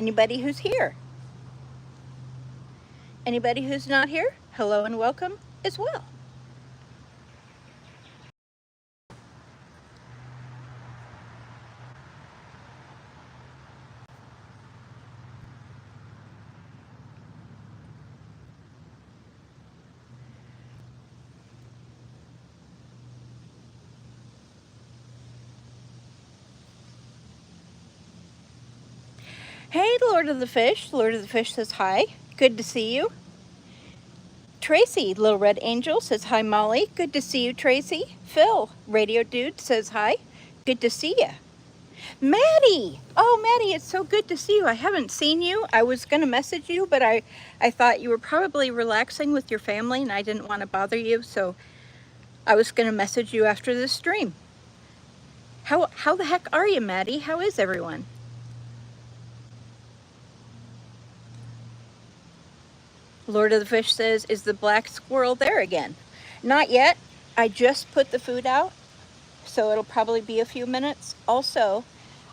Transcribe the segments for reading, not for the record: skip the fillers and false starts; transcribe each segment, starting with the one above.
Anybody who's here. Anybody who's not here, hello and welcome as well. Hey, Lord of the Fish. Lord of the Fish says hi. Good to see you. Tracy, Little Red Angel, says hi, Molly. Good to see you, Tracy. Phil, Radio Dude, says hi. Good to see you. Maddie! Oh, Maddie, it's so good to see you. I haven't seen you. I was going to message you, but I thought you were probably relaxing with your family and I didn't want to bother you, so I was going to message you after this stream. How the heck are you, Maddie? How is everyone? Lord of the Fish says, is the black squirrel there again? Not yet. I just put the food out, so it'll probably be a few minutes. Also,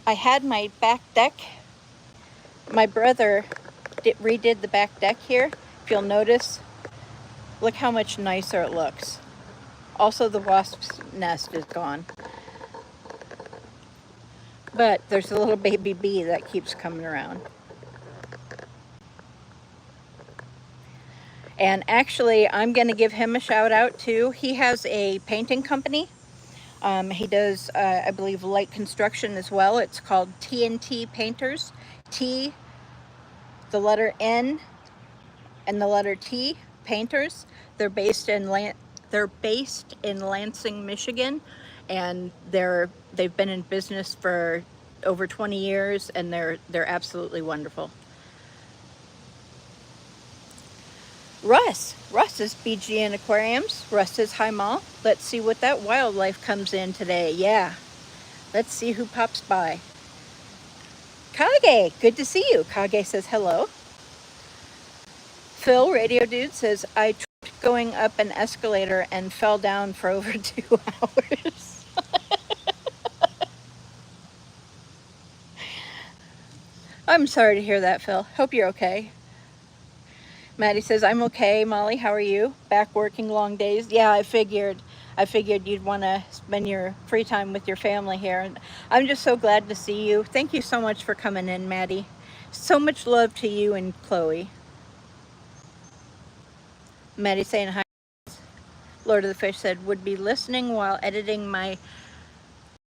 I had my back deck. My brother redid the back deck here. If you'll notice, look how much nicer it looks. Also, the wasp's nest is gone. But there's a little baby bee that keeps coming around. And actually, I'm going to give him a shout out too. He has a painting company. He does, I believe, light construction as well. It's called TNT Painters. T, the letter N, and the letter T, Painters. They're based in Lansing, Michigan, and they've been in business for over 20 years, and they're absolutely wonderful. Russ is BGN Aquariums. Russ says, hi, Ma. Let's see what that wildlife comes in today. Yeah, let's see who pops by. Kage, good to see you. Kage says, hello. Phil, Radio Dude, says, I tried going up an escalator and fell down for over 2 hours. I'm sorry to hear that, Phil. Hope you're okay. Maddie says, I'm okay. Molly, how are you? Back working long days? Yeah, I figured you'd want to spend your free time with your family here. And I'm just so glad to see you. Thank you so much for coming in, Maddie. So much love to you and Chloe. Maddie saying hi. Lord of the Fish said, would be listening while editing my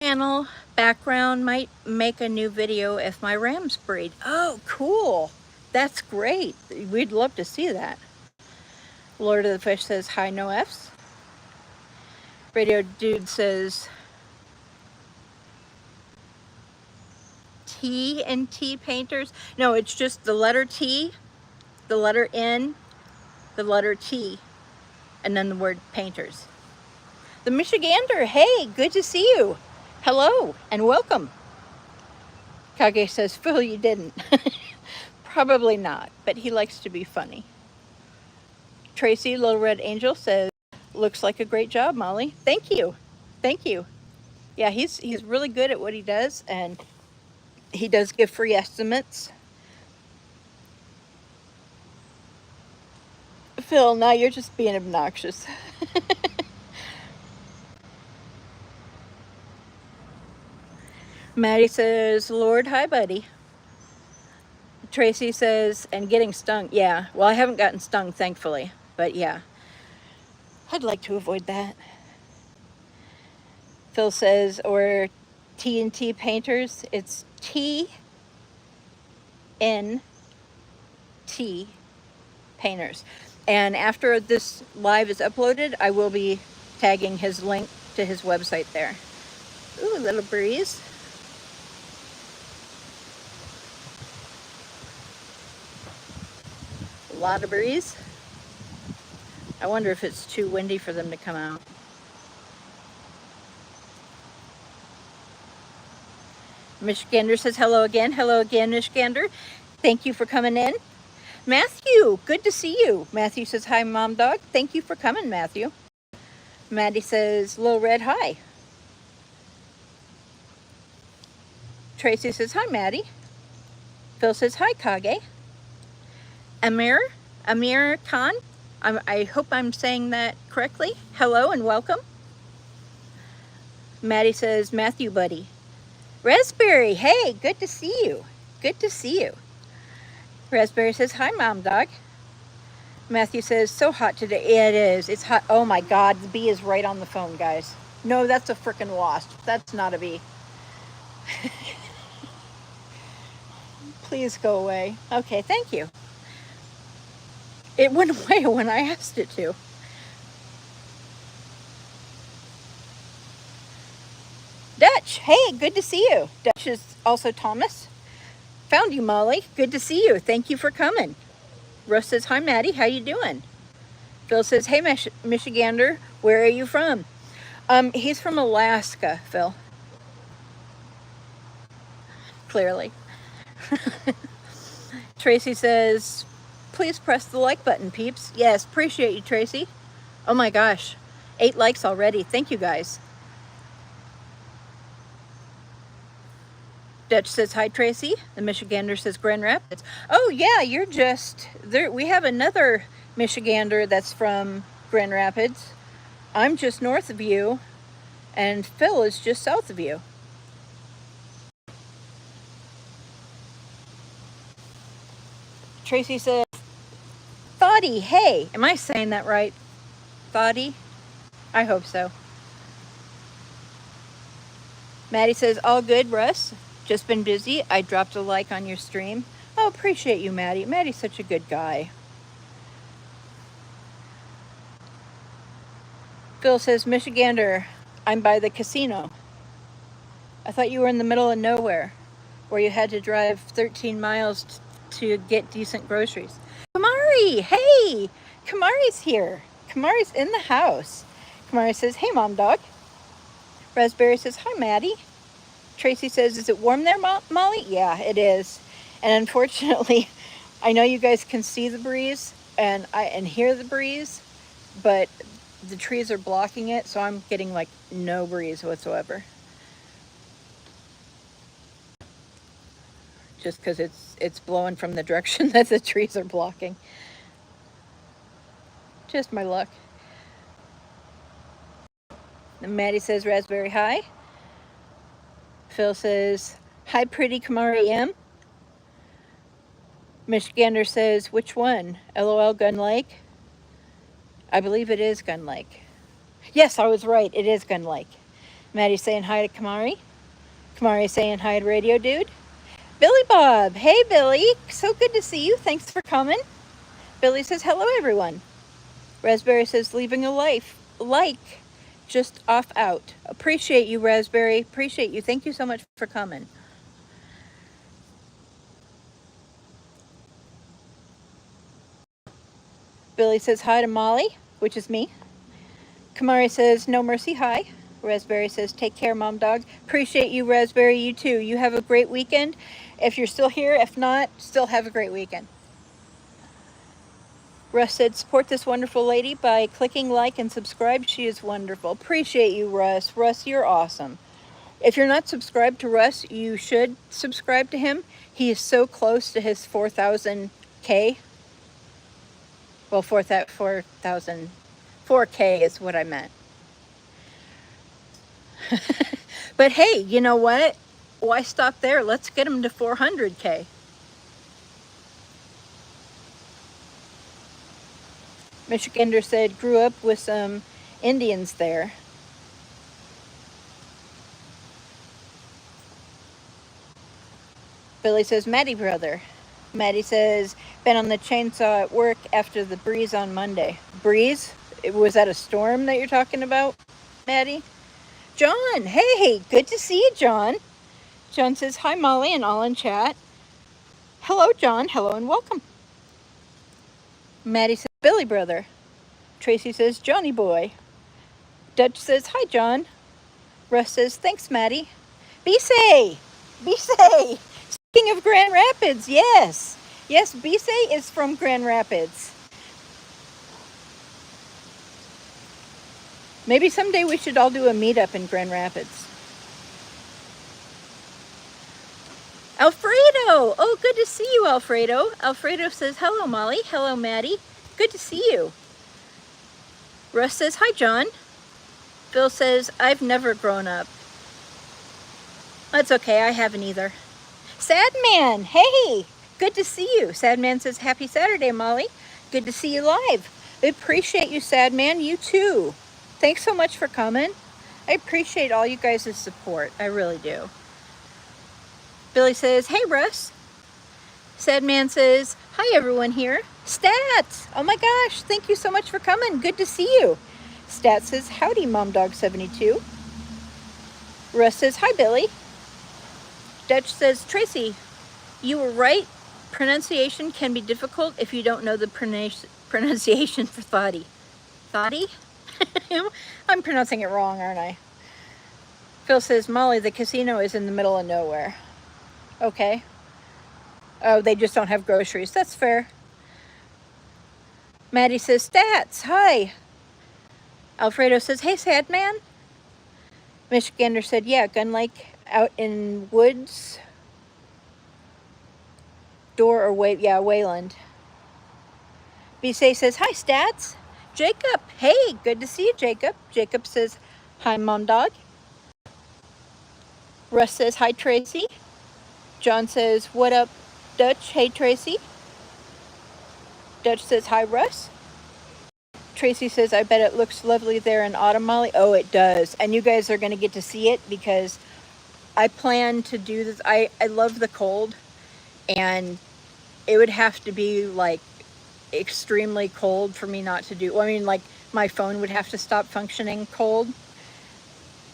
channel. Background might make a new video if my rams breed. Oh, cool. That's great. We'd love to see that. Lord of the Fish says, hi, no Fs. Radio Dude says, T and T Painters. No, it's just the letter T, the letter N, the letter T, and then the word painters. The Michigander, hey, good to see you. Hello and welcome. Kage says, Phil, you didn't. Probably not, but he likes to be funny. Tracy, Little Red Angel, says, looks like a great job, Molly. Thank you. Thank you. Yeah, he's really good at what he does, and he does give free estimates. Phil, now you're just being obnoxious. Maddie says, Lord, hi, buddy. Tracy says, and getting stung. Yeah, well, I haven't gotten stung, thankfully. But yeah, I'd like to avoid that. Phil says, or TNT Painters, it's TNT Painters. And after this live is uploaded, I will be tagging his link to his website there. Ooh, a little breeze. A lot of breeze. I wonder if it's too windy for them to come out. Michigander says hello again. Hello again, Michigander. Thank you for coming in. Matthew, good to see you. Matthew says, hi, Mom Dog. Thank you for coming, Matthew. Maddie says, Lil Red, hi. Tracy says, hi, Maddie. Phil says, hi, Kage. Amir Khan, I hope I'm saying that correctly. Hello and welcome. Maddie says, Matthew, buddy. Raspberry, hey, good to see you. Good to see you. Raspberry says, hi, Mom Dog. Matthew says, so hot today. Yeah, it is. It's hot. Oh, my God. The bee is right on the phone, guys. No, that's a frickin' wasp. That's not a bee. Please go away. Okay, thank you. It went away when I asked it to. Dutch, hey, good to see you. Dutch is also Thomas. Found you, Molly. Good to see you. Thank you for coming. Russ says, hi, Maddie. How you doing? Phil says, hey, Michigander. Where are you from? He's from Alaska, Phil. Clearly. Tracy says, please press the like button, peeps. Yes, appreciate you, Tracy. Oh my gosh, 8 likes already. Thank you, guys. Dutch says, hi, Tracy. The Michigander says, Grand Rapids. Oh, yeah, you're just there. We have another Michigander that's from Grand Rapids. I'm just north of you, and Phil is just south of you. Tracy says, Thoughty, hey. Am I saying that right? Thoughty? I hope so. Maddie says, all good, Russ. Just been busy. I dropped a like on your stream. Oh, appreciate you, Maddie. Maddie's such a good guy. Phil says, Michigander, I'm by the casino. I thought you were in the middle of nowhere, where you had to drive 13 miles to get decent groceries. Kamari, hey! Kamari's here. Kamari's in the house. Kamari says, hey, Mom Dog. Raspberry says, hi, Maddie. Tracy says, is it warm there, Molly? Yeah, it is. And unfortunately, I know you guys can see the breeze and hear the breeze, but the trees are blocking it, so I'm getting like no breeze whatsoever. Just because it's blowing from the direction that the trees are blocking. Just my luck. And Maddie says, Raspberry, hi. Phil says, hi, pretty Kamari M. Michigander says, which one? LOL Gun Lake? I believe it is Gun Lake. Yes, I was right. It is Gun Lake. Maddie's saying hi to Kamari. Kamari saying hi to Radio Dude. Billy Bob. Hey, Billy. So good to see you. Thanks for coming. Billy says, hello, everyone. Raspberry says, leaving a like just off out. Appreciate you, Raspberry. Appreciate you. Thank you so much for coming. Billy says hi to Molly, which is me. Kamari says, no mercy, hi. Raspberry says, take care, Mom Dog. Appreciate you, Raspberry. You too. You have a great weekend. If you're still here, if not, still have a great weekend. Russ said, support this wonderful lady by clicking like and subscribe. She is wonderful. Appreciate you, Russ. Russ, you're awesome. If you're not subscribed to Russ, you should subscribe to him. He is so close to his 4,000K. Well, 4,000, 4K is what I meant. But hey, you know what? Why stop there? Let's get him to 400K. Michigander said, grew up with some Indians there. Billy says, Maddie brother. Maddie says, been on the chainsaw at work after the breeze on Monday. Breeze? Was that a storm that you're talking about, Maddie? John, hey, good to see you, John. John says, hi, Molly, and all in chat. Hello, John. Hello and welcome. Maddie says, Billy brother. Tracy says, Johnny boy. Dutch says, hi, John. Russ says, thanks, Maddie. Bisay. Speaking of Grand Rapids, yes. Yes, Bisay is from Grand Rapids. Maybe someday we should all do a meetup in Grand Rapids. Alfredo! Oh, good to see you, Alfredo. Alfredo says, hello, Molly. Hello, Maddie. Good to see you. Russ says, hi, John. Phil says, I've never grown up. That's okay, I haven't either. Sadman, hey, good to see you. Sadman says, happy Saturday, Molly. Good to see you live. I appreciate you, Sadman. You too. Thanks so much for coming. I appreciate all you guys' support. I really do. Billy says, hey, Russ. Sadman says, hi, everyone here. Stats, oh my gosh, thank you so much for coming. Good to see you. Stats says, howdy, MomDog72. Russ says, hi, Billy. Dutch says, Tracy, you were right. Pronunciation can be difficult if you don't know the pronunciation for thoughty. Thoughty? I'm pronouncing it wrong, aren't I? Phil says, Molly, the casino is in the middle of nowhere. Okay. Oh, they just don't have groceries. That's fair. Maddie says, Stats, hi. Alfredo says, hey, sad man. Michigander said, yeah, Gun Lake out in woods. Door or Wayland. Bisay says, hi, Stats. Jacob, hey, good to see you, Jacob. Jacob says, hi, Mom Dog. Russ says, hi, Tracy. John says, what up, Dutch? Hey, Tracy. Dutch says, hi, Russ. Tracy says, I bet it looks lovely there in autumn, Molly. Oh, it does. And you guys are going to get to see it because I plan to do this. I love the cold, and it would have to be like extremely cold for me not to do. Well, I mean, like my phone would have to stop functioning cold.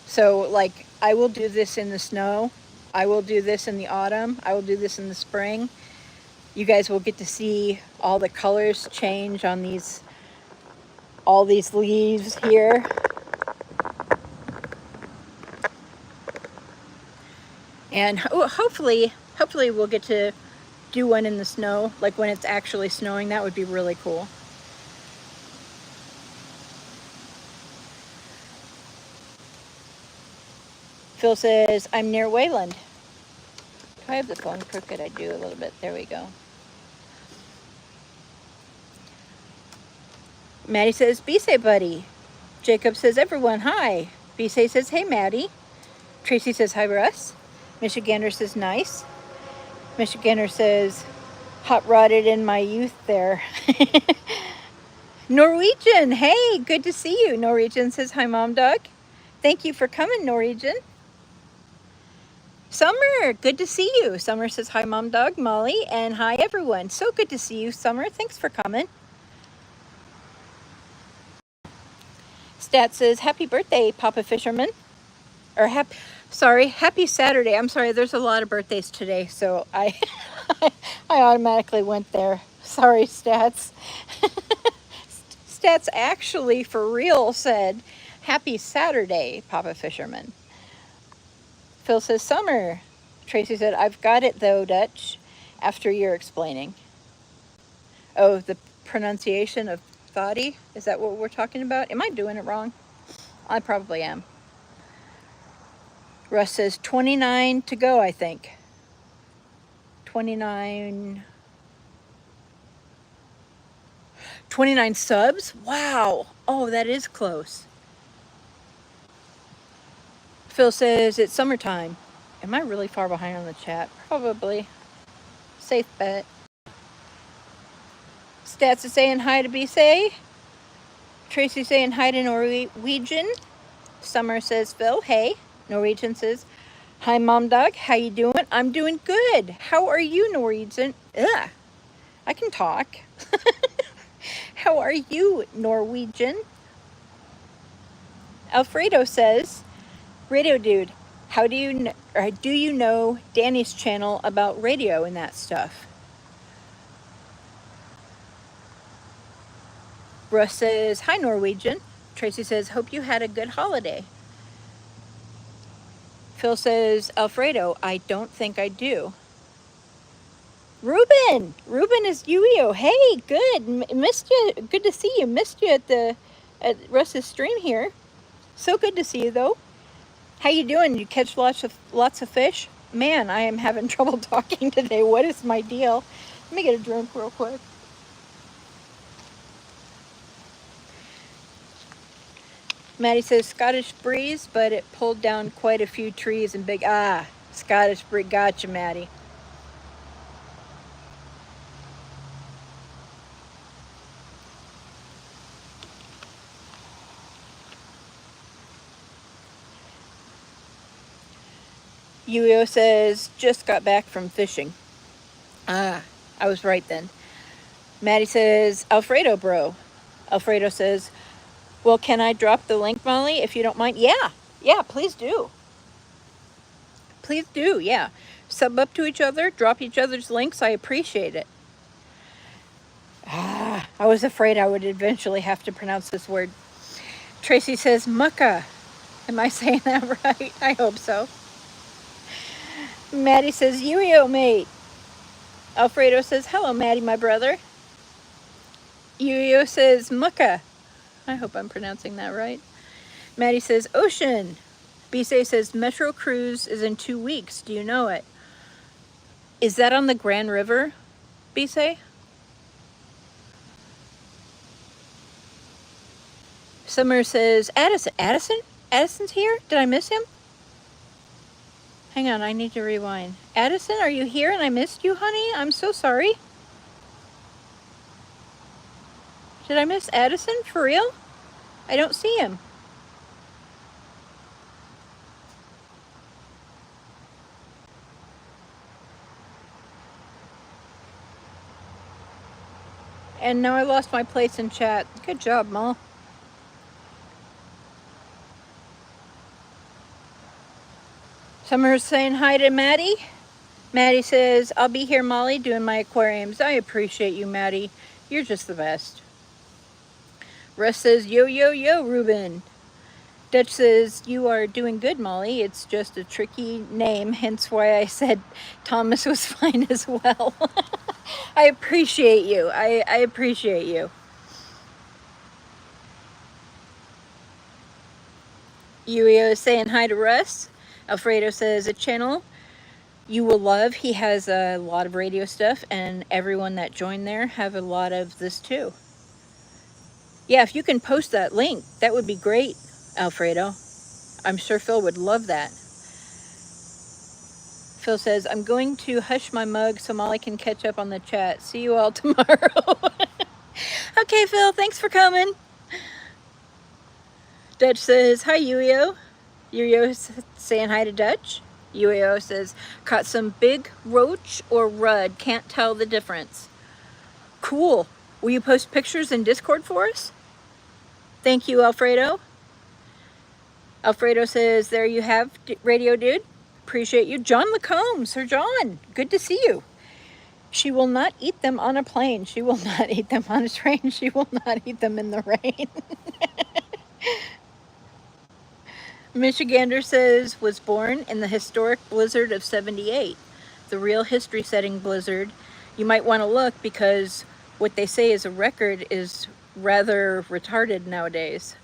So like I will do this in the snow. I will do this in the autumn. I will do this in the spring. You guys will get to see all the colors change on all these leaves here. And hopefully we'll get to do one in the snow, like when it's actually snowing. That would be really cool. Phil says, I'm near Wayland. Do I have the phone crooked? I do a little bit. There we go. Maddie says, Bisay buddy. Jacob says, everyone, hi. Bisay says, hey, Maddie. Tracy says, hi, Russ. Michigander says, nice. Michigander says, hot rodded in my youth there. Norwegian, hey, good to see you. Norwegian says, hi, Mom Dog. Thank you for coming, Norwegian. Summer, good to see you. Summer says, hi, Mom Dog, Molly, and hi, everyone. So good to see you, Summer. Thanks for coming. Stat says, happy birthday, Papa Fisherman. Or happy Saturday. I'm sorry, there's a lot of birthdays today, so I automatically went there. Sorry, Stats. Stats actually, for real, said, happy Saturday, Papa Fisherman. Phil says, Summer. Tracy said, I've got it though, Dutch, after you're explaining. Oh, the pronunciation of thoughty? Is that what we're talking about? Am I doing it wrong? I probably am. Russ says 29 to go, I think. 29 subs? Wow. Oh, that is close. Phil says it's summertime. Am I really far behind on the chat? Probably. Safe bet. Stats is saying hi to Bisay. Tracy saying hi to Norwegian. Summer says, Phil, hey. Norwegian says, hi, Mom Dog. How you doing? I'm doing good. How are you, Norwegian? Ugh. I can talk. How are you, Norwegian? Alfredo says, Radio Dude, how do you know Danny's channel about radio and that stuff? Russ says, hi, Norwegian. Tracy says, hope you had a good holiday. Phil says, Alfredo, I don't think I do. Ruben is Yuio. Hey, good. Missed you. Good to see you. Missed you at Russ's stream here. So good to see you though. How you doing? You catch lots of fish? Man, I am having trouble talking today. What is my deal? Let me get a drink real quick. Maddie says Scottish breeze, but it pulled down quite a few trees and big... Scottish breeze. Gotcha, Maddie. Yuyo says, just got back from fishing. I was right then. Maddie says, Alfredo, bro. Alfredo says, well, can I drop the link, Molly, if you don't mind? Yeah, please do. Please do, yeah. Sub up to each other, drop each other's links. I appreciate it. I was afraid I would eventually have to pronounce this word. Tracy says, mucka. Am I saying that right? I hope so. Maddie says, Yuyo, mate. Alfredo says, hello, Maddie, my brother. Yuyo says, mucka. I hope I'm pronouncing that right. Maddie says, ocean. Bisay says, Metro Cruise is in 2 weeks. Do you know it? Is that on the Grand River, Bisay? Summer says, Addison? Addison's here? Did I miss him? Hang on, I need to rewind. Addison, are you here and I missed you, honey? I'm so sorry. Did I miss Addison? For real? I don't see him. And now I lost my place in chat. Good job, Ma. Summer's saying hi to Maddie. Maddie says, I'll be here, Molly, doing my aquariums. I appreciate you, Maddie. You're just the best. Russ says, yo, yo, yo, Ruben. Dutch says, you are doing good, Molly. It's just a tricky name, hence why I said Thomas was fine as well. I appreciate you. I appreciate you. Yuio is saying hi to Russ. Alfredo says, a channel you will love. He has a lot of radio stuff, and everyone that joined there have a lot of this too. Yeah, if you can post that link, that would be great, Alfredo. I'm sure Phil would love that. Phil says, I'm going to hush my mug so Molly can catch up on the chat. See you all tomorrow. Okay, Phil, thanks for coming. Dutch says, hi, Yuyo. Yuyo saying hi to Dutch. Yuyo says, caught some big roach or rudd. Can't tell the difference. Cool. Will you post pictures in Discord for us? Thank you, Alfredo. Alfredo says, there you have, Radio Dude. Appreciate you. John Lacombe, Sir John, good to see you. She will not eat them on a plane. She will not eat them on a train. She will not eat them in the rain. Michigander says, was born in the historic blizzard of 78. The real history-setting blizzard. You might want to look because what they say is a record is rather retarded nowadays.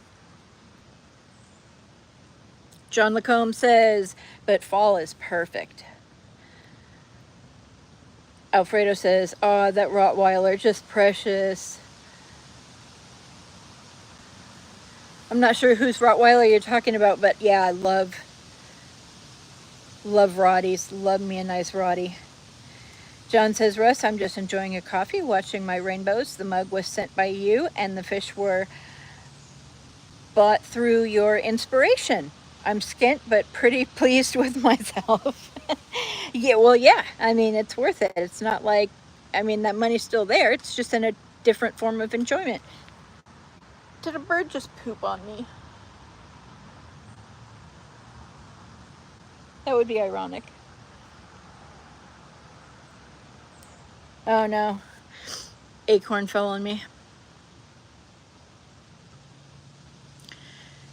John Lacombe says, but fall is perfect. Alfredo says, oh, that Rottweiler, just precious. I'm not sure whose Rottweiler you're talking about, but yeah, I love Rotties. Love me a nice Rottie. John says, Russ, I'm just enjoying a coffee, watching my rainbows. The mug was sent by you, and the fish were bought through your inspiration. I'm skint, but pretty pleased with myself. Yeah, well, yeah. I mean, it's worth it. It's not like, I mean, that money's still there. It's just in a different form of enjoyment. Did a bird just poop on me? That would be ironic. Oh no. Acorn fell on me.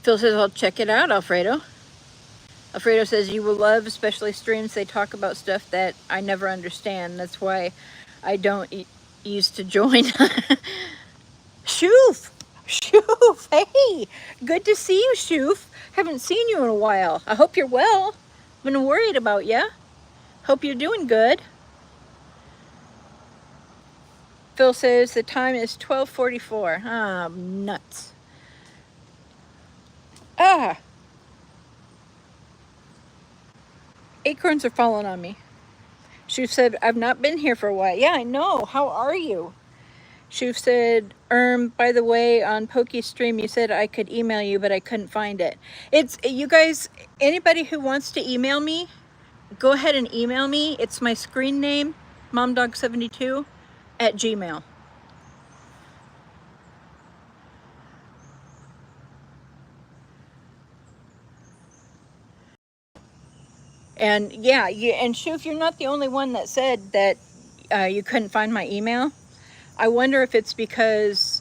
Phil says, I'll check it out, Alfredo. Alfredo says, you will love, especially streams. They talk about stuff that I never understand. That's why I don't used to join. Shoof! Shoof! Hey! Good to see you, Shoof. Haven't seen you in a while. I hope you're well. Been worried about you. Hope you're doing good. Phil says the time is 12:44. Ah, nuts. Ah, acorns are falling on me. She said, I've not been here for a while. Yeah, I know. How are you? She said, by the way, on Pokey Stream, you said I could email you, but I couldn't find it. It's, you guys, anybody who wants to email me, go ahead and email me. It's my screen name, momdog72 at Gmail. And yeah, and Shoof, you're not the only one that said that you couldn't find my email. I wonder if it's because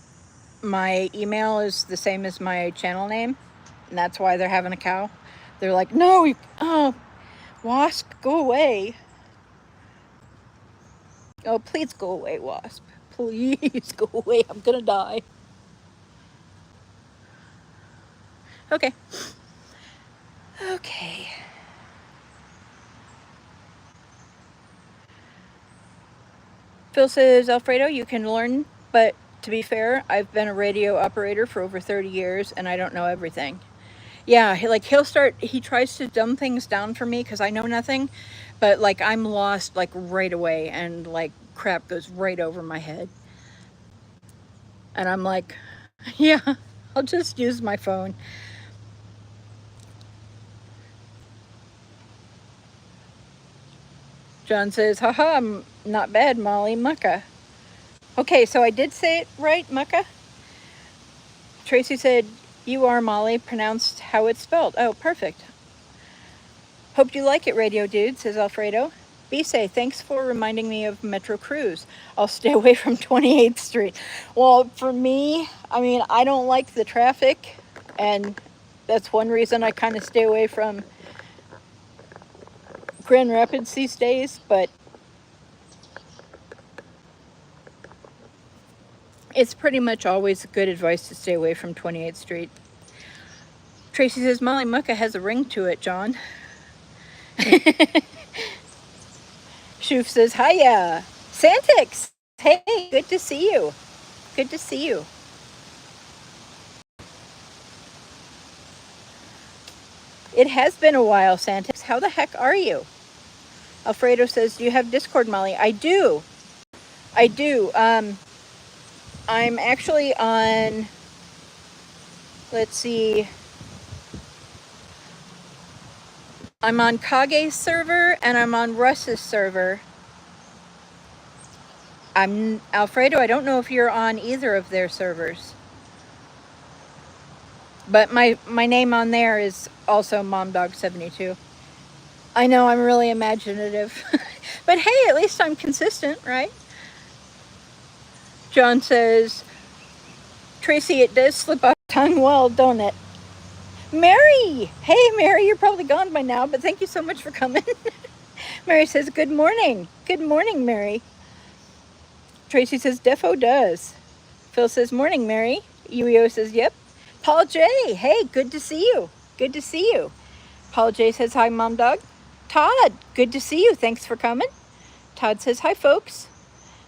my email is the same as my channel name, and that's why they're having a cow. They're like, no, oh, Wasp, go away. Oh, please go away, Wasp. Please go away. I'm gonna die. Okay. Okay. Phil says, Alfredo, you can learn, but to be fair, I've been a radio operator for over 30 years and I don't know everything. Yeah, he tries to dumb things down for me because I know nothing, but like I'm lost like right away and like crap goes right over my head. And I'm like, yeah, I'll just use my phone. John says, haha, not bad, Molly, mucka. Okay, so I did say it right, mucka? Tracy said, you are Molly, pronounced how it's spelled. Oh, perfect. Hope you like it, Radio Dude, says Alfredo. Bisay, thanks for reminding me of Metro Cruise. I'll stay away from 28th Street. Well, for me, I mean, I don't like the traffic, and that's one reason I kind of stay away from Grand Rapids these days, but it's pretty much always good advice to stay away from 28th Street. Tracy says, Molly Mucka has a ring to it, John. Shoof says, hiya. Santix, hey, good to see you. Good to see you. It has been a while, Santix. How the heck are you? Alfredo says, do you have Discord, Molly? I do. I do. I'm actually on, let's see. I'm on Kage's server and I'm on Russ's server. Alfredo, I don't know if you're on either of their servers. But my name on there is also MomDog72. I know, I'm really imaginative. But hey, at least I'm consistent, right? John says, Tracy, it does slip off tongue well, don't it? Mary! Hey, Mary, you're probably gone by now, but thank you so much for coming. Mary says, good morning. Good morning, Mary. Tracy says, defo does. Phil says, morning, Mary. Ueo says, yep. Paul J, hey, good to see you. Good to see you. Paul J says, hi, Mom Dog. Todd, good to see you. Thanks for coming. Todd says, hi, folks.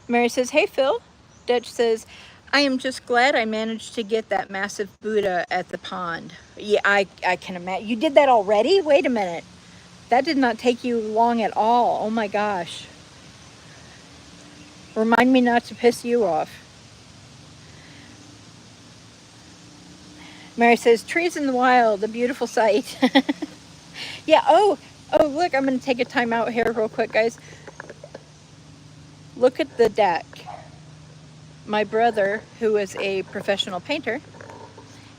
Mary says, hey, Phil. Dutch says, I am just glad I managed to get that massive Buddha at the pond. Yeah, I can imagine. You did that already? Wait a minute. That did not take you long at all. Oh my gosh. Remind me not to piss you off. Mary says, trees in the wild, a beautiful sight. Yeah, oh, look, I'm going to take a time out here real quick, guys. Look at the deck. My brother, who is a professional painter,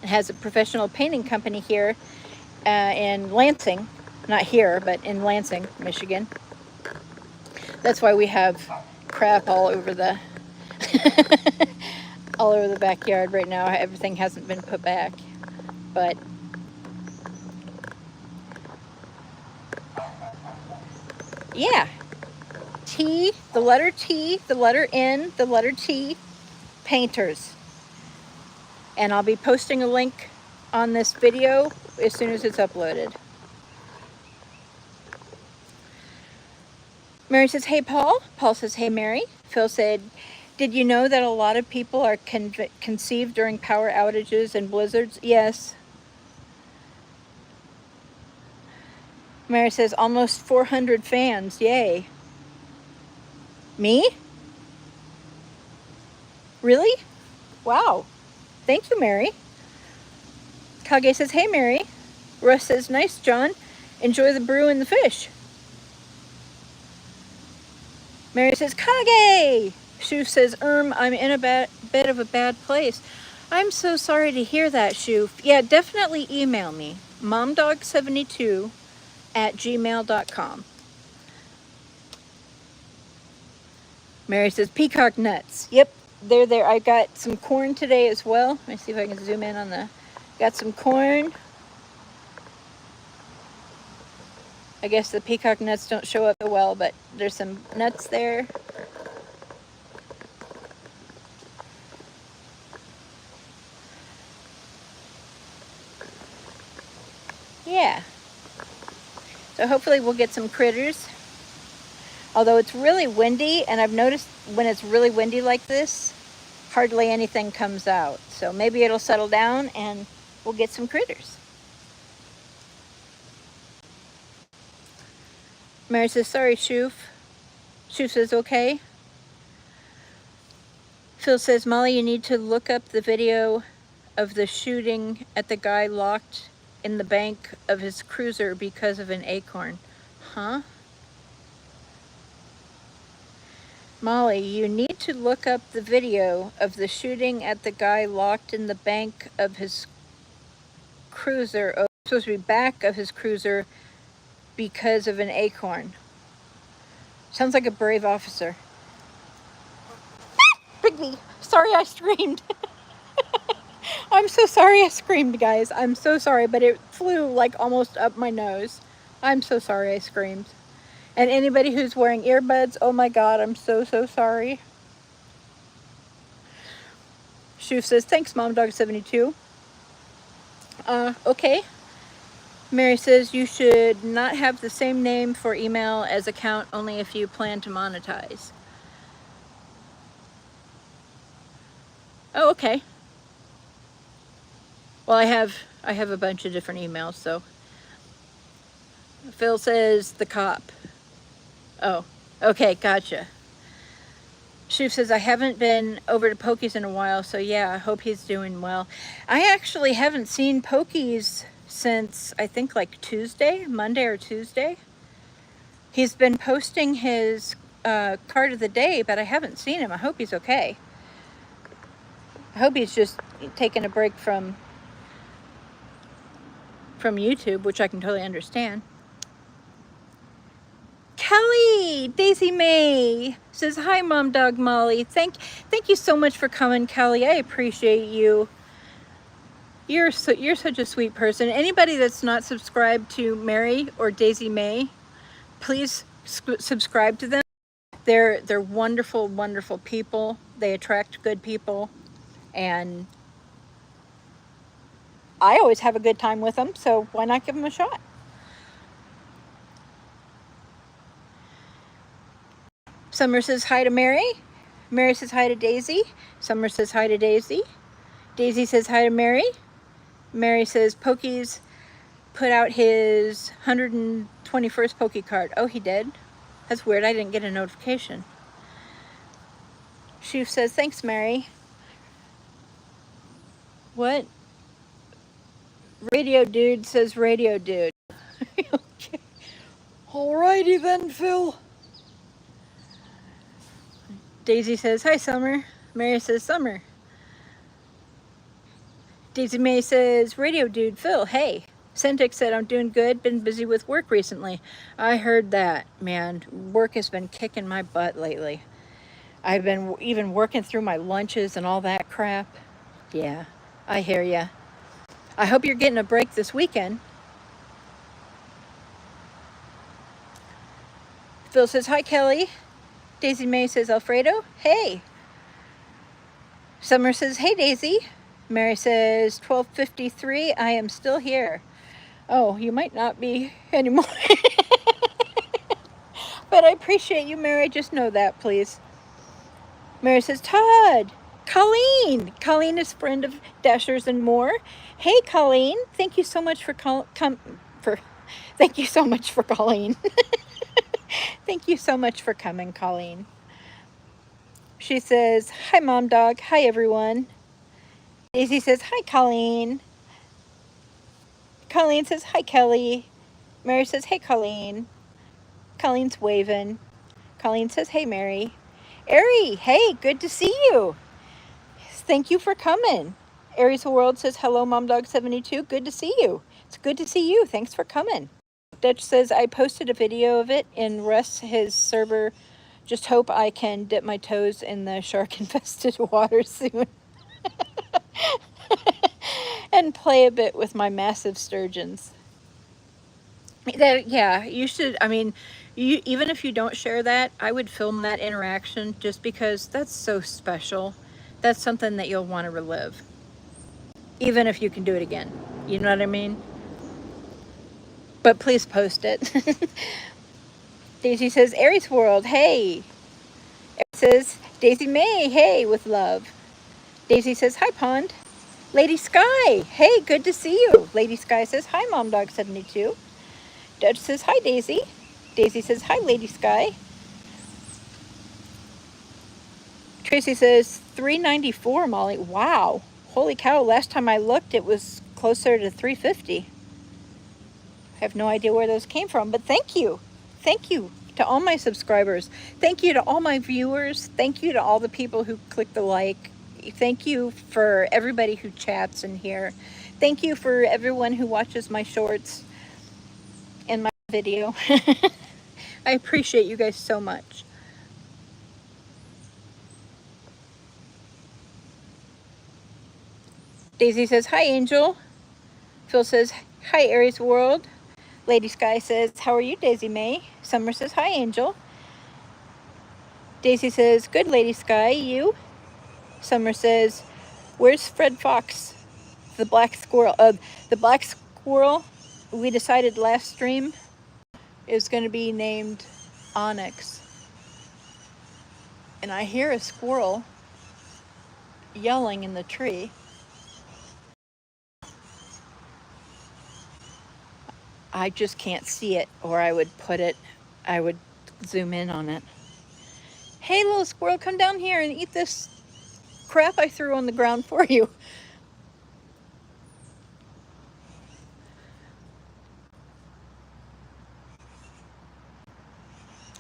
and has a professional painting company here in Lansing. Not here, but in Lansing, Michigan. That's why we have crap all over the all over the backyard right now. Everything hasn't been put back, but yeah. T, the letter T, the letter N, the letter T, painters. And I'll be posting a link on this video as soon as it's uploaded. Mary says, hey, Paul. Paul says, hey, Mary. Phil said, did you know that a lot of people are conceived during power outages and blizzards? Yes. Mary says, almost 400 fans. Yay. Me? Really? Wow. Thank you, Mary. Kage says, hey, Mary. Russ says, nice, John. Enjoy the brew and the fish. Mary says, Kage! Shu says, I'm in a bit of a bad place. I'm so sorry to hear that, Shu. Yeah, definitely email me. momdog72@gmail.com. Mary says, peacock nuts. Yep, they're there. I got some corn today as well. Let me see if I can zoom in on the... Got some corn. I guess the peacock nuts don't show up well, but there's some nuts there. Yeah. So hopefully we'll get some critters. Although it's really windy, and I've noticed when it's really windy like this, hardly anything comes out. So maybe it'll settle down and we'll get some critters. Mary says, sorry, Shoof. Shoof says, okay. Phil says, Molly, you need to look up the video of the shooting at the guy locked in the bank of his cruiser because of an acorn. Huh? Molly, you need to look up the video of the shooting at the guy locked in the bank of his cruiser. Oh, it's supposed to be back of his cruiser because of an acorn. Sounds like a brave officer. Bigby, sorry I screamed. I'm so sorry I screamed, guys. I'm so sorry, but it flew like almost up my nose. I'm so sorry I screamed. And anybody who's wearing earbuds, oh my God, I'm so sorry. Shoof says, thanks, MomDog72. Okay. Mary says, you should not have the same name for email as account only if you plan to monetize. Oh, okay. Well, I have a bunch of different emails, so. Phil says, the cop. Oh, okay, gotcha. Shoof says, I haven't been over to Pokey's in a while, so yeah, I hope he's doing well. I actually haven't seen Pokey's since, I think, like Monday or Tuesday. He's been posting his card of the day, but I haven't seen him. I hope he's okay. I hope he's just taking a break from YouTube, which I can totally understand. Kelly, Daisy May says, hi, Mom Dog Molly. Thank you so much for coming, Kelly. I appreciate you. You're such a sweet person. Anybody that's not subscribed to Mary or Daisy May, please subscribe to them. They're wonderful, wonderful people. They attract good people, and I always have a good time with them, so why not give them a shot? Summer says hi to Mary. Mary says hi to Daisy. Summer says hi to Daisy. Daisy says hi to Mary. Mary says Pokey's put out his 121st Pokey card. Oh, he did? That's weird. I didn't get a notification. Shoof says, thanks, Mary. What? Radio Dude says Radio Dude. Okay. Alrighty then, Phil. Daisy says, hi, Summer. Mary says, Summer. Daisy May says, Radio Dude, Phil, hey. Centix said, I'm doing good, been busy with work recently. I heard that, man. Work has been kicking my butt lately. I've been even working through my lunches and all that crap. Yeah, I hear ya. I hope you're getting a break this weekend. Phil says, hi, Kelly. Daisy May says, Alfredo, hey. Summer says, hey, Daisy. Mary says, 12:53, I am still here. Oh, you might not be anymore. But I appreciate you, Mary. Just know that, please. Mary says, Todd. Colleen. Colleen is friend of Dashers and more. Hey, Colleen. Thank you so much for thank you so much for Colleen. Thank you so much for coming, Colleen. She says, hi, Mom Dog. Hi, everyone. Daisy says, hi, Colleen. Colleen says, hi, Kelly. Mary says, hey, Colleen. Colleen's waving. Colleen says, hey, Mary. Ari, hey, good to see you. Thank you for coming. Aries World says, hello, Mom Dog 72. Good to see you. It's good to see you. Thanks for coming. Dutch says, I posted a video of it in Russ, his server. Just hope I can dip my toes in the shark-infested water soon. And play a bit with my massive sturgeons. Yeah, you should. I mean, even if you don't share that, I would film that interaction just because that's so special. That's something that you'll want to relive. Even if you can do it again. You know what I mean? But please post it. Daisy says, Aries World, hey. Aries says, Daisy May, hey, with love. Daisy says, hi, Pond. Lady Sky, hey, good to see you. Lady Sky says, hi, Mom Dog 72. Dutch says, hi, Daisy. Daisy says, hi, Lady Sky. Tracy says, 394, Molly. Wow. Holy cow, last time I looked, it was closer to 350. I have no idea where those came from, but thank you. Thank you to all my subscribers. Thank you to all my viewers. Thank you to all the people who click the like. Thank you for everybody who chats in here. Thank you for everyone who watches my shorts and my video. I appreciate you guys so much. Daisy says, hi, Angel. Phil says, hi, Aries World. Lady Sky says, how are you, Daisy May? Summer says, hi, Angel. Daisy says, good, Lady Sky. You? Summer says, where's Fred Fox? The black squirrel. The black squirrel, we decided last stream, is going to be named Onyx. And I hear a squirrel yelling in the tree. I just can't see it, or I would zoom in on it. Hey, little squirrel, come down here and eat this crap I threw on the ground for you.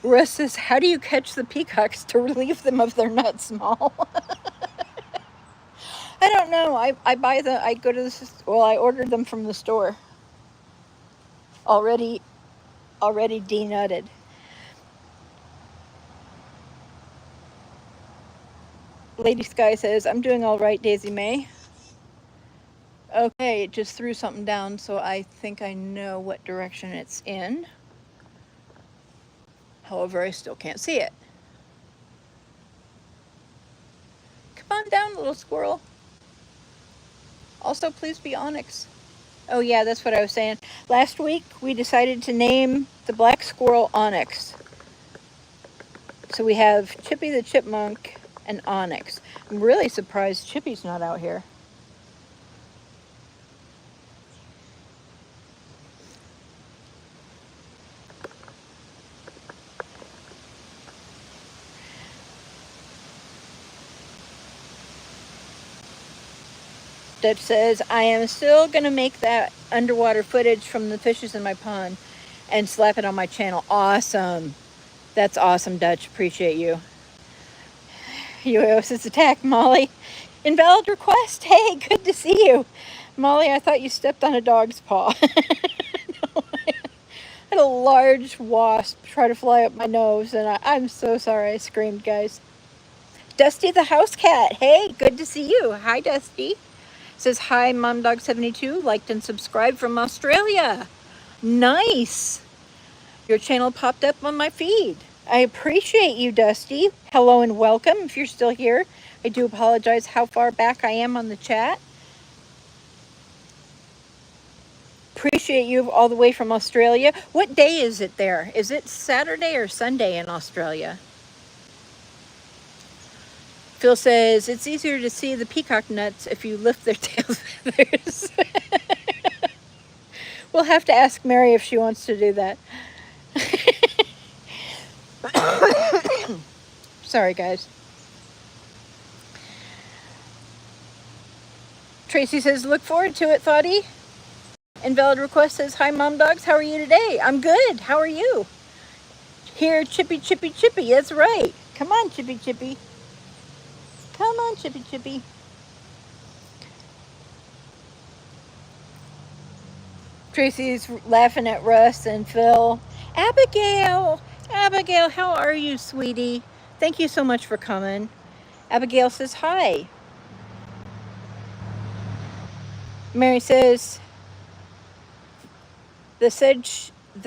Russ says, how do you catch the peacocks to relieve them of their nuts, Small? I don't know. I buy them. I go to the, well, I ordered them from the store. Already denutted. Lady Sky says, I'm doing all right, Daisy May. Okay, it just threw something down, so I think I know what direction it's in. However, I still can't see it. Come on down, little squirrel. Also, please be Onyx. Oh yeah, that's what I was saying. Last week, we decided to name the black squirrel Onyx. So we have Chippy the Chipmunk and Onyx. I'm really surprised Chippy's not out here. Dutch says, I am still going to make that underwater footage from the fishes in my pond and slap it on my channel. Awesome. That's awesome, Dutch. Appreciate you. UAO's attack, Molly. Invalid request. Hey, good to see you. Molly, I thought you stepped on a dog's paw. No, I had a large wasp try to fly up my nose, and I'm so sorry I screamed, guys. Dusty the house cat. Hey, good to see you. Hi, Dusty. Says, hi, Mom Dog 72, liked and subscribed from Australia. Nice. Your channel popped up on my feed. I appreciate you, Dusty. Hello and welcome if you're still here. I do apologize how far back I am on the chat. appreciate you all the way from Australia. What day is it there? Is it Saturday or Sunday in Australia? Phil says, it's easier to see the peacock nuts if you lift their tail feathers. We'll have to ask Mary if she wants to do that. Sorry, guys. Tracy says, look forward to it, Thoughty. Invalid Request says, hi, Mom Dogs. How are you today? I'm good. How are you? Here, Chippy, Chippy, Chippy. That's right. Come on, Chippy, Chippy. Come on, Chippy, Chippy. Tracy's laughing at Russ and Phil. Abigail! Abigail, how are you, sweetie? Thank you so much for coming. Abigail says hi. Mary says, the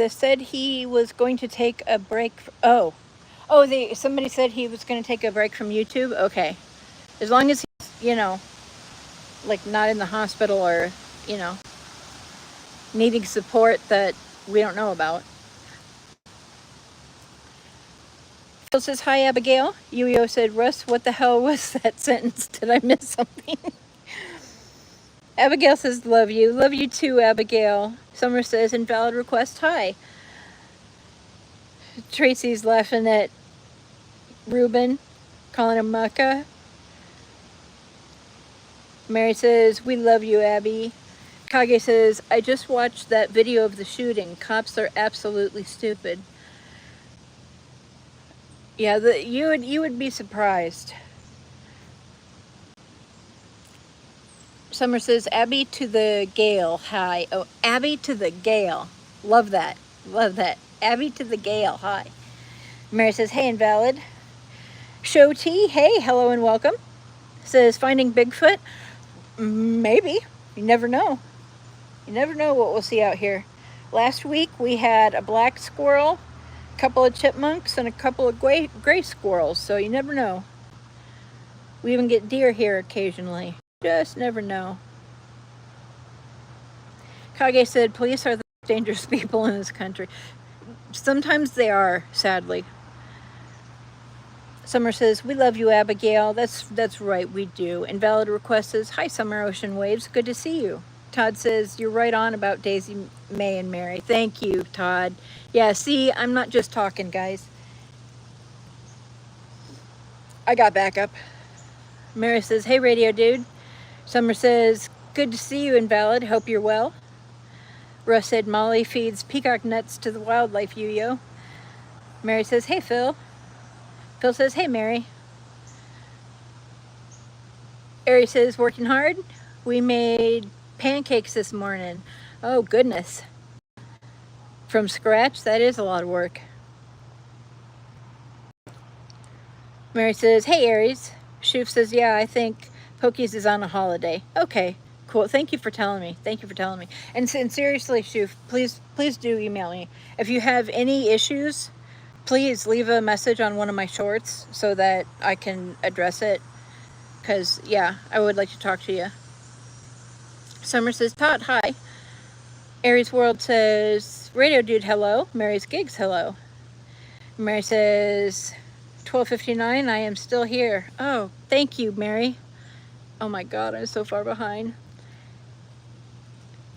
said he was going to take a break. Somebody said he was going to take a break from YouTube. Okay, as long as he's, you know, like not in the hospital or, you know, needing support that we don't know about. Phil says, hi, Abigail. Yo said, Russ, what the hell was that sentence? Did I miss something? Abigail says, love you. Love you too, Abigail. Summer says, invalid request, hi. Tracy's laughing at Ruben, calling him Mucka. Mary says, we love you, Abby. Kage says, I just watched that video of the shooting. Cops are absolutely stupid. Yeah, you would be surprised. Summer says, Abby to the Gale, hi. Oh, Abby to the Gale. Love that. Love that. Abby to the Gale, hi. Mary says, hey, invalid. Show T, hey, hello and welcome. Says, finding Bigfoot? Maybe. You never know. You never know what we'll see out here. Last week we had a black squirrel, a couple of chipmunks, and a couple of gray squirrels, so you never know. We even get deer here occasionally. Just never know. Kage said, police are the most dangerous people in this country. Sometimes they are, sadly. Summer says, we love you, Abigail. That's right, we do. Invalid Request says, hi, Summer Ocean Waves. Good to see you. Todd says, you're right on about Daisy, May, and Mary. Thank you, Todd. Yeah, see, I'm not just talking, guys. I got backup. Mary says, hey, radio dude. Summer says, good to see you, Invalid. Hope you're well. Russ said, Molly feeds peacock nuts to the wildlife, yo. Mary says, hey, Phil. Phil says, hey, Mary. Ari says, working hard. We made pancakes this morning. Oh, goodness. From scratch? That is a lot of work. Mary says, hey, Aries. Shoof says, yeah, I think Pokies is on a holiday. Okay, cool. Thank you for telling me. Thank you for telling me. And seriously, Shoof, please do email me. If you have any issues, please leave a message on one of my shorts so that I can address it. Because, yeah, I would like to talk to you. Summer says, Todd, hi. Aries World says, radio dude, hello. Mary's Gigs, hello. Mary says, 12:59, I am still here. Oh, thank you, Mary. Oh my God, I'm so far behind.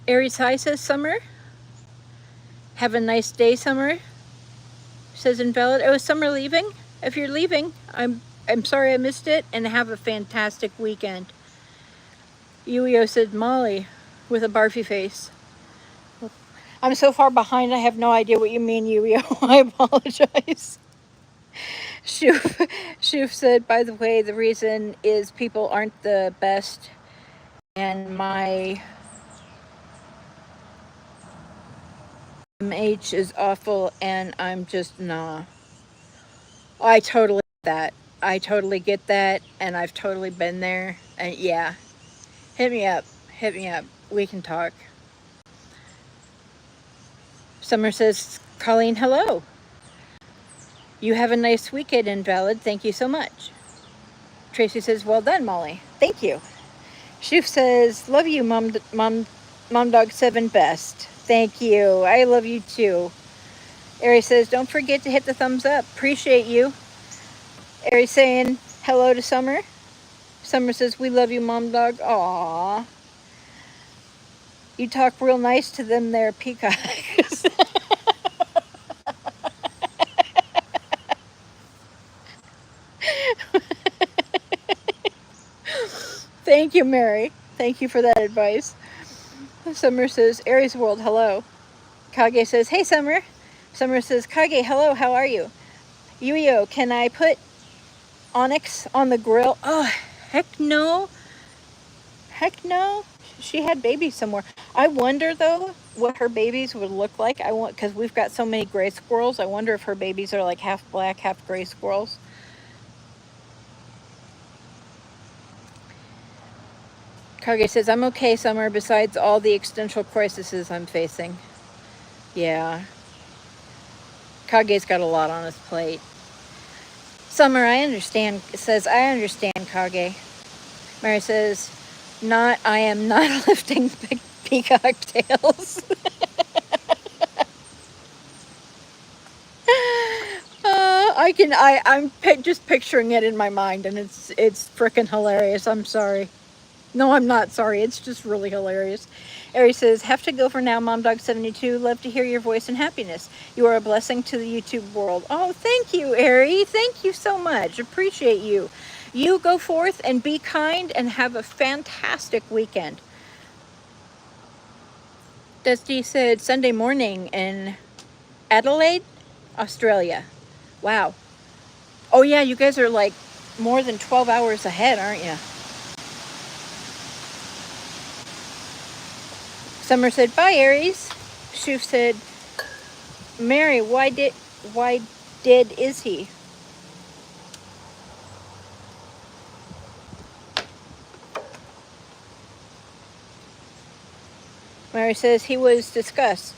Aries High says, Summer. Have a nice day, Summer. Says Invalid. Oh, is Summer leaving? If you're leaving, I'm sorry I missed it, and have a fantastic weekend. Yuio said, Molly, with a barfy face. I'm so far behind, I have no idea what you mean, Yuio. I apologize. Shoof said, by the way, the reason is people aren't the best, and my MH is awful, and I'm just, nah. I totally get that. I totally get that, and I've totally been there, and yeah. Hit me up. Hit me up. We can talk. Summer says, Colleen, hello. You have a nice weekend, Invalid. Thank you so much. Tracy says, well done, Molly. Thank you. Shoof says, love you, Mom Mom Dog 7 best. Thank you. I love you too. Ari says, don't forget to hit the thumbs up. Appreciate you. Ari saying hello to Summer. Summer says, we love you, Mom Dog. Aww. You talk real nice to them there, peacocks. Thank you, Mary. Thank you for that advice. Summer says, Aries World, hello. Kage says, hey, Summer. Summer says, Kage, hello, how are you? Yuyo, can I put Onyx on the grill? Oh, heck no. Heck no. She had babies somewhere. I wonder, though, what her babies would look like. I want, because we've got so many gray squirrels. I wonder if her babies are like half black, half gray squirrels. Kage says, I'm okay, Summer, besides all the existential crises I'm facing. Yeah. Kage's got a lot on his plate. Summer, I understand, says, I understand, Kage. Mary says, I am not lifting peacock tails. I'm just picturing it in my mind, and it's freaking hilarious. I'm sorry. No, I'm not sorry. It's just really hilarious. Ari says, have to go for now, Mom Dog 72. Love to hear your voice and happiness. You are a blessing to the YouTube world. Oh, thank you, Ari. Thank you so much. Appreciate you. You go forth and be kind and have a fantastic weekend. Dusty said Sunday morning in Adelaide, Australia. Wow. Oh yeah, you guys are like more than 12 hours ahead, aren't you? Summer said, bye, Aries. Shuf said, Mary, why dead is he? Mary says, he was discussed.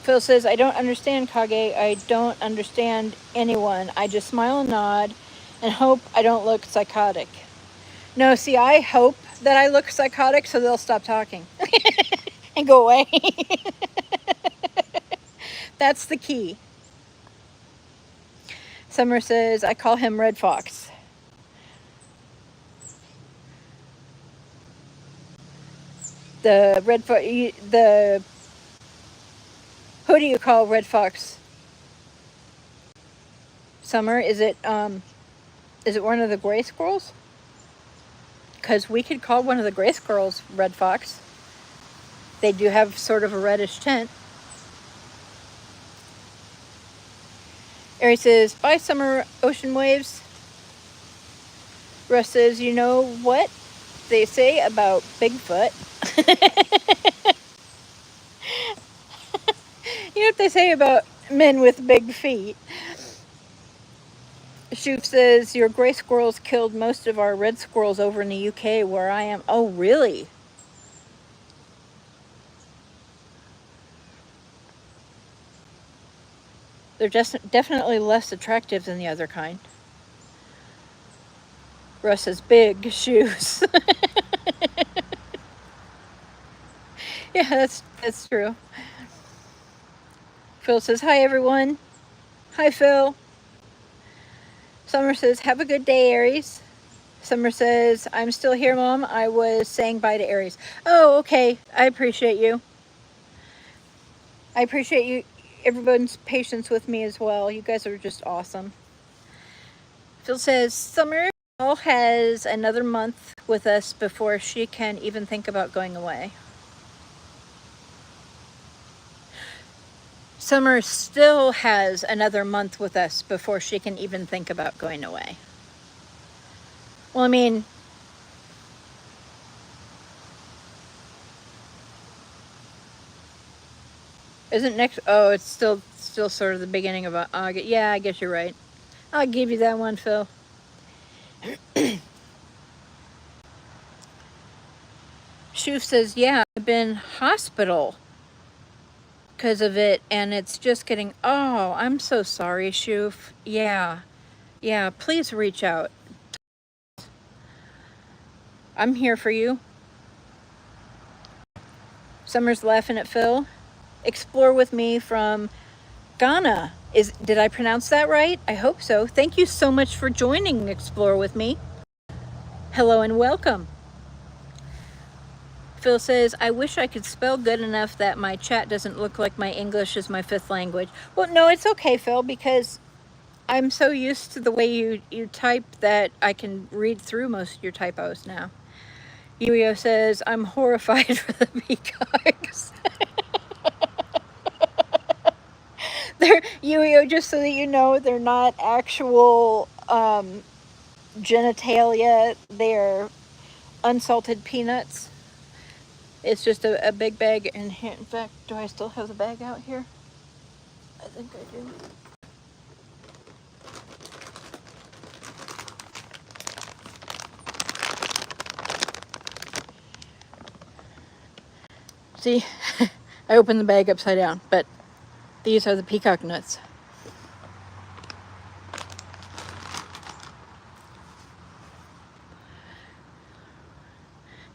Phil says, I don't understand, Kage. I don't understand anyone. I just smile and nod and hope I don't look psychotic. No, see, I hope that I look psychotic so they'll stop talking and go away. That's the key. Summer says, I call him Red Fox. The Red Fox, who do you call Red Fox? Summer, is it one of the gray squirrels? Because we could call one of the gray squirrels Red Fox. They do have sort of a reddish tint. Ari says, bye, Summer Ocean Waves. Russ says, you know what they say about Bigfoot? You know what they say about men with big feet? Shoof says, your gray squirrels killed most of our red squirrels over in the UK where I am. Oh, really? They're just definitely less attractive than the other kind. Russ has big shoes. Yeah, that's true. Phil says, hi, everyone. Hi, Phil. Summer says, have a good day, Aries. Summer says, I'm still here, Mom. I was saying bye to Aries. Oh, okay. I appreciate you. I appreciate you, everyone's patience with me as well. You guys are just awesome. Phil says, Summer has another month with us before she can even think about going away. Summer still has another month with us before she can even think about going away. Well, I mean, isn't next, oh, it's still sort of the beginning of August. Yeah, I guess you're right. I'll give you that one, Phil. Shoof says, yeah, I've been hospital because of it, and it's just getting, oh, I'm so sorry, Shoof. Yeah, please reach out. I'm here for you. Summer's laughing at Phil. Explore with me from Ghana. Did I pronounce that right? I hope so. Thank you so much for joining Explore with me. Hello and welcome. Phil says, I wish I could spell good enough that my chat doesn't look like my English is my 5th language. Well, no, it's okay, Phil, because I'm so used to the way you type that I can read through most of your typos now. Yuyo says, I'm horrified for the peacocks. Yuyo, just so that you know, they're not actual genitalia. They're unsalted peanuts. It's just a big bag in here. In fact, do I still have the bag out here? I think I do. See, I opened the bag upside down, but these are the peacock nuts.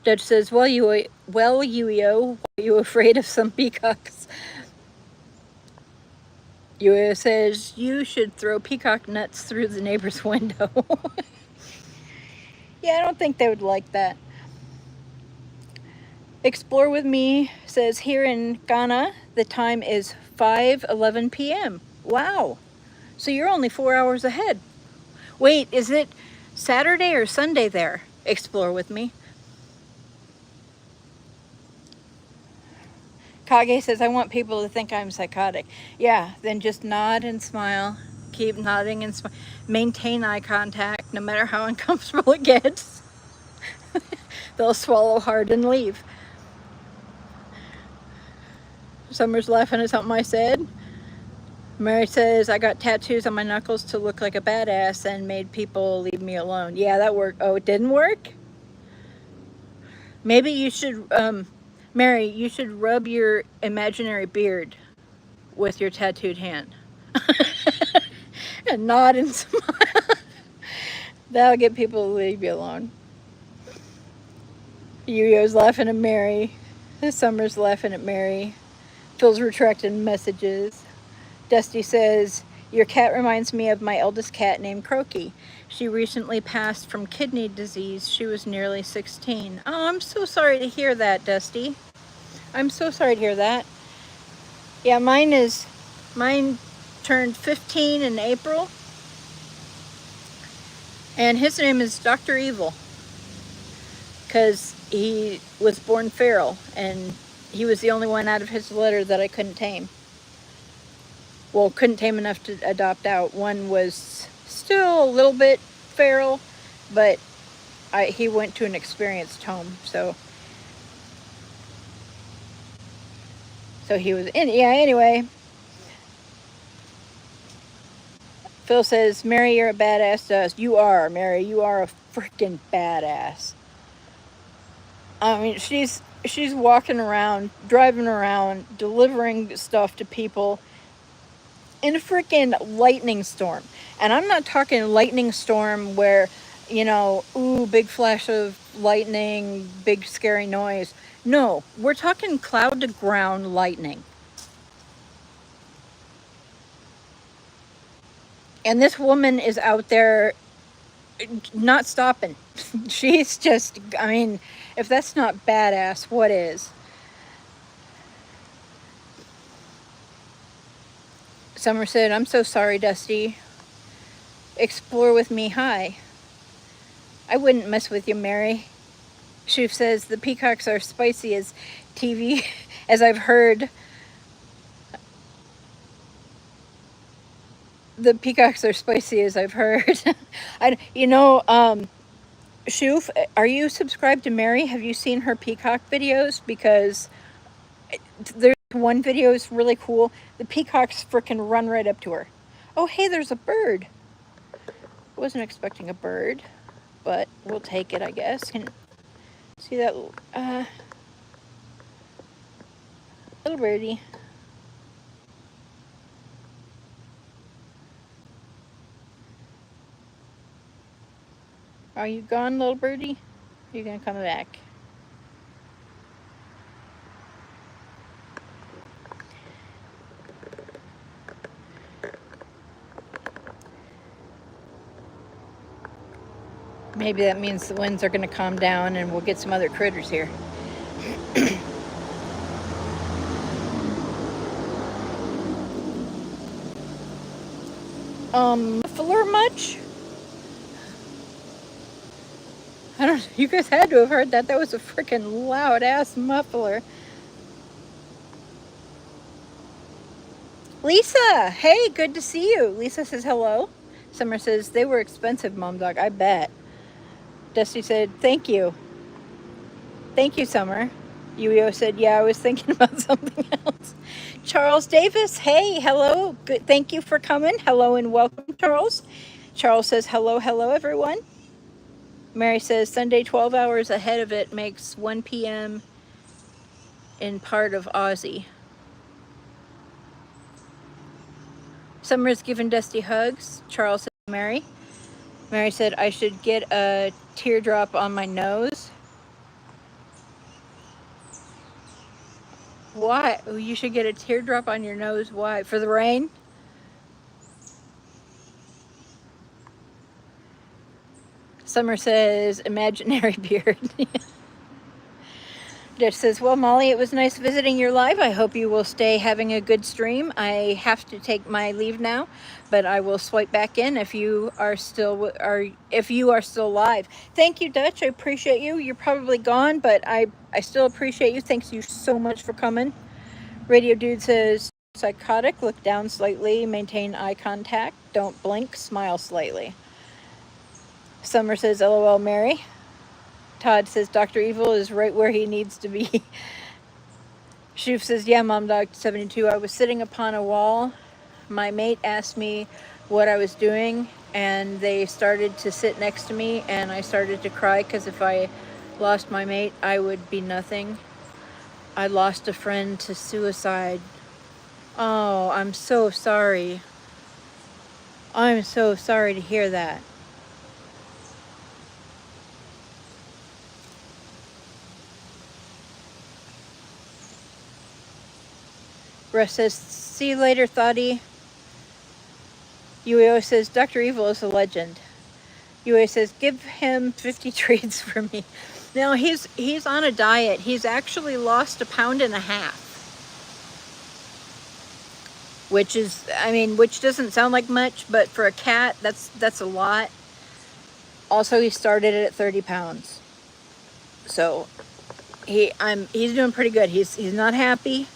Dutch says, well, Yuyo, are you afraid of some peacocks? Yuyo says, you should throw peacock nuts through the neighbor's window. Yeah, I don't think they would like that. Explore with me says, here in Ghana, the time is 5:11 p.m. Wow. So you're only 4 hours ahead. Wait, is it Saturday or Sunday there? Explore with me. Kage says, I want people to think I'm psychotic. Yeah, then just nod and smile. Keep nodding and smile. Maintain eye contact, no matter how uncomfortable it gets. They'll swallow hard and leave. Summer's laughing at something I said. Mary says, I got tattoos on my knuckles to look like a badass and made people leave me alone. Yeah, that worked. Oh, it didn't work? Maybe you should, Mary, you should rub your imaginary beard with your tattooed hand. And nod and smile. That'll get people to leave you alone. Yuyo's laughing at Mary. Summer's laughing at Mary. Phil's retracting messages. Dusty says, your cat reminds me of my eldest cat named Croaky. She recently passed from kidney disease. She was nearly 16. Oh, I'm so sorry to hear that, Dusty. I'm so sorry to hear that. Yeah, mine turned 15 in April. And his name is Dr. Evil. Because he was born feral. And he was the only one out of his litter that I couldn't tame. Well, couldn't tame enough to adopt out. One was still a little bit feral, but he went to an experienced home, so he was in. Yeah, anyway. Phil says, Mary, you're a badass to us. You are, Mary. You are a freaking badass. I mean, she's walking around, driving around, delivering stuff to people in a freaking lightning storm. And I'm not talking lightning storm where, you know, ooh, big flash of lightning, big scary noise. No, we're talking cloud to ground lightning. And this woman is out there not stopping. She's just, I mean, if that's not badass, what is? Summer said, I'm so sorry, Dusty. Explore with me, hi. I wouldn't mess with you, Mary. Shoof says, the peacocks are spicy as TV, as I've heard. The peacocks are spicy as I've heard. Shoof, are you subscribed to Mary? Have you seen her peacock videos? Because there's one video is really cool. The peacocks frickin' run right up to her. Oh, hey, there's a bird. Wasn't expecting a bird, but we'll take it, I guess. Can see that little birdie. Are you gone, little birdie? You're gonna come back. Maybe that means the winds are going to calm down and we'll get some other critters here. Muffler much? I don't know. You guys had to have heard that. That was a freaking loud ass muffler. Lisa, hey, good to see you. Lisa says hello. Summer says, they were expensive, Mom Dog, I bet. Dusty said, thank you. Thank you, Summer. Yuio said, yeah, I was thinking about something else. Charles Davis, hey, hello. Good. Thank you for coming. Hello and welcome, Charles. Charles says, hello, hello, everyone. Mary says, Sunday 12 hours ahead of it makes 1 p.m. in part of Aussie. Summer's giving Dusty hugs. Charles said, Mary. Mary said, I should get a teardrop on my nose. Why? You should get a teardrop on your nose. Why? For the rain? Summer says, imaginary beard. Dutch says, well, Molly, it was nice visiting your live. I hope you will stay having a good stream. I have to take my leave now, but I will swipe back in if you are still live. Thank you, Dutch. I appreciate you. You're probably gone, but I still appreciate you. Thanks you so much for coming. Radio Dude says, psychotic, look down slightly, maintain eye contact, don't blink, smile slightly. Summer says, LOL, Mary. Todd says, Dr. Evil is right where he needs to be. Shoof says, yeah, Mom Dog 72. I was sitting upon a wall. My mate asked me what I was doing, and they started to sit next to me, and I started to cry because if I lost my mate, I would be nothing. I lost a friend to suicide. Oh, I'm so sorry. I'm so sorry to hear that. Russ says, see you later, Thoughty. Ueo says, Dr. Evil is a legend. Ueo says, give him 50 treats for me. Now, he's on a diet. He's actually lost 1.5 pounds. Which is, I mean, which doesn't sound like much, but for a cat, that's a lot. Also, he started it at 30 pounds. So, he's doing pretty good. He's not happy.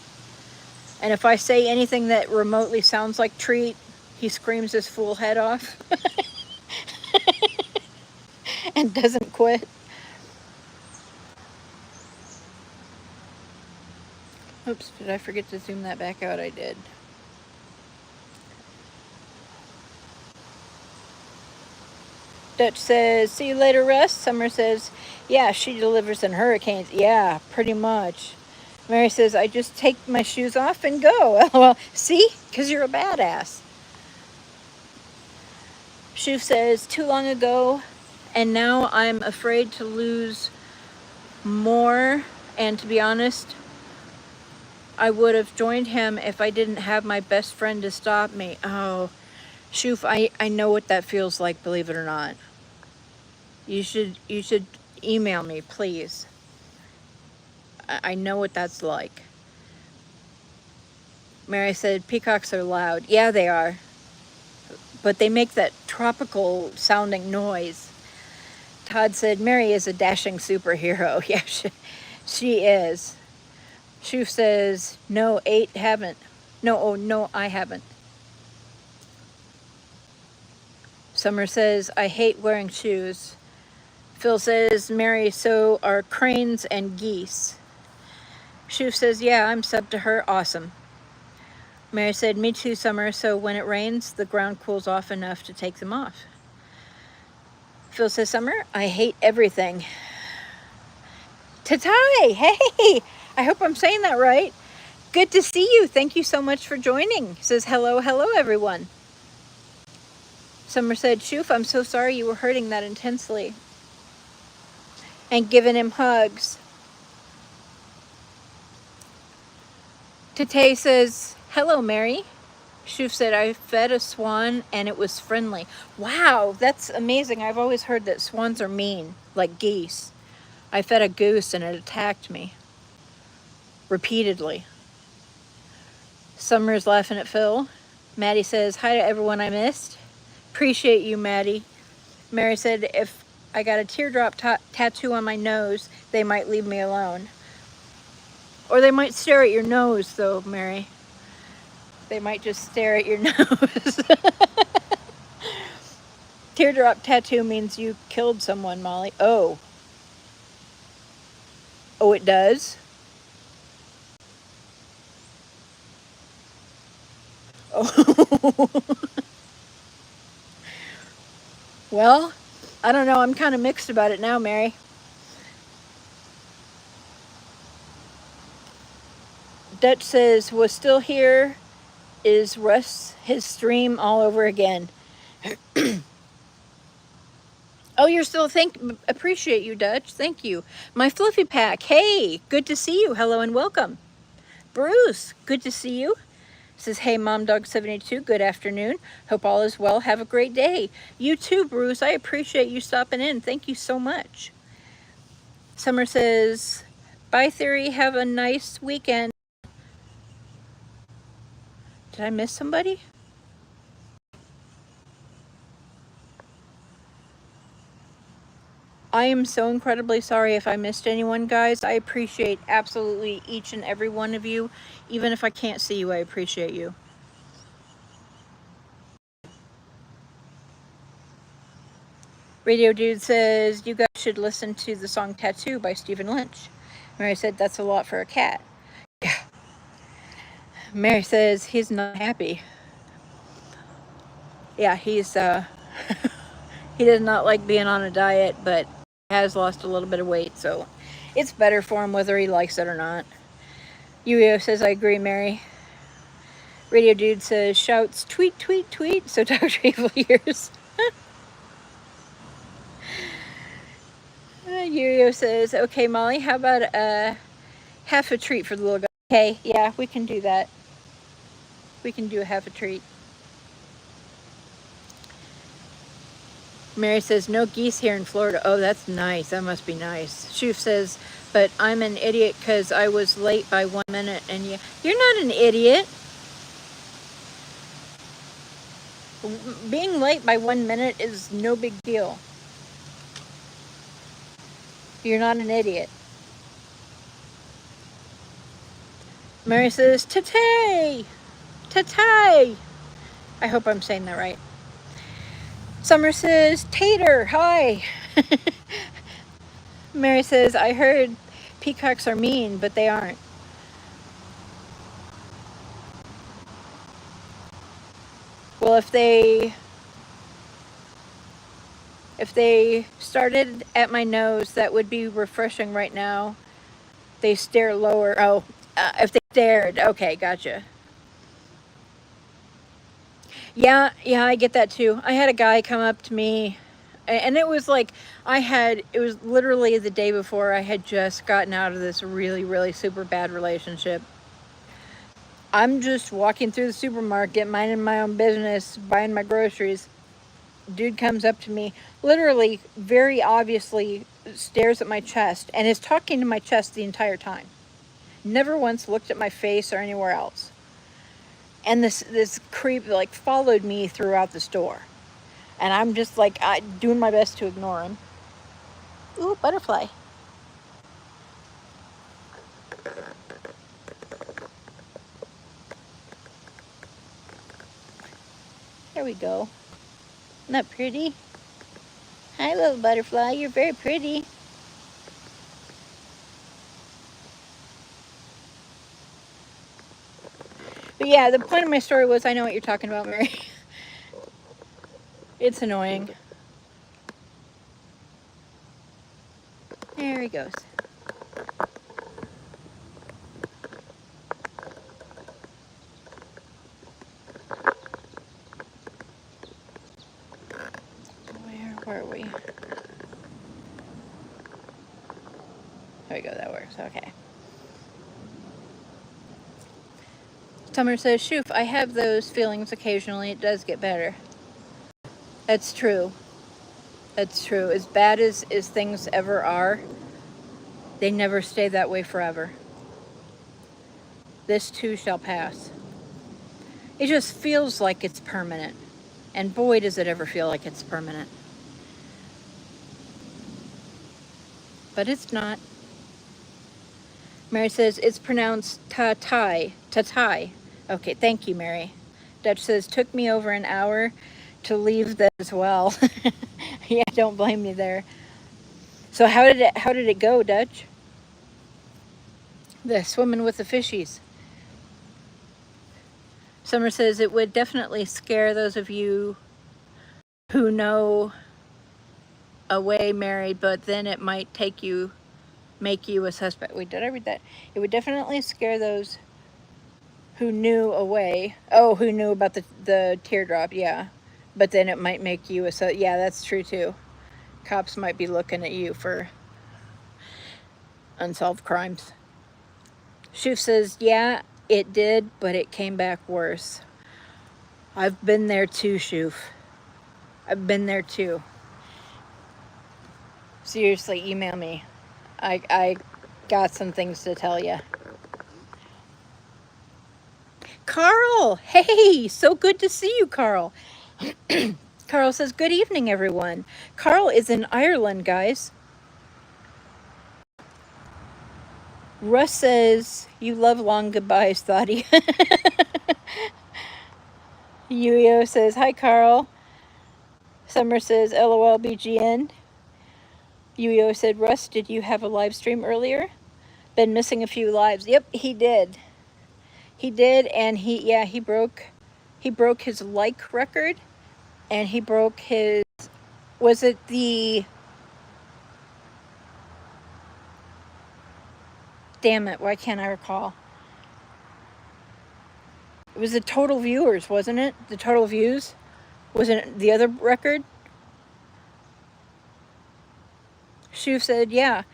And if I say anything that remotely sounds like treat, he screams his fool head off and doesn't quit. Oops, did I forget to zoom that back out? I did. Dutch says, see you later, Russ. Summer says, yeah, she delivers in hurricanes. Yeah, pretty much. Mary says, I just take my shoes off and go. Well, see? Because you're a badass. Shoof says, too long ago, and now I'm afraid to lose more. And to be honest, I would have joined him if I didn't have my best friend to stop me. Oh, Shoof, I know what that feels like, believe it or not. You should email me, please. I know what that's like. Mary said, peacocks are loud. Yeah, they are. But they make that tropical sounding noise. Todd said, Mary is a dashing superhero. Yeah, she is. Shoof says, no, haven't. No, I haven't. Summer says, I hate wearing shoes. Phil says, Mary, so are cranes and geese. Shoof says, yeah, I'm sub to her. Awesome. Mary said, me too, Summer, so when it rains, the ground cools off enough to take them off. Phil says, Summer, I hate everything. Tatai, hey, I hope I'm saying that right. Good to see you. Thank you so much for joining. Says, hello, everyone. Summer said, Shoof, I'm so sorry you were hurting that intensely. And giving him hugs. Tate says, hello, Mary. Shuf said, I fed a swan and it was friendly. Wow, that's amazing. I've always heard that swans are mean, like geese. I fed a goose and it attacked me repeatedly. Summer's laughing at Phil. Maddie says, hi to everyone I missed. Appreciate you, Maddie. Mary said, if I got a teardrop tattoo on my nose, they might leave me alone. Or they might stare at your nose, though, Mary. They might just stare at your nose. Teardrop tattoo means you killed someone, Molly. Oh. Oh, it does? Oh. Well, I don't know. I'm kind of mixed about it now, Mary. Dutch says, was still here. Is Russ his stream all over again? Oh, you're still appreciate you, Dutch. Thank you. My Fluffy Pack. Hey, good to see you. Hello and welcome. Bruce, good to see you. Says, hey, Mom Dog 72, good afternoon. Hope all is well. Have a great day. You too, Bruce. I appreciate you stopping in. Thank you so much. Summer says, bye, Theory. Have a nice weekend. Did I miss somebody? I am so incredibly sorry if I missed anyone, guys. I appreciate absolutely each and every one of you. Even if I can't see you, I appreciate you. Radio Dude says, you guys should listen to the song Tattoo by Stephen Lynch. Mary said, that's a lot for a cat. Yeah. Mary says, he's not happy. Yeah, he's, he does not like being on a diet, but has lost a little bit of weight, so it's better for him whether he likes it or not. Yu-Yo says, I agree, Mary. Radio Dude says, shouts, tweet, tweet, tweet, so Dr. Evil hears. Yu-Yo says, okay, Molly, how about half a treat for the little guy? Okay, yeah, we can do that. We can do a half a treat. Mary says, no geese here in Florida. Oh, that's nice. That must be nice. Shuf says, but I'm an idiot because I was late by 1 minute. And you're not an idiot. Being late by 1 minute is no big deal. You're not an idiot. Mary says, Tatay! Tatay! I hope I'm saying that right. Summer says, Tater, hi! Mary says, I heard peacocks are mean, but they aren't. Well, if they started at my nose, that would be refreshing right now. They stare lower. Oh, if they stared. Okay, gotcha. Yeah, I get that too. I had a guy come up to me, and it was like, it was literally the day before I had just gotten out of this really, really super bad relationship. I'm just walking through the supermarket, minding my own business, buying my groceries. Dude comes up to me, literally, very obviously stares at my chest and is talking to my chest the entire time. Never once looked at my face or anywhere else. And this creep like followed me throughout the store. And I'm just like doing my best to ignore him. Ooh, butterfly. There we go. Isn't that pretty? Hi, little butterfly. You're very pretty. But yeah, the point of my story was, I know what you're talking about, Mary. It's annoying. There he goes. Where were we? There we go, that works, okay. Summer says, Shoof, I have those feelings occasionally. It does get better. That's true. That's true. As bad as things ever are, they never stay that way forever. This too shall pass. It just feels like it's permanent. And boy, does it ever feel like it's permanent. But it's not. Mary says, it's pronounced ta-tai. Ta-tai. Okay, thank you, Mary. Dutch says, took me over an hour to leave that as well. Yeah, don't blame me there. So how did it go, Dutch? The swimming with the fishies. Summer says, it would definitely scare those of you who know away, Mary, but then it might make you a suspect. Wait, did I read that? It would definitely scare those who knew away. Oh, who knew about the teardrop, yeah. But then it might make you a yeah, that's true too. Cops might be looking at you for unsolved crimes. Shoof says, yeah, it did, but it came back worse. I've been there too, Shoof. I've been there too. Seriously, email me. I got some things to tell you. Carl, hey, so good to see you, Carl. Carl says, good evening, everyone. Carl is in Ireland, guys. Russ says, you love long goodbyes, Thoughty. Yuyo says, hi, Carl. Summer says, LOL BGN. Yuyo said, Russ, did you have a live stream earlier? Been missing a few lives. Yep, he did. He did, and he broke his like record, and he broke his, was it the, damn it, why can't I recall? It was the total viewers, wasn't it? The total views? Wasn't it the other record? Shoof said, yeah,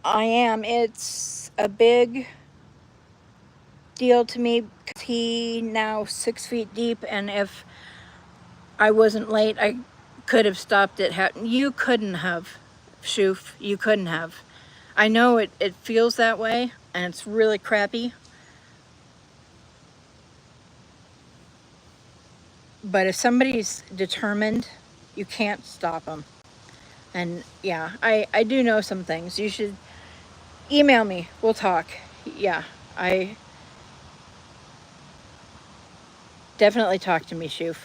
I am. It's a big deal to me because he now 6 feet deep, and if I wasn't late, I could have stopped it. You couldn't have, Shoof. You couldn't have. I know it feels that way, and it's really crappy. But if somebody's determined, you can't stop them. And yeah, I do know some things. You should email me. We'll talk. Yeah, I definitely talk to me, Shoof.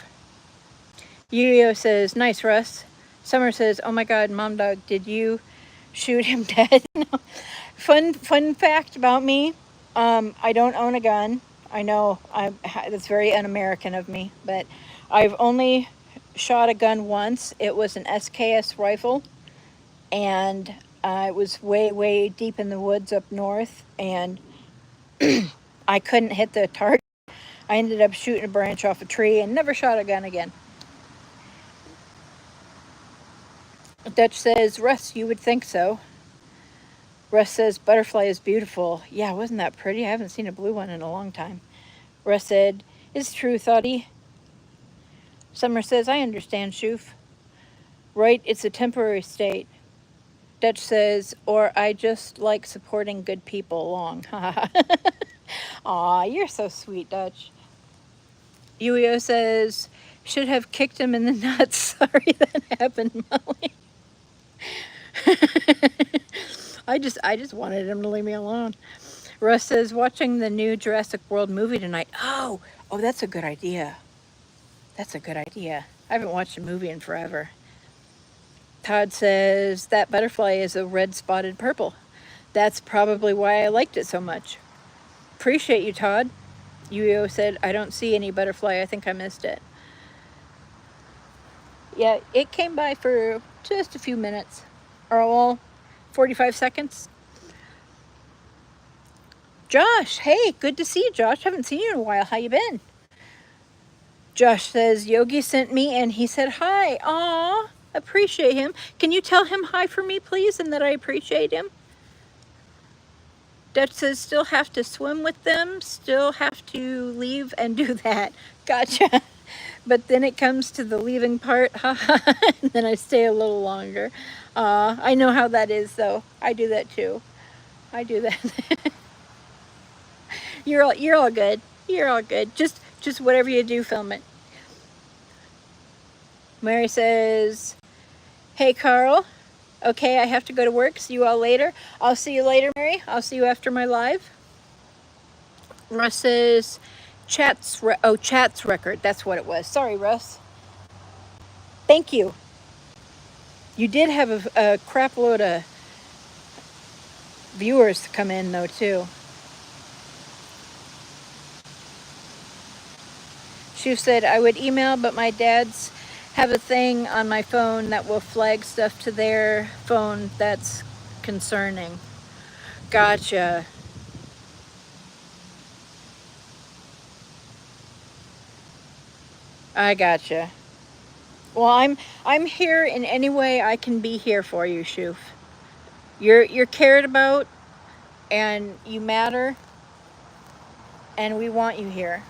Yuyo says, nice, Russ. Summer says, oh my God, Mom Dog, did you shoot him dead? No. Fun fact about me, I don't own a gun. I know that's very un-American of me, but I've only shot a gun once. It was an SKS rifle, and it was way deep in the woods up north, and I couldn't hit the target. I ended up shooting a branch off a tree and never shot a gun again. Dutch says, Russ, you would think so. Russ says, butterfly is beautiful. Yeah, wasn't that pretty? I haven't seen a blue one in a long time. Russ said, it's true, Thoughty. Summer says, I understand, Shoof. Right, it's a temporary state. Dutch says, or I just like supporting good people along. Aw, you're so sweet, Dutch. Yuyo says, should have kicked him in the nuts. Sorry that happened, Molly. I just wanted him to leave me alone. Russ says, watching the new Jurassic World movie tonight. Oh, that's a good idea. That's a good idea. I haven't watched a movie in forever. Todd says, that butterfly is a red spotted purple. That's probably why I liked it so much. Appreciate you, Todd. Yuyo said, I don't see any butterfly. I think I missed it. Yeah, it came by for just a few minutes. Or all 45 seconds. Josh, hey, good to see you, Josh. Haven't seen you in a while. How you been? Josh says, Yogi sent me and he said hi. Aw, appreciate him. Can you tell him hi for me, please, and that I appreciate him? Dutch says, still have to swim with them, still have to leave and do that. Gotcha. But then it comes to the leaving part, and then I stay a little longer. I know how that is, though. I do that too. I do that. You're all good. You're all good. Just whatever you do, film it. Mary says, hey, Carl. Okay, I have to go to work. See you all later. I'll see you later, Mary. I'll see you after my live. Russ says, chat's record. That's what it was. Sorry, Russ. Thank you. You did have a crap load of viewers come in, though, too. She said, I would email, but my dad's have a thing on my phone that will flag stuff to their phone that's concerning. Gotcha. I gotcha. Well, I'm here in any way I can be here for you, Shoof. You're cared about, and you matter, and we want you here.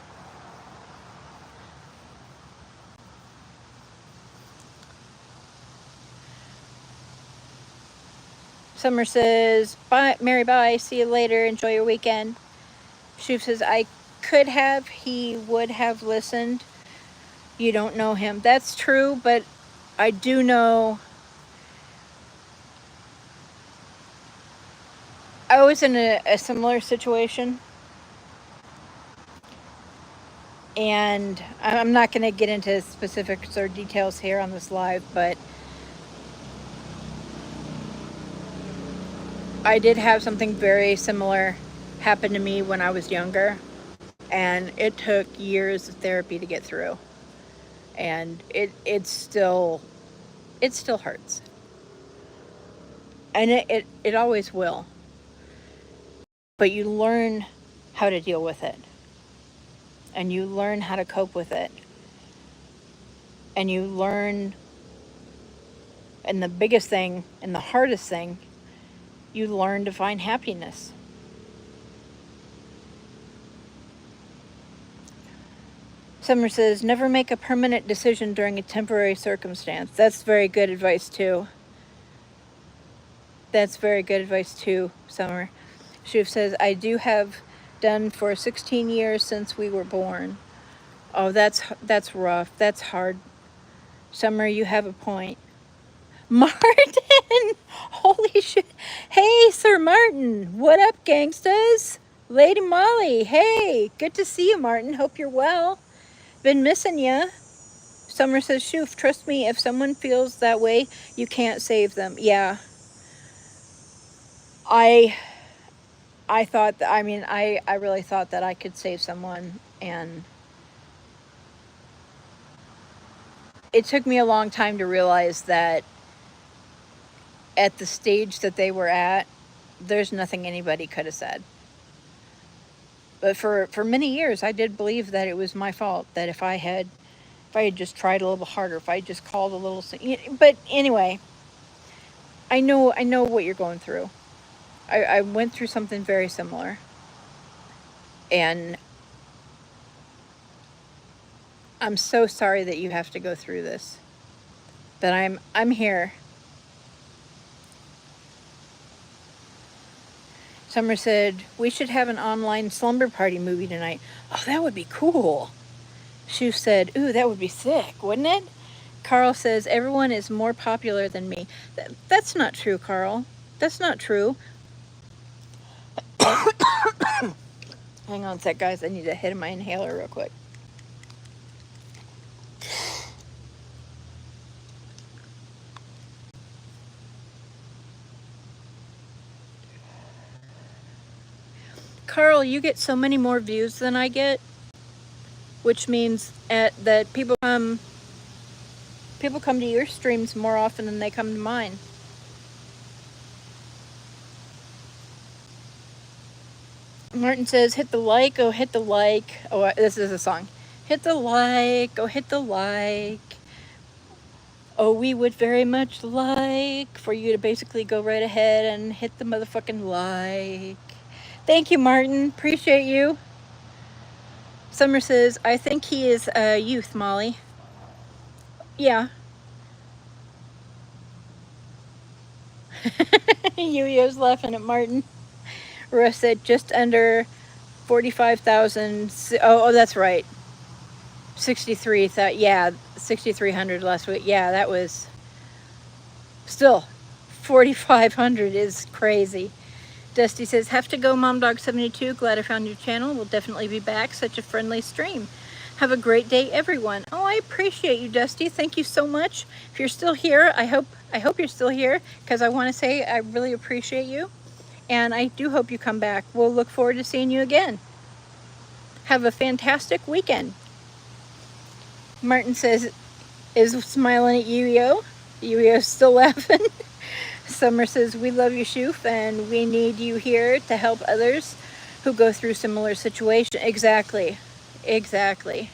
Summer says, bye, Mary, bye. See you later. Enjoy your weekend. Shoof says, I could have, he would have listened. You don't know him. That's true, but I do know. I was in a similar situation. And I'm not going to get into specifics or details here on this live, but I did have something very similar happen to me when I was younger, and it took years of therapy to get through, and it still hurts, and it always will, but you learn how to deal with it, and you learn how to cope with it, and you learn, and the biggest thing and the hardest thing, you learn to find happiness. Summer says, never make a permanent decision during a temporary circumstance. That's very good advice too. That's very good advice too, Summer. Shuf says, I do have done for 16 years since we were born. Oh, that's rough. That's hard. Summer, you have a point. Martin! Holy shit. Hey, Sir Martin. What up, gangstas? Lady Molly. Hey, good to see you, Martin. Hope you're well. Been missing ya. Summer says, Shoof, trust me, if someone feels that way, you can't save them. Yeah. I thought that, I mean, I really thought that I could save someone, and it took me a long time to realize that at the stage that they were at, there's nothing anybody could have said. But for many years, I did believe that it was my fault, that if I had just tried a little harder, if I had just called a little, but anyway, I know what you're going through. I went through something very similar, and I'm so sorry that you have to go through this, but I'm here. Summer said, we should have an online slumber party movie tonight. Oh, that would be cool. Shu said, ooh, that would be sick, wouldn't it? Carl says, everyone is more popular than me. That's not true, Carl. That's not true. Hang on a sec, guys. I need to hit my inhaler real quick. Carl, you get so many more views than I get, which means that people come to your streams more often than they come to mine. Martin says, hit the like, oh, hit the like. Oh, this is a song. Hit the like, oh, hit the like. Oh, we would very much like for you to basically go right ahead and hit the motherfucking like. Thank you, Martin. Appreciate you. Summer says, I think he is a youth, Molly. Yeah. Yo-Yo's laughing at Martin. Russ said just under 45,000. Oh, that's right. 63. Yeah, 6,300 last week. Yeah, that was still 4,500 is crazy. Dusty says, have to go, Mom Dog 72. Glad I found your channel. We'll definitely be back. Such a friendly stream. Have a great day, everyone. Oh, I appreciate you, Dusty. Thank you so much. If you're still here, I hope you're still here, because I want to say I really appreciate you. And I do hope you come back. We'll look forward to seeing you again. Have a fantastic weekend. Martin says, is smiling at Yo-Yo. Yo-Yo's still laughing. Summer says, we love you, Shoof, and we need you here to help others who go through similar situations. Exactly. Exactly.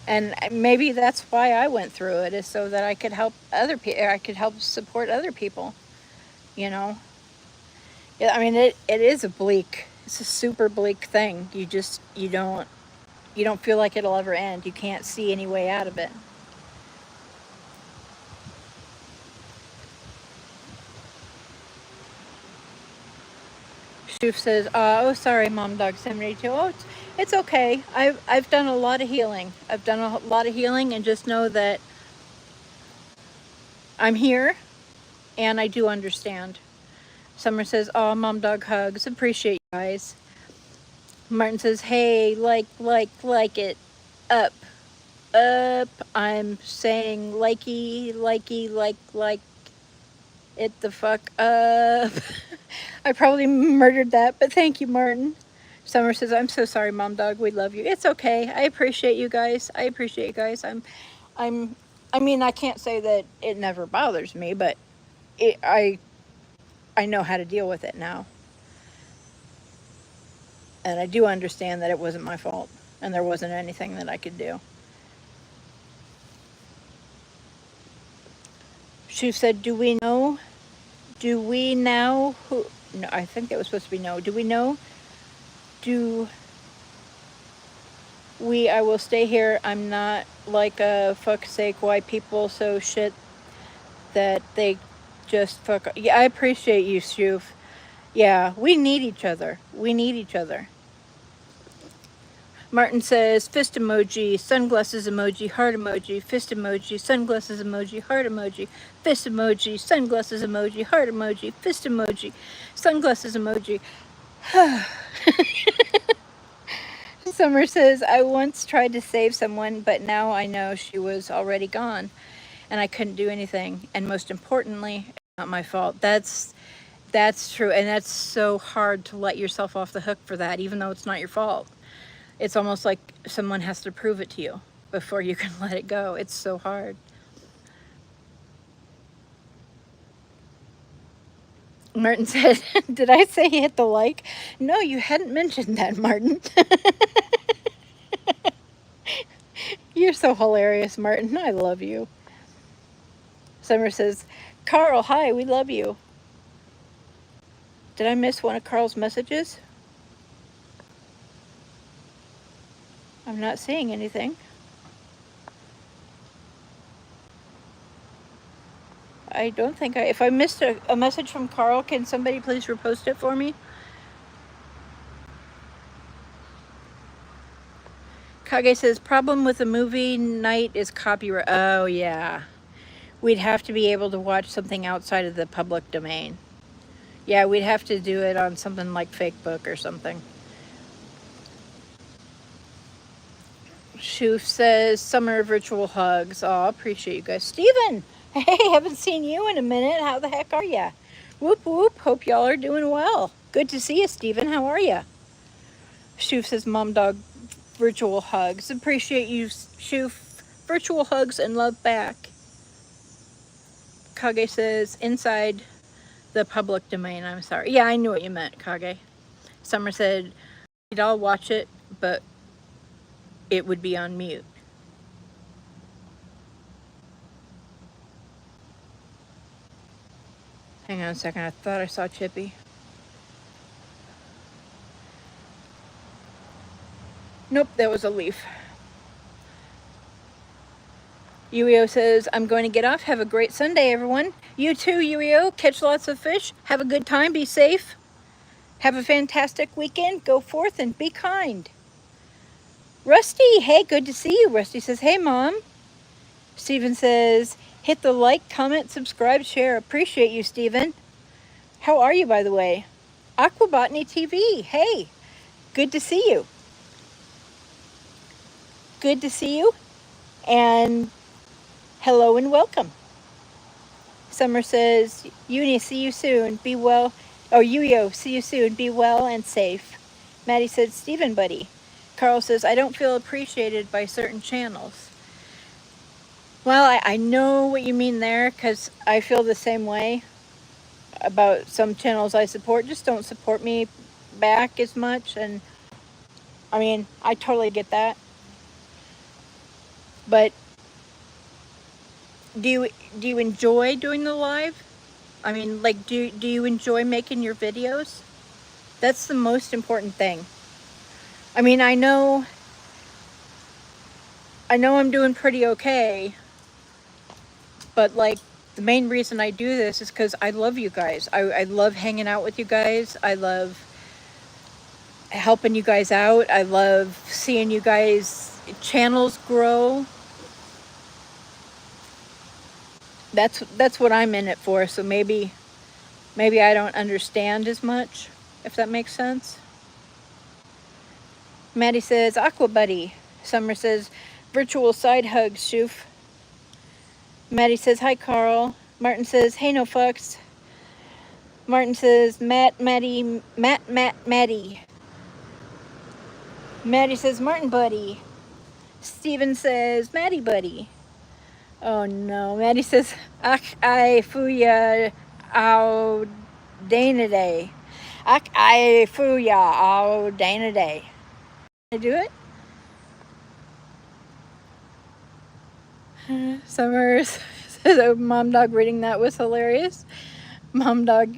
And maybe that's why I went through it, is so that I could help other people. I could help support other people, you know. Yeah, I mean, it is it's a super bleak thing. You don't feel like it'll ever end. You can't see any way out of it. Shoof says, oh, sorry, Mom Dog 72. Oh, it's okay. I've done a lot of healing. I've done a lot of healing, and just know that I'm here and I do understand. Summer says, oh, Mom Dog hugs. Appreciate you guys. Martin says, hey, like it. Up. Up. I'm saying likey, like it the fuck up. I probably murdered that, but thank you, Martin. Summer says, I'm so sorry, Mom Dog. We love you. It's okay. I appreciate you guys. I appreciate you guys. I mean, I can't say that it never bothers me, but I know how to deal with it now. And I do understand that it wasn't my fault and there wasn't anything that I could do. She said, do we know? Do we now who? No, I think that was supposed to be no. Do we know? Do we? I will stay here. I'm not like a fuck's sake why people so shit that they just fuck. Yeah, I appreciate you, Shoof. Yeah, we need each other. We need each other. Martin says, fist emoji, sunglasses emoji, heart emoji, fist emoji, sunglasses emoji, heart emoji, fist emoji, sunglasses emoji, heart emoji, fist emoji, sunglasses emoji. Summer says, I once tried to save someone, but now I know she was already gone and I couldn't do anything. And most importantly, it's not my fault. That's true. And that's so hard to let yourself off the hook for that, even though it's not your fault. It's almost like someone has to prove it to you before you can let it go. It's so hard. Martin said, did I say hit the like? No, you hadn't mentioned that, Martin. You're so hilarious, Martin. I love you. Summer says, Carl, hi, we love you. Did I miss one of Carl's messages? I'm not seeing anything. I don't think if I missed a message from Carl, can somebody please repost it for me? Kage says, problem with the movie night is copyright. Oh, yeah. We'd have to be able to watch something outside of the public domain. Yeah, we'd have to do it on something like Facebook or something. Shoof says, summer virtual hugs. Oh, appreciate you guys. Steven! Hey, haven't seen you in a minute. How the heck are ya? Whoop, whoop. Hope y'all are doing well. Good to see you, Steven. How are ya? Shoof says, Mom Dog virtual hugs. Appreciate you, Shoof. Virtual hugs and love back. Kage says, inside the public domain. I'm sorry. Yeah, I knew what you meant, Kage. Summer said, we'd all watch it, but it would be on mute. Hang on a second, I thought I saw Chippy. Nope, that was a leaf. Ueo says, I'm going to get off. Have a great Sunday, everyone. You too, Ueo. Catch lots of fish. Have a good time. Be safe. Have a fantastic weekend. Go forth and be kind. Rusty, hey, good to see you. Rusty says, hey, Mom. Steven says, hit the like, comment, subscribe, share. Appreciate you, Steven. How are you, by the way? Aquabotany TV, hey, good to see you. Good to see you. And hello and welcome. Summer says, Uni, see you soon. Be well. Oh, Yuyo, see you soon. Be well and safe. Maddie said, Steven, buddy. Carl says, I don't feel appreciated by certain channels. Well, I know what you mean there, because I feel the same way about some channels I support. Just don't support me back as much. And I mean, I totally get that. But do you enjoy doing the live? I mean, like, do you enjoy making your videos? That's the most important thing. I mean, I know I'm doing pretty okay, but like, the main reason I do this is because I love you guys. I love hanging out with you guys. I love helping you guys out. I love seeing you guys' channels grow. That's what I'm in it for. So maybe I don't understand as much, if that makes sense. Maddie says, Aqua Buddy. Summer says, virtual side hugs, Shoof. Maddie says, hi, Carl. Martin says, hey, no fucks. Martin says, Maddie. Maddie says, Martin Buddy. Steven says, Maddie Buddy. Oh, no. Maddie says, Ak I fuya au dana day. Ak I fuya au dana day. Can I do it? Summers says, oh, Mom Dog reading that was hilarious. Mom Dog.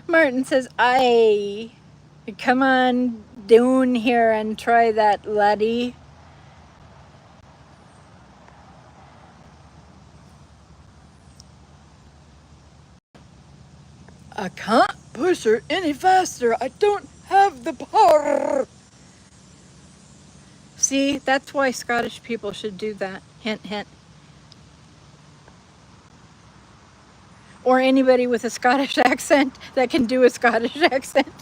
Martin says, I come on down here and try that, laddie. I can't push her any faster. I don't have the power. See, that's why Scottish people should do that. Hint, hint. Or anybody with a Scottish accent that can do a Scottish accent.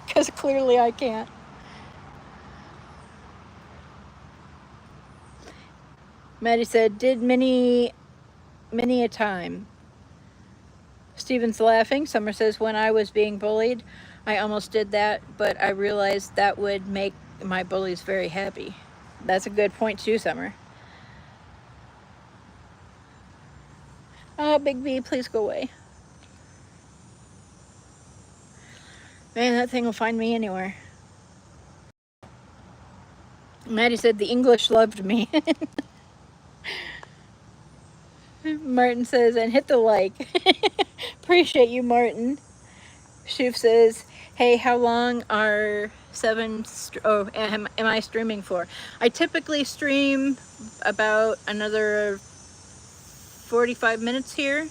Because clearly I can't. Maddie said, did many a time. Steven's laughing. Summer says, when I was being bullied, I almost did that, but I realized that would make my bullies very happy. That's a good point too, Summer. Big B, please go away. Man, that thing will find me anywhere. Maddie said the English loved me. Martin says, and hit the like. Appreciate you, Martin. Shoof says, hey, how long are am I streaming for? I typically stream about another 45 minutes here,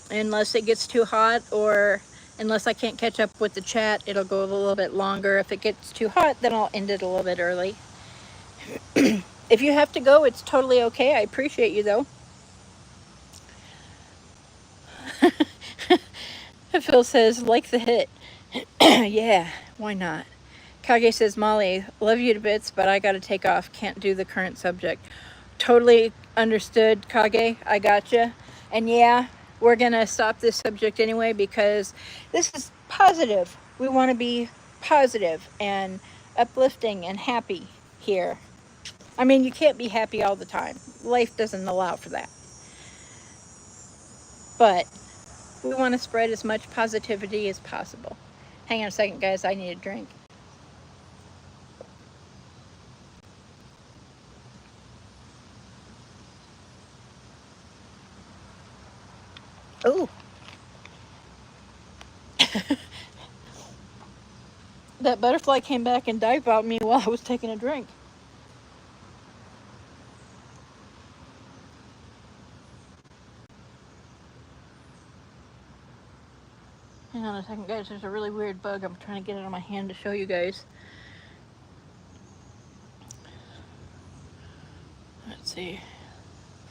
unless it gets too hot, or unless I can't catch up with the chat, it'll go a little bit longer. If it gets too hot, then I'll end it a little bit early. If you have to go, it's totally okay. I appreciate you, though. Phil says, like the hit. Yeah, why not? Kage says, Molly, love you to bits, but I gotta take off. Can't do the current subject. Totally understood, Kage. I gotcha. And yeah, we're gonna stop this subject anyway, because this is positive. We want to be positive and uplifting and happy here. I mean, you can't be happy all the time. Life doesn't allow for that. But we want to spread as much positivity as possible. Hang on a second, guys. I need a drink. Oh, that butterfly came back and dived about me while I was taking a drink. Hang on a second, guys. There's a really weird bug. I'm trying to get it on my hand to show you guys. Let's see.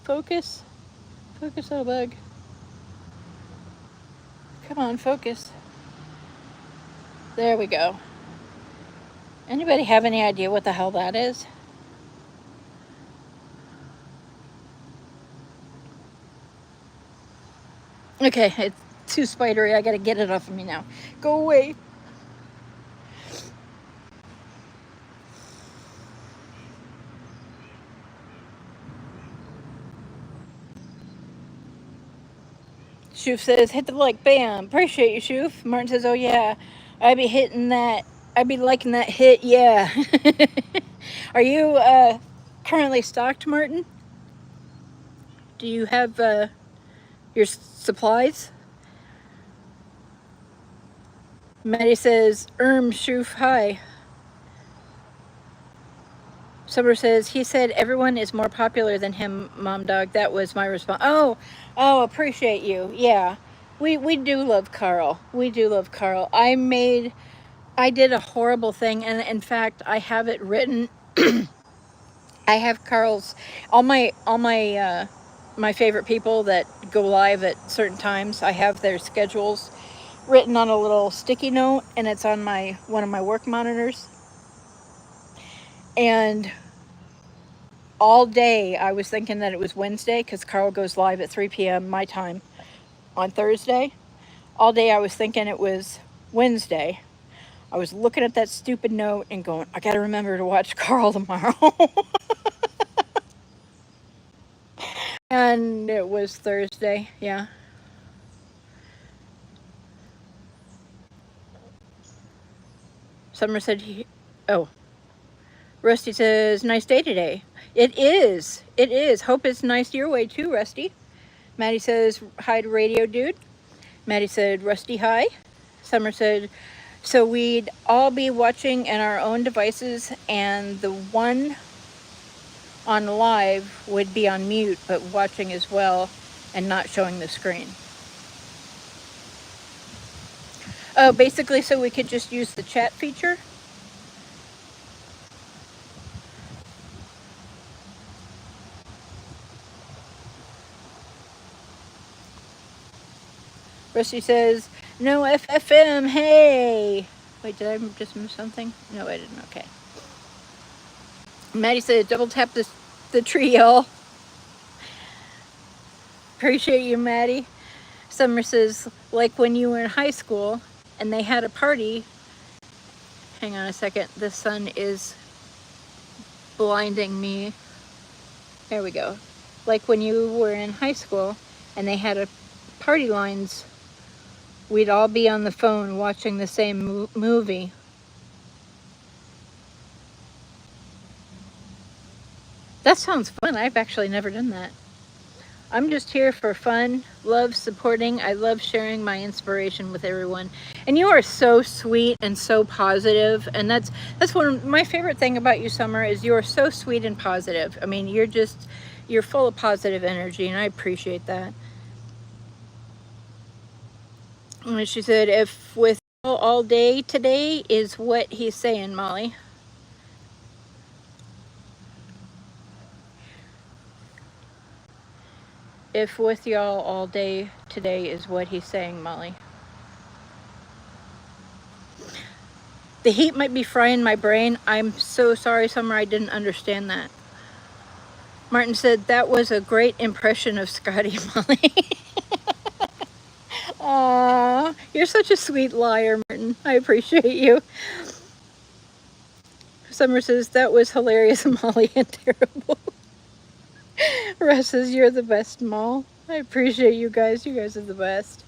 Focus. Focus, little bug. Come on, focus. There we go. Anybody have any idea what the hell that is? Okay, it's too spidery. I gotta get it off of me now. Go away. Shoof says, hit the like, bam. Appreciate you, Shoof. Martin says, oh yeah, I'd be hitting that. I'd be liking that hit, yeah. Are you currently stocked, Martin? Do you have your supplies? Maddie says, Shoof, hi. Summer says, he said everyone is more popular than him, Mom Dog. That was my response. Oh, appreciate you. Yeah, we do love Carl. We do love Carl. I did a horrible thing, and in fact, I have it written. I have Carl's, all my my favorite people that go live at certain times. I have their schedules written on a little sticky note, and it's on one of my work monitors. And all day I was thinking that it was Wednesday because Carl goes live at 3 p.m. my time on Thursday. All day I was thinking it was Wednesday. I was looking at that stupid note and going, I gotta remember to watch Carl tomorrow. And it was Thursday, yeah. Summer said Rusty says, nice day today. It is. It is. Hope it's nice your way too, Rusty. Maddie says, hi to Radio Dude. Maddie said, Rusty, hi. Summer said, so we'd all be watching in our own devices and the one on live would be on mute, but watching as well and not showing the screen. Oh, basically so we could just use the chat feature? Rusty says, no FFM, hey! Wait, did I just miss something? No, I didn't, okay. Maddie said, double tap the tree, y'all. Appreciate you, Maddie. Summer says, like when you were in high school and they had a party. Hang on a second, the sun is blinding me. There we go. Like when you were in high school and they had a party lines, we'd all be on the phone watching the same movie. That sounds fun. I've actually never done that. I'm just here for fun, love supporting. I love sharing my inspiration with everyone. And you are so sweet and so positive. And that's one of my favorite thing about you, Summer, is you are so sweet and positive. I mean, you're full of positive energy, and I appreciate that. And she said, if with all day today is what he's saying, Molly. If with y'all all day today is what he's saying, Molly. The heat might be frying my brain. I'm so sorry, Summer, I didn't understand that. Martin said, that was a great impression of Scotty, Molly. Aww, you're such a sweet liar, Martin. I appreciate you. Summer says, that was hilarious, Molly, and terrible. Russ says, you're the best, Moll. I appreciate you guys. You guys are the best.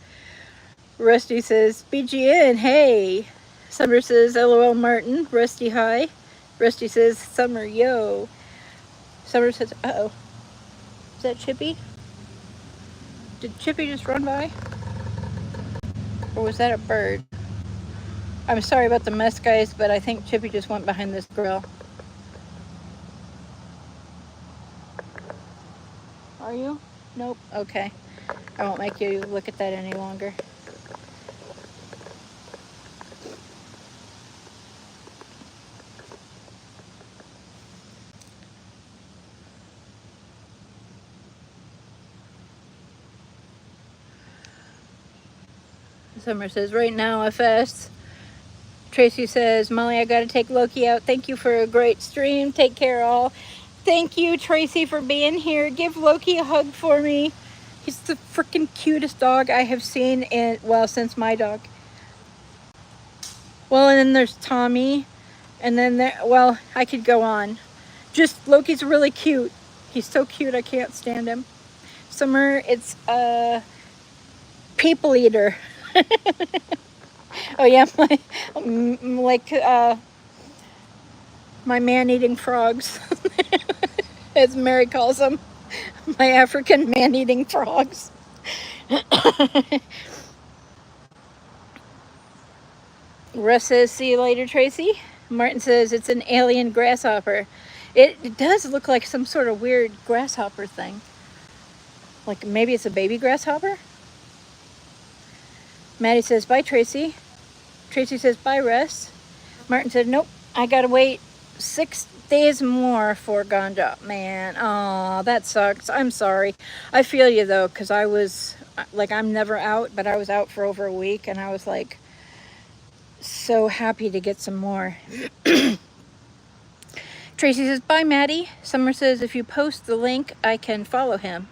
Rusty says, BGN, hey. Summer says, LOL, Martin. Rusty, hi. Rusty says, Summer, yo. Summer says, uh-oh. Is that Chippy? Did Chippy just run by? Or was that a bird? I'm sorry about the mess, guys, but I think Chippy just went behind this grill. Are you? Nope. Okay. I won't make you look at that any longer. Summer says, right now, FS. Tracy says, Molly, I gotta take Loki out. Thank you for a great stream. Take care, all. Thank you, Tracy, for being here. Give Loki a hug for me. He's the freaking cutest dog I have seen in, well, since my dog. Well, and then there's Tommy. And then there, well, I could go on. Just, Loki's really cute. He's so cute, I can't stand him. Summer, it's a people eater. Oh yeah, my man-eating frogs, as Mary calls them, my African man-eating frogs. Russ says, see you later, Tracy. Martin says, it's an alien grasshopper. It does look like some sort of weird grasshopper thing. Like maybe it's a baby grasshopper? Maddie says, bye, Tracy. Tracy says, bye, Russ. Martin said, nope, I gotta wait 6 days more for ganja. Man, oh, that sucks. I'm sorry. I feel you, though, because I was, like, I'm never out, but I was out for over a week, and I was, like, so happy to get some more. Tracy says, bye, Maddie. Summer says, if you post the link, I can follow him.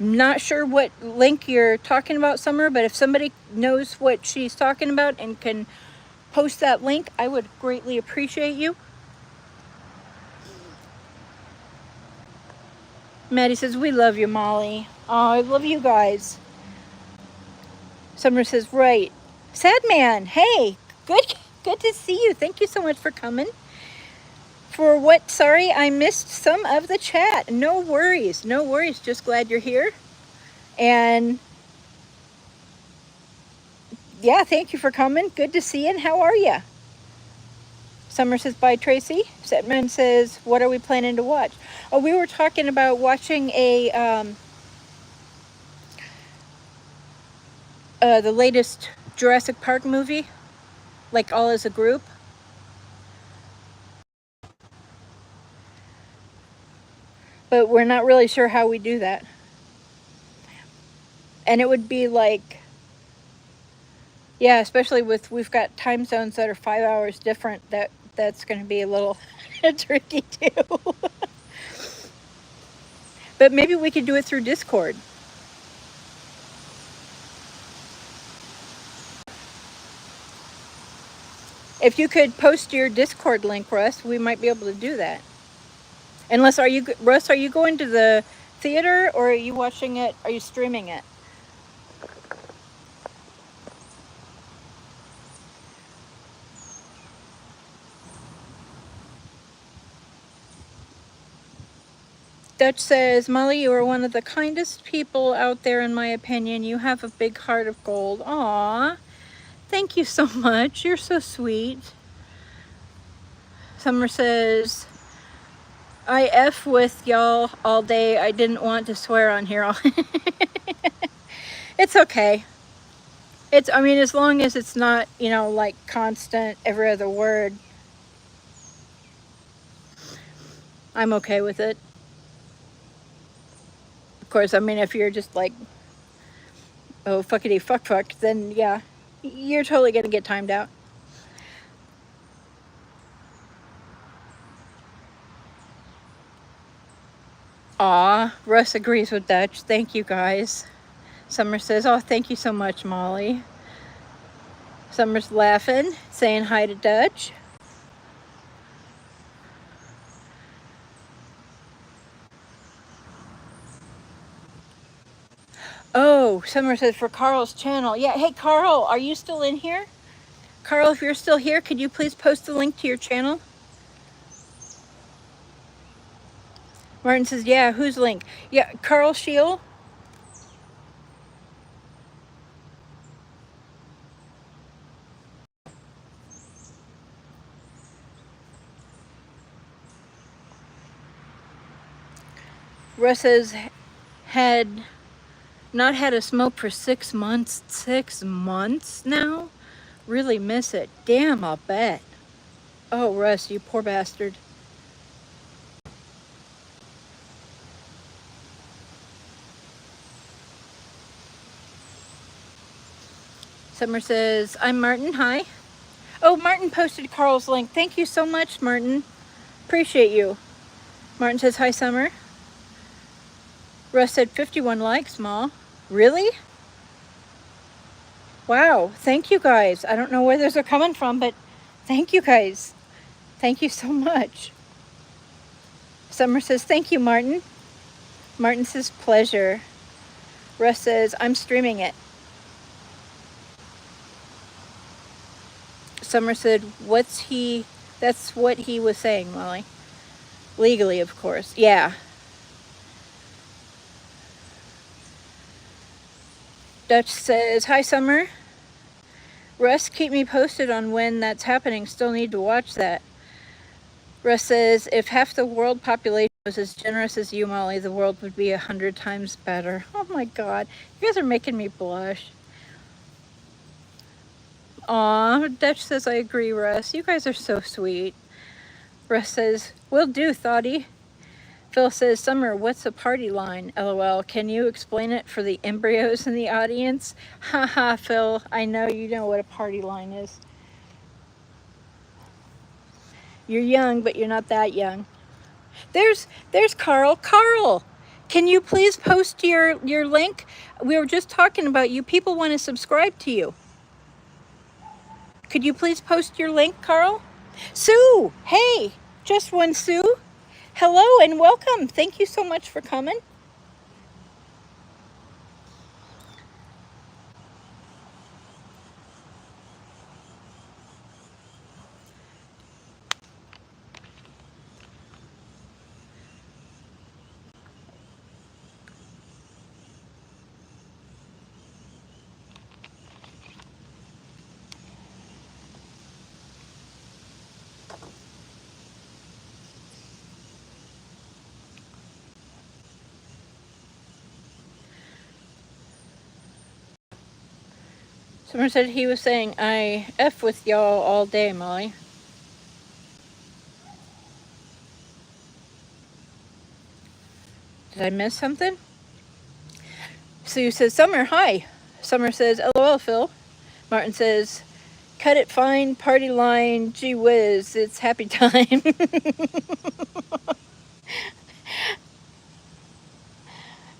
Not sure what link you're talking about, Summer, but if somebody knows what she's talking about and can post that link, I would greatly appreciate you. Maddie says, we love you, Molly. Oh, I love you guys. Summer says, right. Sad man, hey, good to see you. Thank you so much for coming. For what? Sorry, I missed some of the chat. No worries, no worries. Just glad you're here. And yeah, thank you for coming. Good to see you. And how are you? Summer says, bye, Tracy. Setman says, what are we planning to watch? Oh, we were talking about watching a, the latest Jurassic Park movie, like all as a group. But we're not really sure how we do that. And it would be like, yeah, especially with, we've got time zones that are 5 hours different, that's going to be a little tricky too. But maybe we could do it through Discord. If you could post your Discord link, Russ, we might be able to do that. Unless, Russ, are you going to the theater or are you watching it, are you streaming it? Dutch says, Molly, you are one of the kindest people out there in my opinion. You have a big heart of gold. Aww. Thank you so much. You're so sweet. Summer says, I F with y'all all day. I didn't want to swear on here. It's okay. I mean, as long as it's not, you know, like constant every other word, I'm okay with it. Of course, I mean, if you're just like, oh, fuckity fuck, then yeah, you're totally gonna get timed out. Aw, Russ agrees with Dutch. Thank you, guys. Summer says, oh, thank you so much, Molly. Summer's laughing, saying hi to Dutch. Oh, Summer says for Carl's channel. Yeah, hey, Carl, are you still in here? Carl, if you're still here, could you please post the link to your channel? Martin says, yeah, who's Link? Yeah, Carl Shield. Russ says, had not had a smoke for 6 months. 6 months now? Really miss it. Damn, I'll bet. Oh, Russ, you poor bastard. Summer says, I'm Martin, hi. Oh, Martin posted Carl's link. Thank you so much, Martin. Appreciate you. Martin says, hi, Summer. Russ said 51 likes, Ma. Really? Wow, thank you guys. I don't know where those are coming from, but thank you guys. Thank you so much. Summer says, thank you, Martin. Martin says, pleasure. Russ says, I'm streaming it. Summer said, that's what he was saying, Molly. Legally, of course. Yeah. Dutch says, hi, Summer. Russ, keep me posted on when that's happening. Still need to watch that. Russ says, if half the world population was as generous as you, Molly, the world would be 100 times better. Oh my God. You guys are making me blush. Aw, Dutch says, I agree, Russ. You guys are so sweet. Russ says, will do, Thoughty. Phil says, Summer, what's a party line? LOL. Can you explain it for the embryos in the audience? Haha, Phil. I know you know what a party line is. You're young, but you're not that young. There's Carl. Carl, can you please post your link? We were just talking about you. People want to subscribe to you. Could you please post your link, Carl? Sue, hey, just one Sue. Hello and welcome. Thank you so much for coming. Someone said he was saying, I F with y'all all day, Molly. Did I miss something? Sue says, Summer, hi. Summer says, LOL, Phil. Martin says, cut it fine, party line, gee whiz, it's happy time.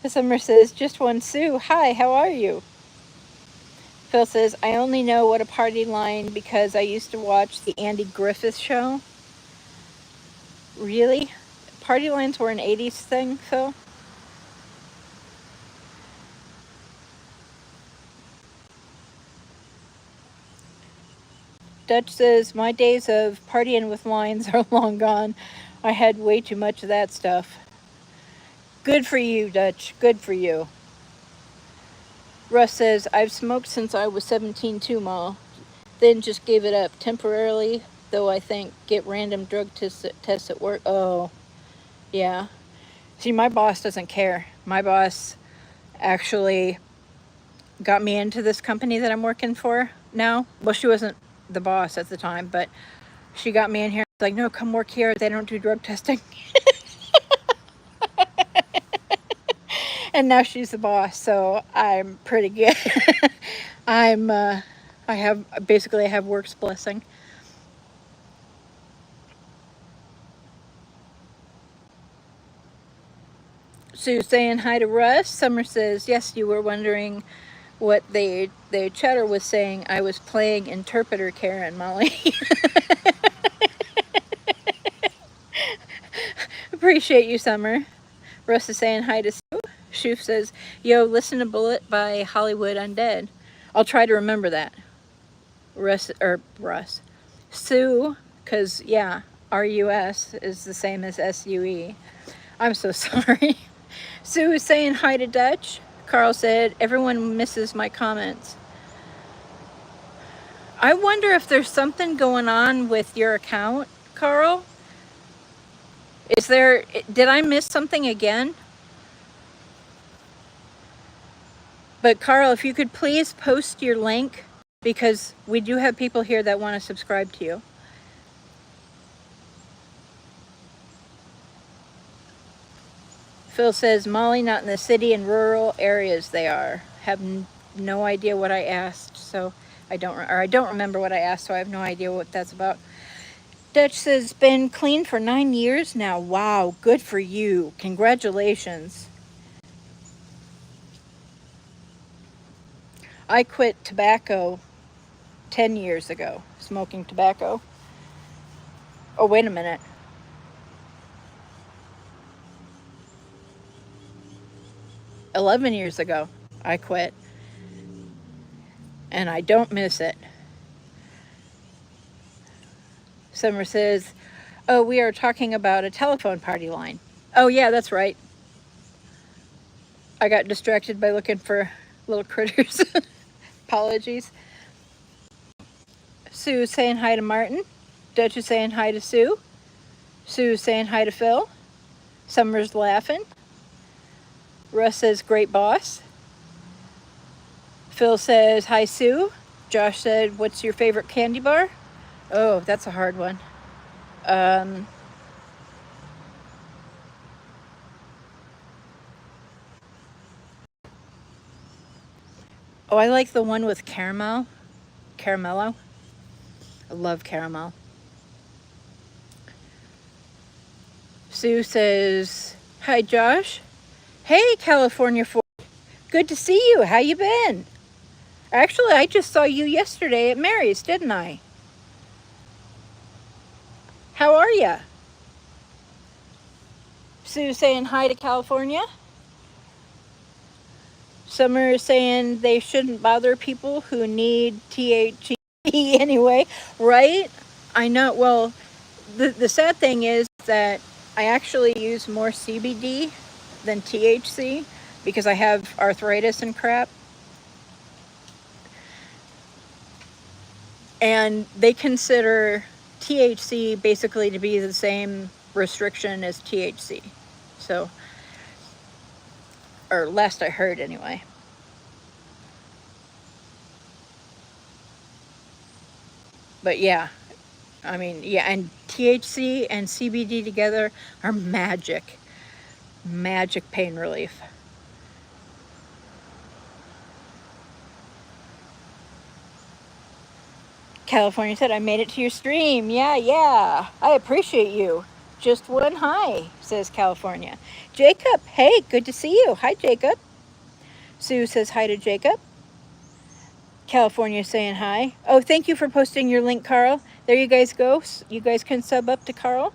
Summer says, just one Sue, hi, how are you? Phil says, I only know what a party line because I used to watch the Andy Griffith show. Really? Party lines were an 80s thing, Phil? Dutch says, my days of partying with lines are long gone. I had way too much of that stuff. Good for you, Dutch. Good for you. Russ says, I've smoked since I was 17 too, Ma. Then just gave it up temporarily, though I think get random drug tests at work. Oh, yeah. See, my boss doesn't care. My boss actually got me into this company that I'm working for now. Well, she wasn't the boss at the time, but she got me in here. Like, no, come work here. They don't do drug testing. And now she's the boss, so I'm pretty good. I have work's blessing. Sue saying hi to Russ. Summer says, yes, you were wondering what the chatter was saying. I was playing interpreter, Karen, Molly. Appreciate you, Summer. Russ is saying hi to Sue. Shoof says, yo, listen to Bullet by Hollywood Undead. I'll try to remember that. Russ. Sue, because, yeah, R-U-S is the same as S-U-E. I'm so sorry. Sue is saying hi to Dutch. Carl said, everyone misses my comments. I wonder if there's something going on with your account, Carl. Did I miss something again? But Carl, if you could please post your link, because we do have people here that want to subscribe to you. Phil says, Molly, not in the city and rural areas they are. Have no idea what I asked, so I don't remember what I asked, so I have no idea what that's about. Dutch says, been clean for 9 years now. Wow, good for you. Congratulations. I quit tobacco 10 years ago, smoking tobacco. Oh, wait a minute. "11 years ago, I quit. And I don't miss it." Summer says, oh, we are talking about a telephone party line. Oh, yeah, that's right. I got distracted by looking for little critters. Apologies. Sue saying hi to Martin. Dutch is saying hi to Sue. Sue saying hi to Phil. Summer's laughing. Russ says, great boss. Phil says, hi, Sue. Josh said, what's your favorite candy bar? Oh, that's a hard one. Oh, I like the one with caramel. Caramello. I love caramel. Sue says, hi, Josh. Hey, California Ford. Good to see you. How you been? Actually, I just saw you yesterday at Mary's, didn't I? How are you? Sue saying hi to California. Summer is saying they shouldn't bother people who need THC anyway, right? I know. Well, the sad thing is that I actually use more CBD than THC because I have arthritis and crap. And they consider THC basically to be the same restriction as THC. So, or last I heard anyway. But yeah, I mean, yeah, and THC and CBD together are magic. Magic pain relief. California said, I made it to your stream. Yeah. I appreciate you. Just one hi, says California. Jacob, hey, good to see you. Hi, Jacob. Sue says hi to Jacob. California saying hi. Oh, thank you for posting your link, Carl. There you guys go. You guys can sub up to Carl.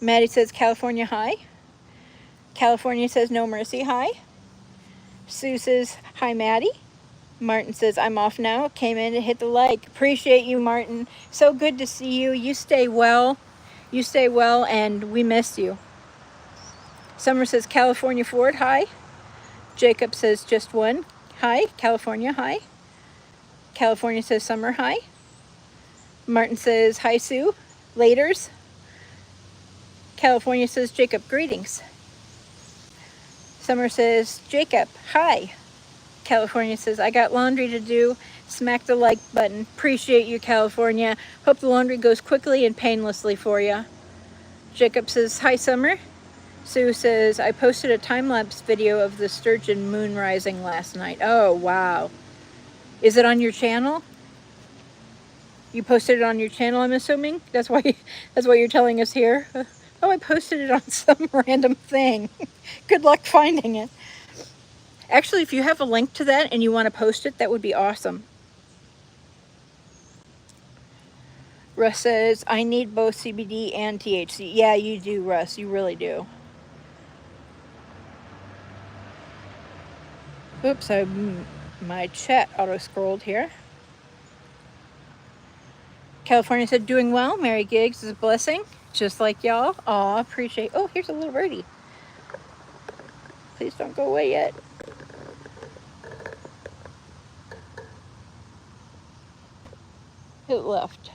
Maddie says California hi. California says no mercy hi. Sue says hi, Maddie. Martin says, I'm off now. Came in to hit the like. Appreciate you, Martin. So good to see you. You stay well. You stay well, and we miss you. Summer says, California Ford, hi. Jacob says, just one. Hi. California, hi. California says, Summer, hi. Martin says, hi, Sue. Laters. California says, Jacob, greetings. Summer says, Jacob, hi. California says, I got laundry to do. Smack the like button. Appreciate you, California. Hope the laundry goes quickly and painlessly for you. Jacob says, hi, Summer. Sue says, I posted a time-lapse video of the sturgeon moon rising last night. Oh, wow. Is it on your channel? You posted it on your channel, I'm assuming? That's why you're telling us here? Oh, I posted it on some random thing. Good luck finding it. Actually, if you have a link to that and you want to post it, that would be awesome. Russ says, I need both CBD and THC. Yeah, you do, Russ. You really do. Oops, my chat auto-scrolled here. California said, doing well. Mary Giggs is a blessing. Just like y'all. Aw, appreciate. Oh, here's a little birdie. Please don't go away yet. It left.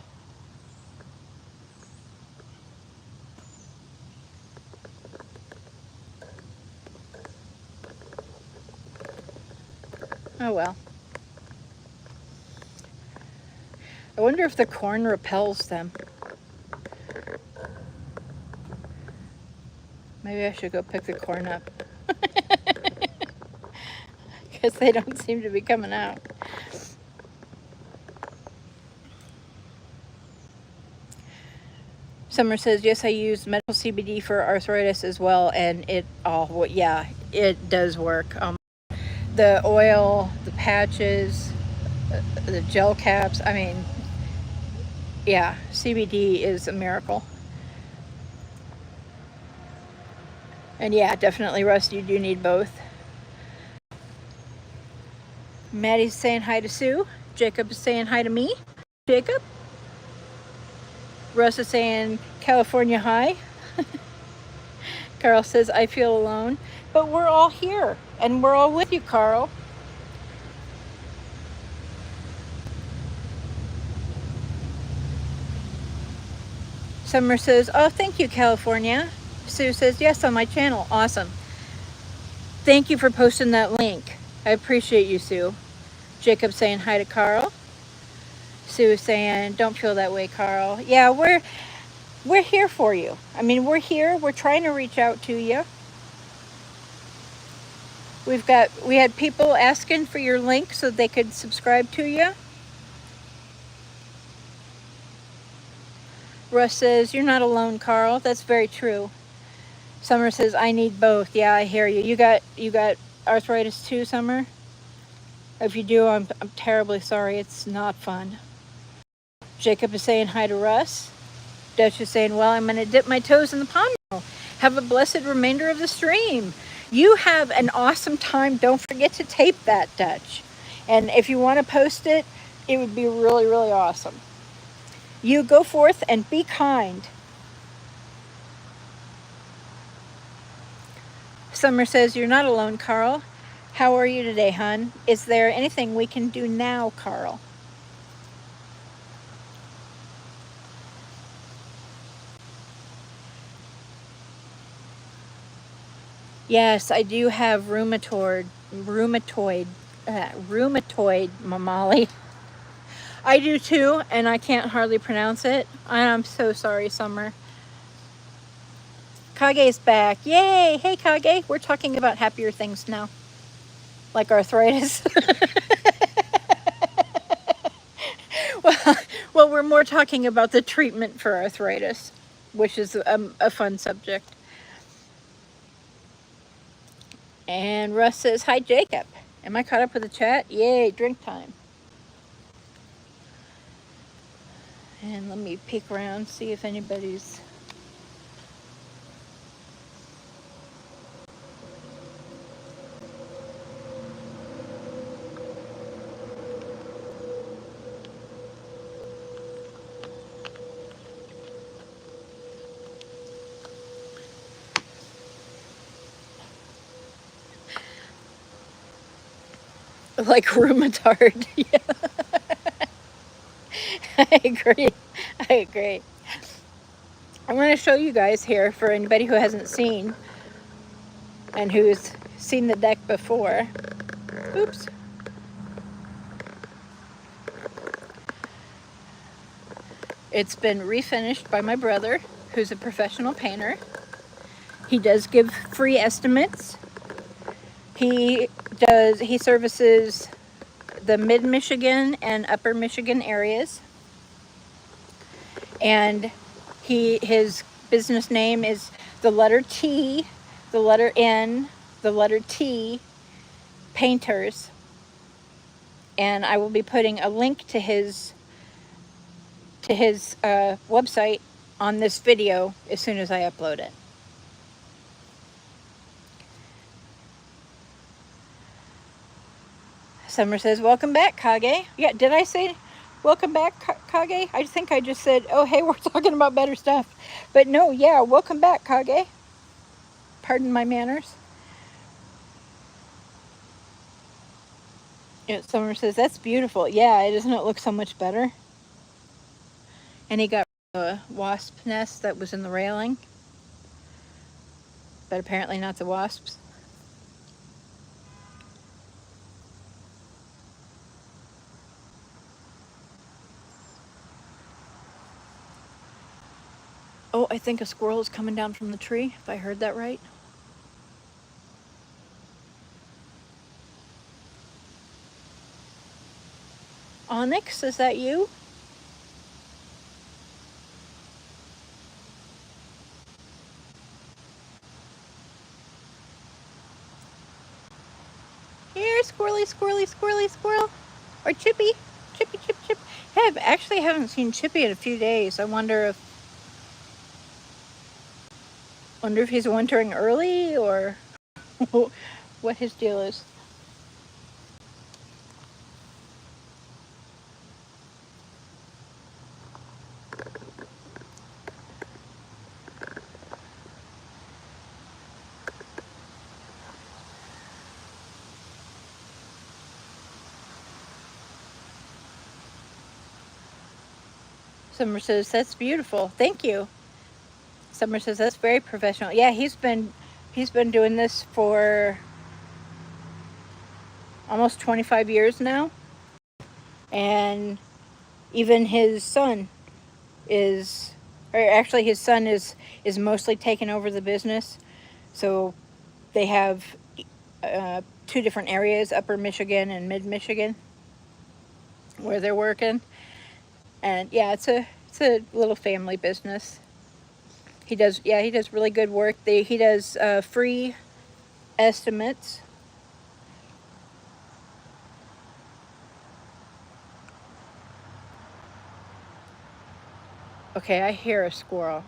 Oh well. I wonder if the corn repels them. Maybe I should go pick the corn up. Because they don't seem to be coming out. Summer says, yes, I use medical CBD for arthritis as well, and it, oh, well, yeah, it does work. The oil, the patches, the gel caps, I mean, yeah, CBD is a miracle. And yeah, definitely, Russ, you do need both. Maddie's saying hi to Sue. Jacob is saying hi to me. Jacob. Russ is saying California hi. Carl says, I feel alone. But we're all here, and we're all with you, Carl. Summer says, oh, thank you, California. Sue says, yes, on my channel. Awesome. Thank you for posting that link. I appreciate you, Sue. Jacob saying hi to Carl. Sue saying, don't feel that way, Carl. Yeah, we're here for you. I mean, we're here. We're trying to reach out to you. We had people asking for your link so they could subscribe to you. Russ says, you're not alone, Carl. That's very true. Summer says, I need both. Yeah, I hear you. You got arthritis too, Summer? If you do, I'm terribly sorry. It's not fun. Jacob is saying hi to Russ. Dutch is saying, well, I'm going to dip my toes in the pond now. Have a blessed remainder of the stream. You have an awesome time. Don't forget to tape that, Dutch. And if you want to post it, it would be really, really awesome. You go forth and be kind. Summer says, you're not alone, Carl. How are you today, hon? Is there anything we can do now, Carl? Yes, I do have rheumatoid, Mamali. I do too, and I can't hardly pronounce it. I'm so sorry, Summer. Kage's back. Yay! Hey, Kage. We're talking about happier things now. Like arthritis. well, we're more talking about the treatment for arthritis, which is a fun subject. And Russ says, hi, Jacob. Am I caught up with the chat? Yay, drink time. And let me peek around, see if anybody's... like rheumatoid. Yeah. I agree. I'm going to show you guys here for anybody who hasn't seen and who's seen the deck before. Oops. It's been refinished by my brother, who's a professional painter. He does give free estimates. He services the mid-Michigan and upper Michigan areas. And his business name is the letter T, the letter N, the letter T, Painters. And I will be putting a link to his website on this video as soon as I upload it. Summer says, welcome back, Kage. Yeah, did I say welcome back, Kage? I think I just said, oh, hey, we're talking about better stuff. But no, yeah, welcome back, Kage. Pardon my manners. Yeah, Summer says, that's beautiful. Yeah, doesn't it look so much better? And he got a wasp nest that was in the railing. But apparently not the wasps. Oh, I think a squirrel is coming down from the tree, if I heard that right. Onyx, is that you? Here, squirrely, squirrely, squirrely, squirrel. Or Chippy. Chippy, chip, chip. I actually haven't seen Chippy in a few days. I wonder if he's wintering early or what his deal is. Summer says, that's beautiful. Thank you. Summer says, that's very professional. Yeah, he's been doing this for almost 25 years now. And even his son is, or actually his son is mostly taken over the business. So they have 2 different areas, Upper Michigan and Mid Michigan, where they're working. And yeah, it's a little family business. He does really good work. He does free estimates. Okay, I hear a squirrel.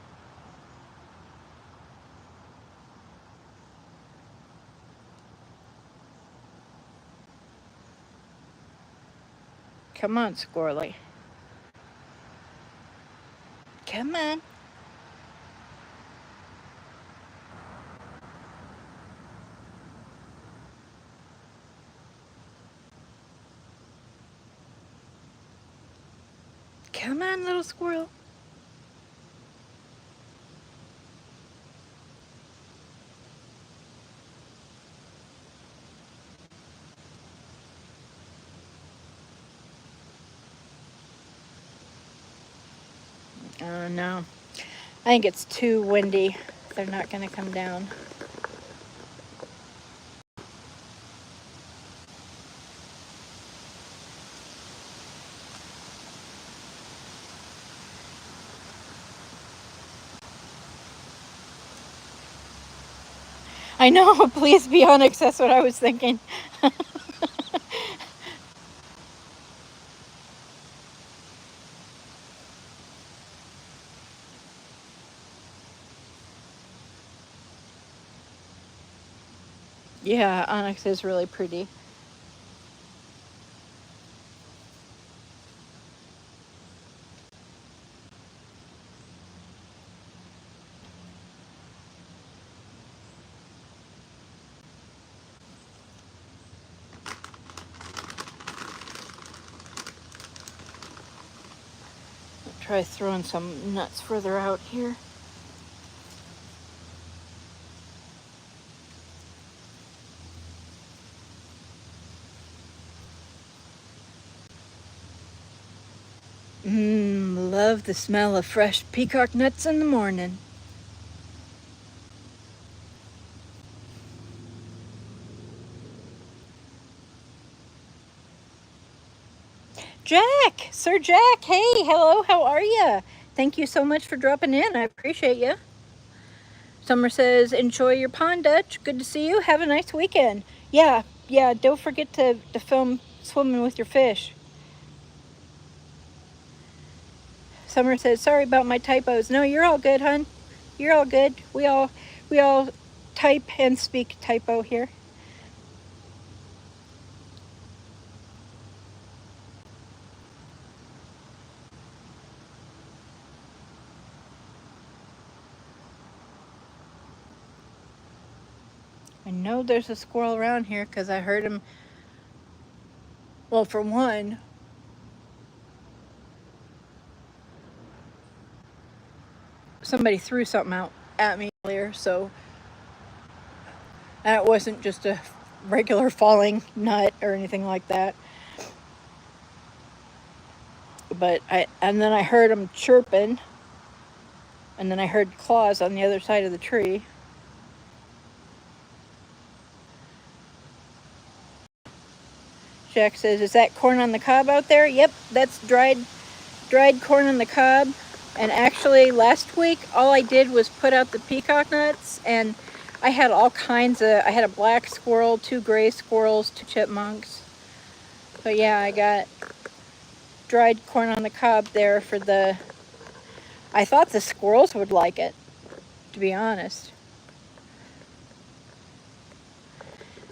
Come on, squirrely. Come on. Come on, little squirrel. Oh no. I think it's too windy. They're not going to come down. I know, please be Onyx, that's what I was thinking. Yeah, Onyx is really pretty. I'll try throwing some nuts further out here. Love the smell of fresh peacock nuts in the morning. Jack, Sir Jack, hey, hello, how are you? Thank you so much for dropping in. I appreciate you. Summer says, enjoy your pond, Dutch. Good to see you. Have a nice weekend. Yeah, don't forget to film swimming with your fish. Summer says, sorry about my typos. No, you're all good, hun. You're all good. We all type and speak typo here. I know there's a squirrel around here because I heard him. Well, for one, somebody threw something out at me earlier, so that wasn't just a regular falling nut or anything like that. But and then I heard him chirping, and then I heard claws on the other side of the tree. Jack says, "Is that corn on the cob out there?" Yep, that's dried corn on the cob. And actually, last week, all I did was put out the peacock nuts, and I had all kinds of, I had a black squirrel, 2 gray squirrels, 2 chipmunks. But yeah, I got dried corn on the cob there for the, I thought the squirrels would like it, to be honest.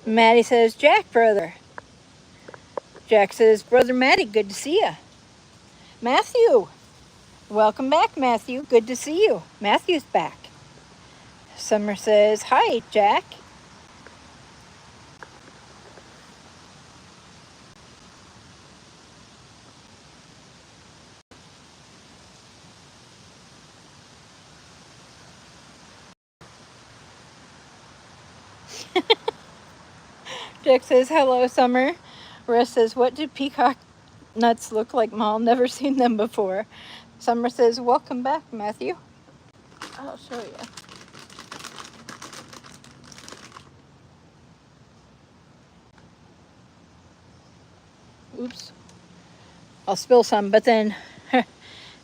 Maddie says, "Jack, brother." Jack says, "Brother Maddie, good to see you." Matthew, welcome back, Matthew. Good to see you. Matthew's back. Summer says, "Hi, Jack." Jack says, "Hello, Summer." Russ says, "What do peacock nuts look like, Mom? Never seen them before." Summer says, "Welcome back, Matthew." I'll show you. Oops. I'll spill some, but then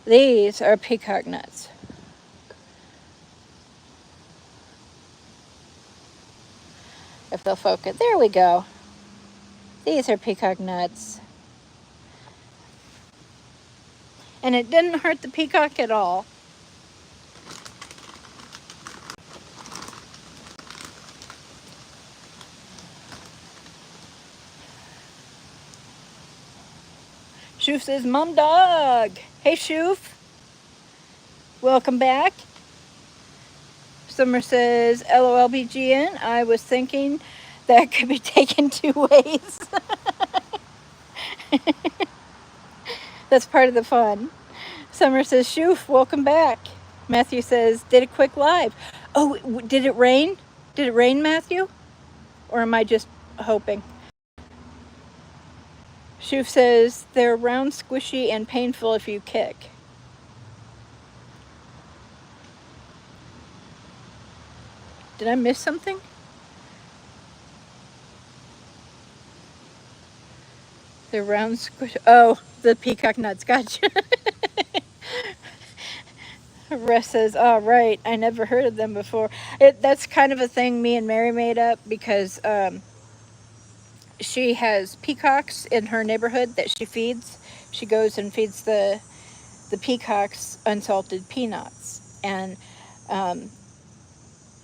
these are peacock nuts. If they'll focus. There we go. These are peacock nuts. And it didn't hurt the peacock at all. Shoof says, "Mom dog." Hey, Shoof. Welcome back. Summer says, "LOLBGN. I was thinking that could be taken 2 ways." That's part of the fun. Summer says, "Shoof, welcome back." Matthew says, "Did a quick live." Oh, did it rain? Did it rain, Matthew? Or am I just hoping? Shoof says, "They're round, squishy, and painful if you kick." Did I miss something? They're round, squishy. Oh, the peacock nuts. Gotcha. Russ says, "Oh, right. I never heard of them before." That's kind of a thing me and Mary made up because she has peacocks in her neighborhood that she feeds. She goes and feeds the peacocks unsalted peanuts. And I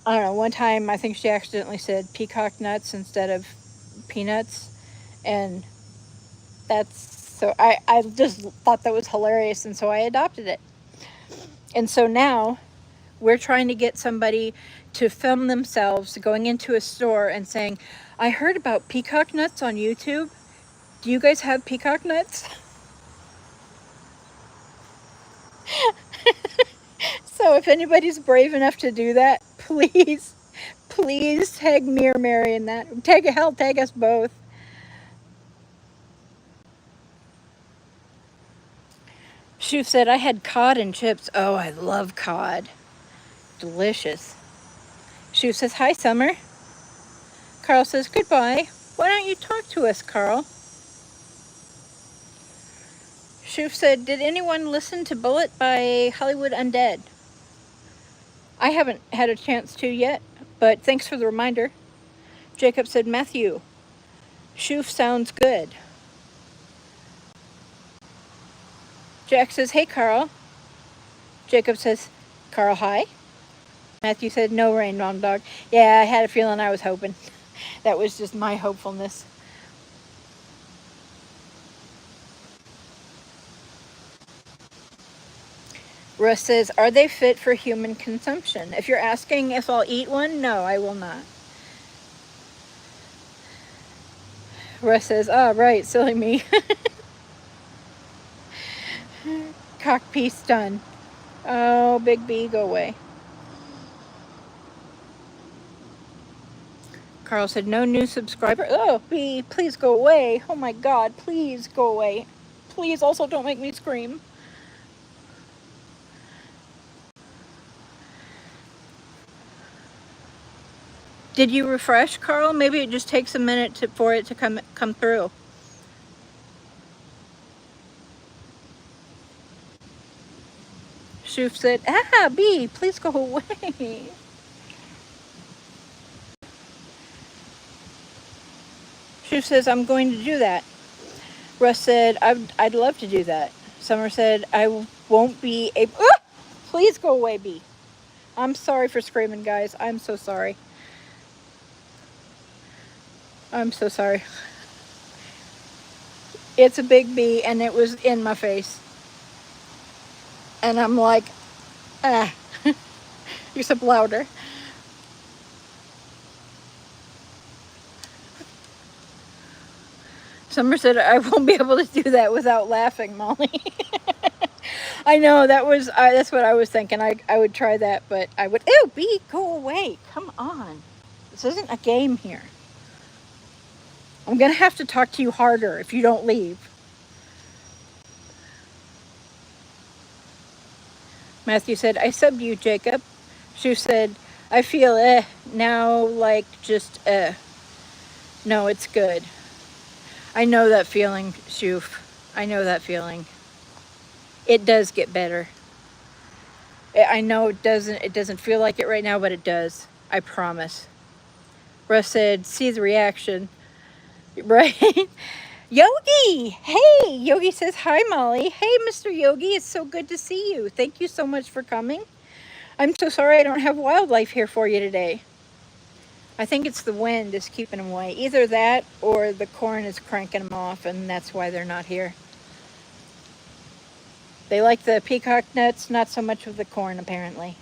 don't know, one time I think she accidentally said peacock nuts instead of peanuts. And so I just thought that was hilarious, and so I adopted it. And so now we're trying to get somebody to film themselves going into a store and saying, "I heard about peacock nuts on YouTube. Do you guys have peacock nuts?" So if anybody's brave enough to do that, please, please tag me or Mary in that. Tag us both. Shoof said, "I had cod and chips." Oh, I love cod. Delicious. Shoof says, "Hi, Summer." Carl says, "Goodbye. Why don't you talk to us, Carl?" Shoof said, "Did anyone listen to Bullet by Hollywood Undead?" I haven't had a chance to yet, but thanks for the reminder. Jacob said, "Matthew, Shoof sounds good." Jack says, "Hey, Carl." Jacob says, "Carl, hi." Matthew said, "No rain, Mom dog." Yeah, I had a feeling, I was hoping. That was just my hopefulness. Russ says, "Are they fit for human consumption?" If you're asking if I'll eat one, no, I will not. Russ says, ah, right, silly me. Cock piece done. Oh, Big B, go away. Carl said, no new subscriber. Oh, B, please go away. Oh my God, please go away. Please also don't make me scream. Did you refresh, Carl? Maybe it just takes a minute for it to come through. Shoof said, ah, B, please go away. Shoof says, I'm going to do that. Russ said, I'd love to do that. Summer said, I won't be able... Ah! Please go away, B. I'm sorry for screaming, guys. I'm so sorry. I'm so sorry. It's a big B, and it was in my face. And I'm like, ah. You're so louder. Summer said, I won't be able to do that without laughing, Molly. I know, that's what I was thinking. I would try that, but I would... Ew, B, go away. Come on. This isn't a game here. I'm going to have to talk to you harder if you don't leave. Matthew said, I subbed you, Jacob. Shu said, I feel now, like just no, it's good. I know that feeling, Shoof. I know that feeling. It does get better. I know it doesn't feel like it right now, but it does. I promise. Russ said, see the reaction. Right? Yogi! Hey! Yogi says, hi, Molly. Hey, Mr. Yogi, it's so good to see you. Thank you so much for coming. I'm so sorry I don't have wildlife here for you today. I think it's the wind is keeping them away. Either that or the corn is cranking them off, and that's why they're not here. They like the peacock nuts, not so much of the corn, apparently.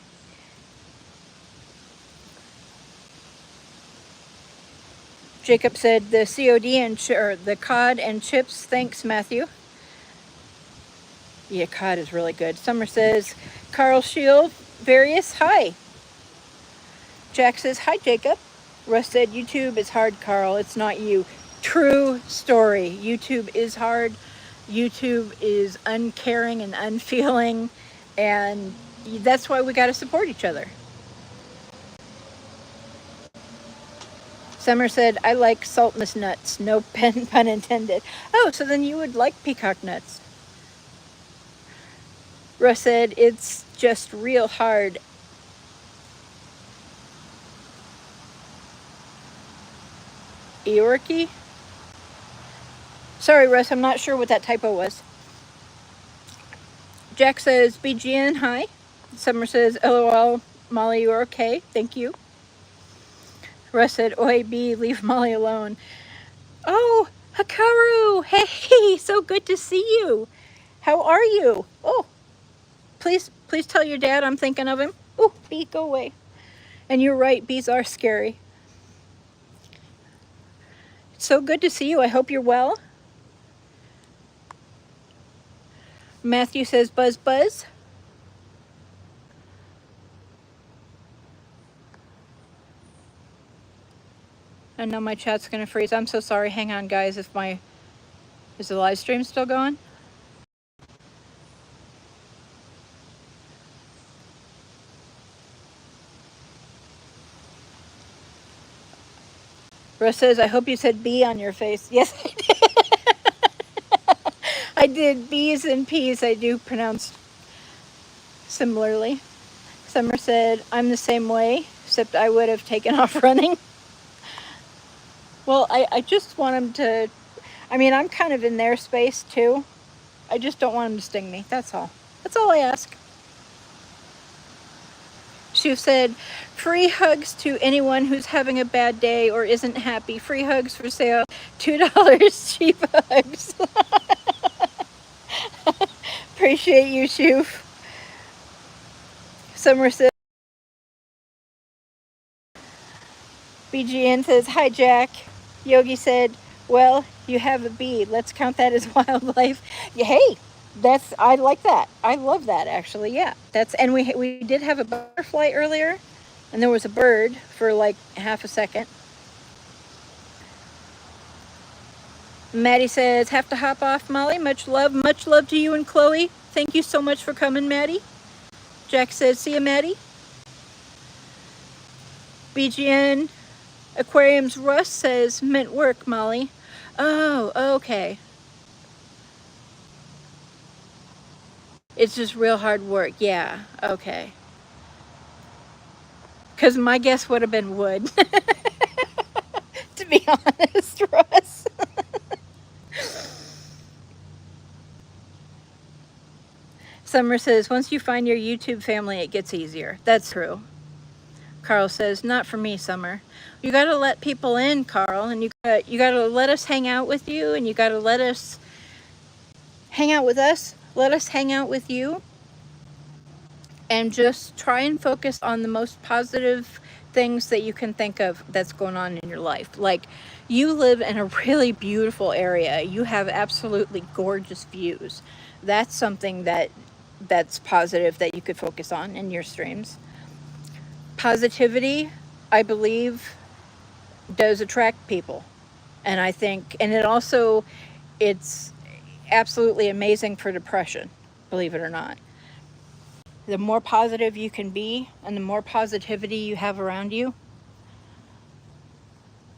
Jacob said the COD or the cod and chips. Thanks, Matthew. Yeah, cod is really good. Summer says, Carl Shield, various, hi. Jack says, hi, Jacob. Russ said, YouTube is hard, Carl. It's not you. True story. YouTube is hard. YouTube is uncaring and unfeeling. And that's why we got to support each other. Summer said, I like saltness nuts. No pun intended. Oh, so then you would like peacock nuts. Russ said, it's just real hard. Eorky? Sorry, Russ, I'm not sure what that typo was. Jack says, BGN, hi. Summer says, LOL, Molly, you're okay. Thank you. Russ said, Oi, B, leave Molly alone. Oh, Hikaru, hey, so good to see you. How are you? Oh, please tell your dad I'm thinking of him. Oh, B, go away. And you're right, bees are scary. So good to see you. I hope you're well. Matthew says, buzz, buzz. I know my chat's going to freeze. I'm so sorry. Hang on, guys. Is the live stream still going? Russ says, I hope you said B on your face. Yes, I did. I did. B's and P's I do pronounce similarly. Summer said, I'm the same way, except I would have taken off running. Well, I just want them to, I mean, I'm kind of in their space too. I just don't want them to sting me. That's all. That's all I ask. She said, free hugs to anyone who's having a bad day or isn't happy. Free hugs for sale. $2 cheap hugs. Appreciate you, Shoof. Summer says, BGN says, hi, Jack. Yogi said, Well, you have a bee. Let's count that as wildlife. Yeah, hey, I like that. I love that actually. Yeah, and we did have a butterfly earlier, and there was a bird for like half a second. Maddie says, have to hop off, Molly. Much love to you and Chloe. Thank you so much for coming, Maddie. Jack says, see you, Maddie. BGN Aquarium's Russ says, mint work, Molly. Oh, okay. It's just real hard work. Yeah, okay. Because my guess would have been wood. To be honest, Russ. Summer says, once you find your YouTube family, it gets easier. That's true. Carl says, not for me, Summer. You got to let people in, Carl, and you got to let us hang out with you, and you got to let us hang out with us. Let us hang out with you, and just try and focus on the most positive things that you can think of that's going on in your life. Like, you live in a really beautiful area. You have absolutely gorgeous views. That's something that's positive that you could focus on in your streams. Positivity, I believe, does attract people. And I think, and it's absolutely amazing for depression, believe it or not. The more positive you can be and the more positivity you have around you,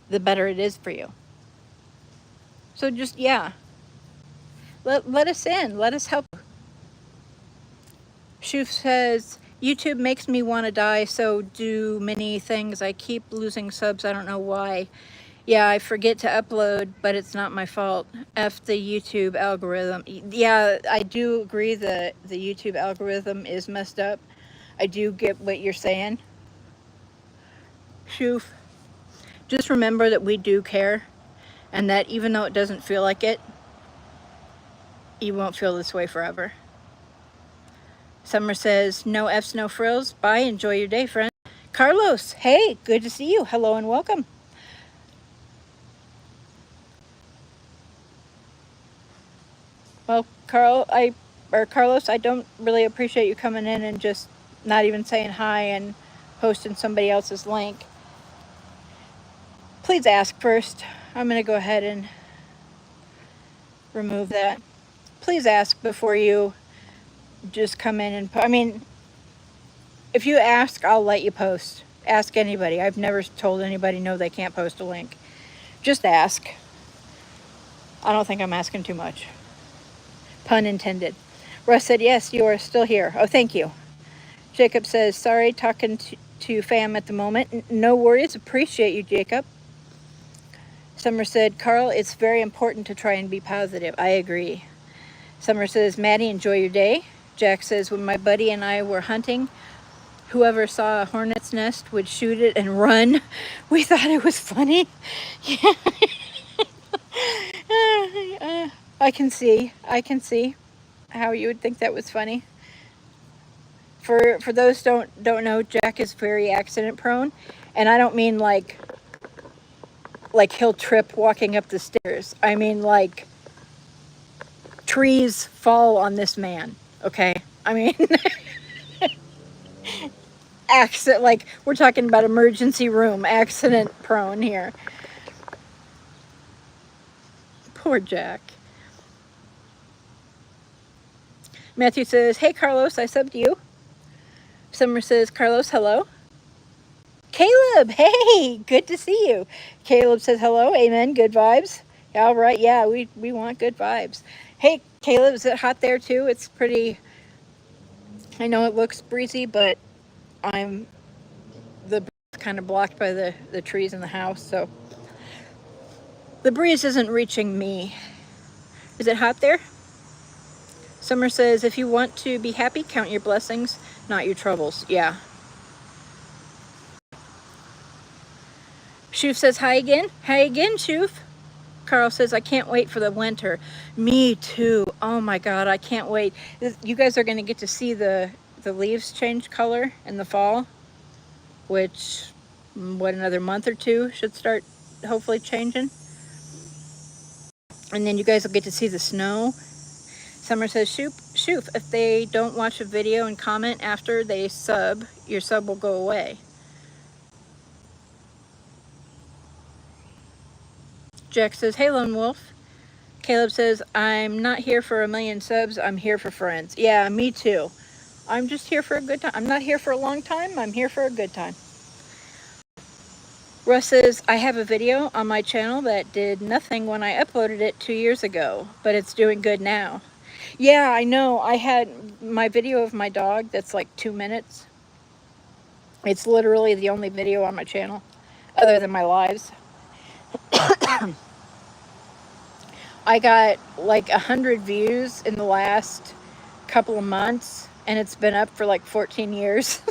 the better it is for you. So just, yeah, let us in, let us help. Shuf says, YouTube makes me want to die, so do many things. I keep losing subs, I don't know why. Yeah, I forget to upload, but it's not my fault. F the YouTube algorithm. Yeah, I do agree that the YouTube algorithm is messed up. I do get what you're saying. Shuf, just remember that we do care, and that even though it doesn't feel like it, you won't feel this way forever. Summer says, no F's, no frills. Bye, enjoy your day, friend. Carlos, hey, good to see you. Hello and welcome. Well, Carlos, I don't really appreciate you coming in and just not even saying hi and posting somebody else's link. Please ask first. I'm going to go ahead and remove that. Please ask before you just come in and, I mean, if you ask, I'll let you post. Ask anybody. I've never told anybody no, they can't post a link. Just ask. I don't think I'm asking too much. Pun intended. Russ said, yes, you are still here. Oh, thank you. Jacob says, sorry, talking to fam at the moment. No worries. Appreciate you, Jacob. Summer said, Carl, it's very important to try and be positive. I agree. Summer says, Maddie, enjoy your day. Jack says, when my buddy and I were hunting, whoever saw a hornet's nest would shoot it and run. We thought it was funny. Yeah. I can see how you would think that was funny. For those don't know, Jack is very accident prone, and I don't mean like he'll trip walking up the stairs. I mean like trees fall on this man, okay? I mean accident, like we're talking about emergency room, accident prone here. Poor Jack. Matthew says, hey Carlos, I subbed you. Summer says, Carlos, hello. Caleb, hey, good to see you. Caleb says, hello, amen, good vibes. All right, yeah, we want good vibes. Hey, Caleb, is it hot there too? It's pretty, I know it looks breezy, but the breeze is kind of blocked by the trees in the house, so the breeze isn't reaching me. Is it hot there? Summer says, if you want to be happy, count your blessings, not your troubles. Yeah. Shuf says, hi again. Hi again, Shuf. Carl says, I can't wait for the winter. Me too. Oh my God, I can't wait. You guys are going to get to see the leaves change color in the fall, which, what, another month or two should start hopefully changing. And then you guys will get to see the snow. Summer says, Shoof, if they don't watch a video and comment after they sub, your sub will go away. Jack says, hey, Lone Wolf. Caleb says, I'm not here for a million subs. I'm here for friends. Yeah, me too. I'm just here for a good time. I'm not here for a long time. I'm here for a good time. Russ says, I have a video on my channel that did nothing when I uploaded it 2 years ago, but it's doing good now. Yeah, I know. I had my video of my dog that's like 2 minutes. It's literally the only video on my channel other than my lives. I got like 100 views in the last couple of months, and it's been up for like 14 years.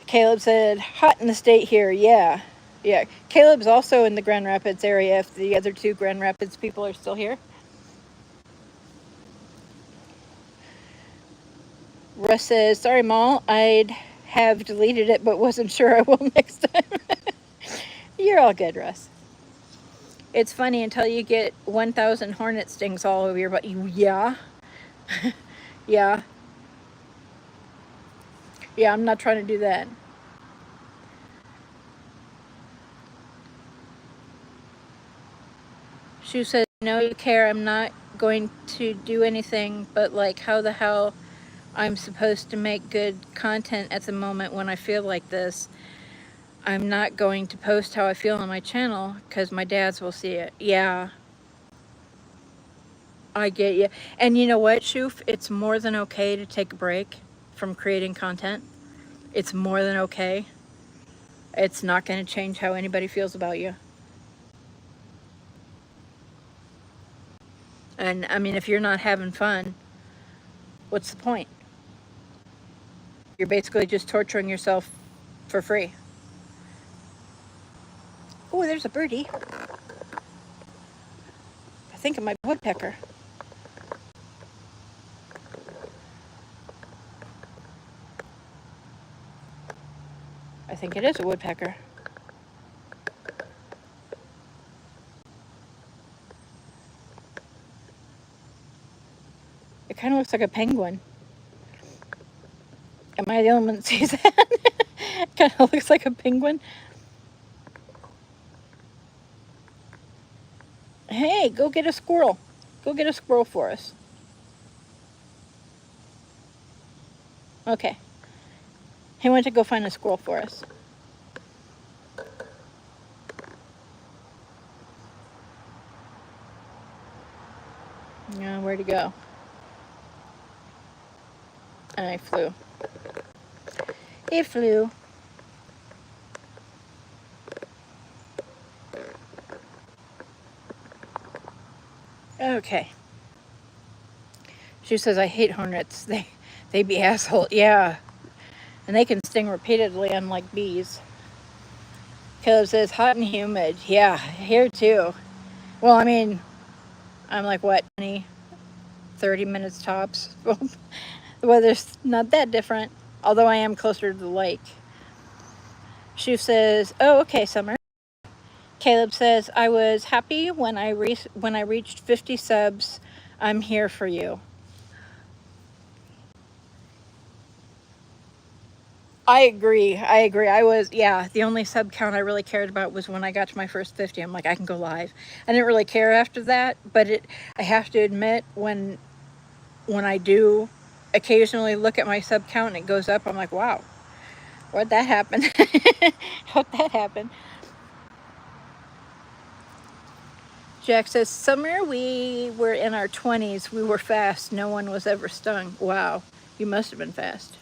Caleb said, hot in the state here. Yeah. Yeah. Caleb's also in the Grand Rapids area if the other two Grand Rapids people are still here. Russ says, sorry, Mal, I'd have deleted it, but wasn't sure I will next time. You're all good, Russ. It's funny until you get 1,000 hornet stings all over your butt. Yeah. Yeah. Yeah, I'm not trying to do that. Shu says, no, you care. I'm not going to do anything, but like how the hell I'm supposed to make good content at the moment when I feel like this. I'm not going to post how I feel on my channel because my dads will see it. Yeah, I get you. And you know what, Shoof? It's more than okay to take a break from creating content. It's more than okay. It's not going to change how anybody feels about you. And I mean, if you're not having fun, what's the point? You're basically just torturing yourself for free. Oh, there's a birdie. I think it might be a woodpecker. I think it is a woodpecker. It kind of looks like a penguin. Am I the only one that sees that? It kind of looks like a penguin. Hey, go get a squirrel. Go get a squirrel for us. Okay. He went to go find a squirrel for us. Yeah, where'd he go? And I flew. He flew. Okay. She says, I hate hornets. They be asshole. Yeah. And they can sting repeatedly, unlike bees. Caleb says, hot and humid. Yeah, here too. Well, I mean, I'm like, what, 20, 30 minutes tops? The weather's not that different, although I am closer to the lake. Shoof says, oh, okay, Summer. Caleb says, I was happy when I reached 50 subs. I'm here for you. I agree. I was, yeah, the only sub count I really cared about was when I got to my first 50. I'm like, I can go live. I didn't really care after that, but I have to admit, when I do occasionally look at my sub count and it goes up, I'm like, wow, what'd that happen? How'd that happen? Jack says, Summer, we were in our 20s. We were fast. No one was ever stung. Wow, you must have been fast.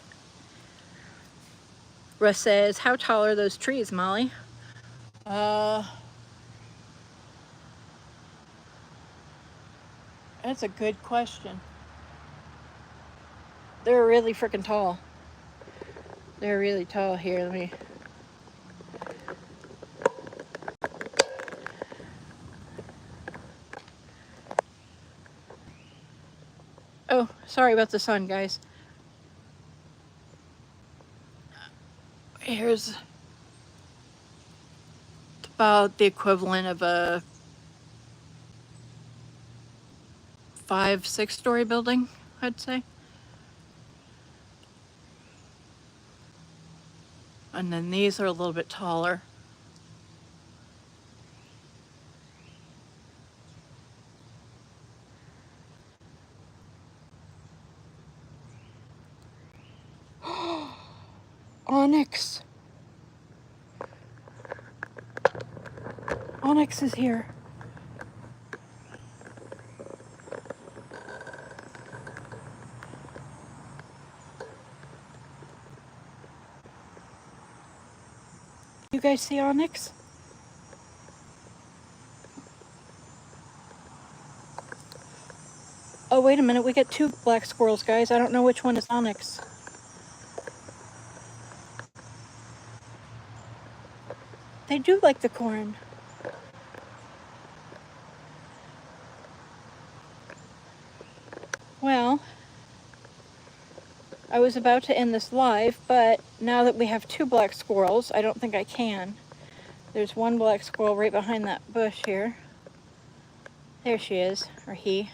Russ says, how tall are those trees, Molly? That's a good question. They're really freaking tall. They're really tall. Here, let me... Oh, sorry about the sun, guys. Here's about the equivalent of a 5-6 story building, I'd say. And then these are a little bit taller. Onyx. Onyx is here. You guys see Onyx? Oh, wait a minute. We got 2 black squirrels, guys. I don't know which one is Onyx. They do like the corn. Well, I was about to end this live, but now that we have 2 black squirrels, I don't think I can. There's 1 black squirrel right behind that bush here. There she is, or he.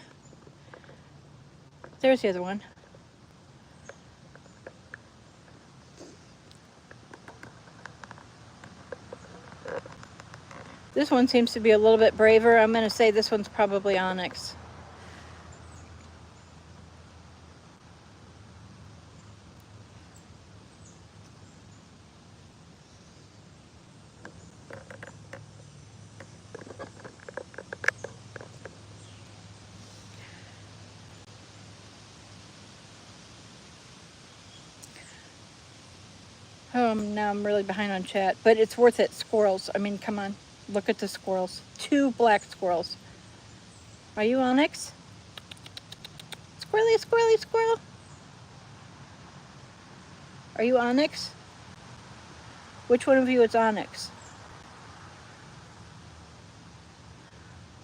There's the other one. This one seems to be a little bit braver. I'm going to say this one's probably Onyx. Now I'm really behind on chat, but it's worth it. Squirrels. I mean, come on. Look at the squirrels. 2 black squirrels. Are you Onyx? Squirrely, squirrely, squirrel. Are you Onyx? Which one of you is Onyx?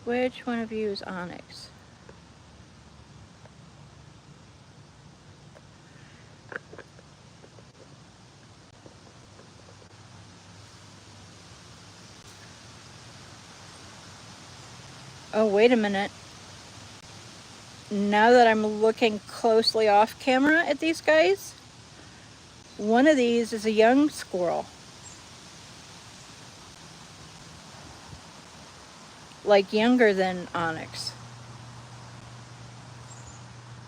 Which one of you is Onyx? Oh, wait a minute. Now that I'm looking closely off camera at these guys, one of these is a young squirrel. Like younger than Onyx.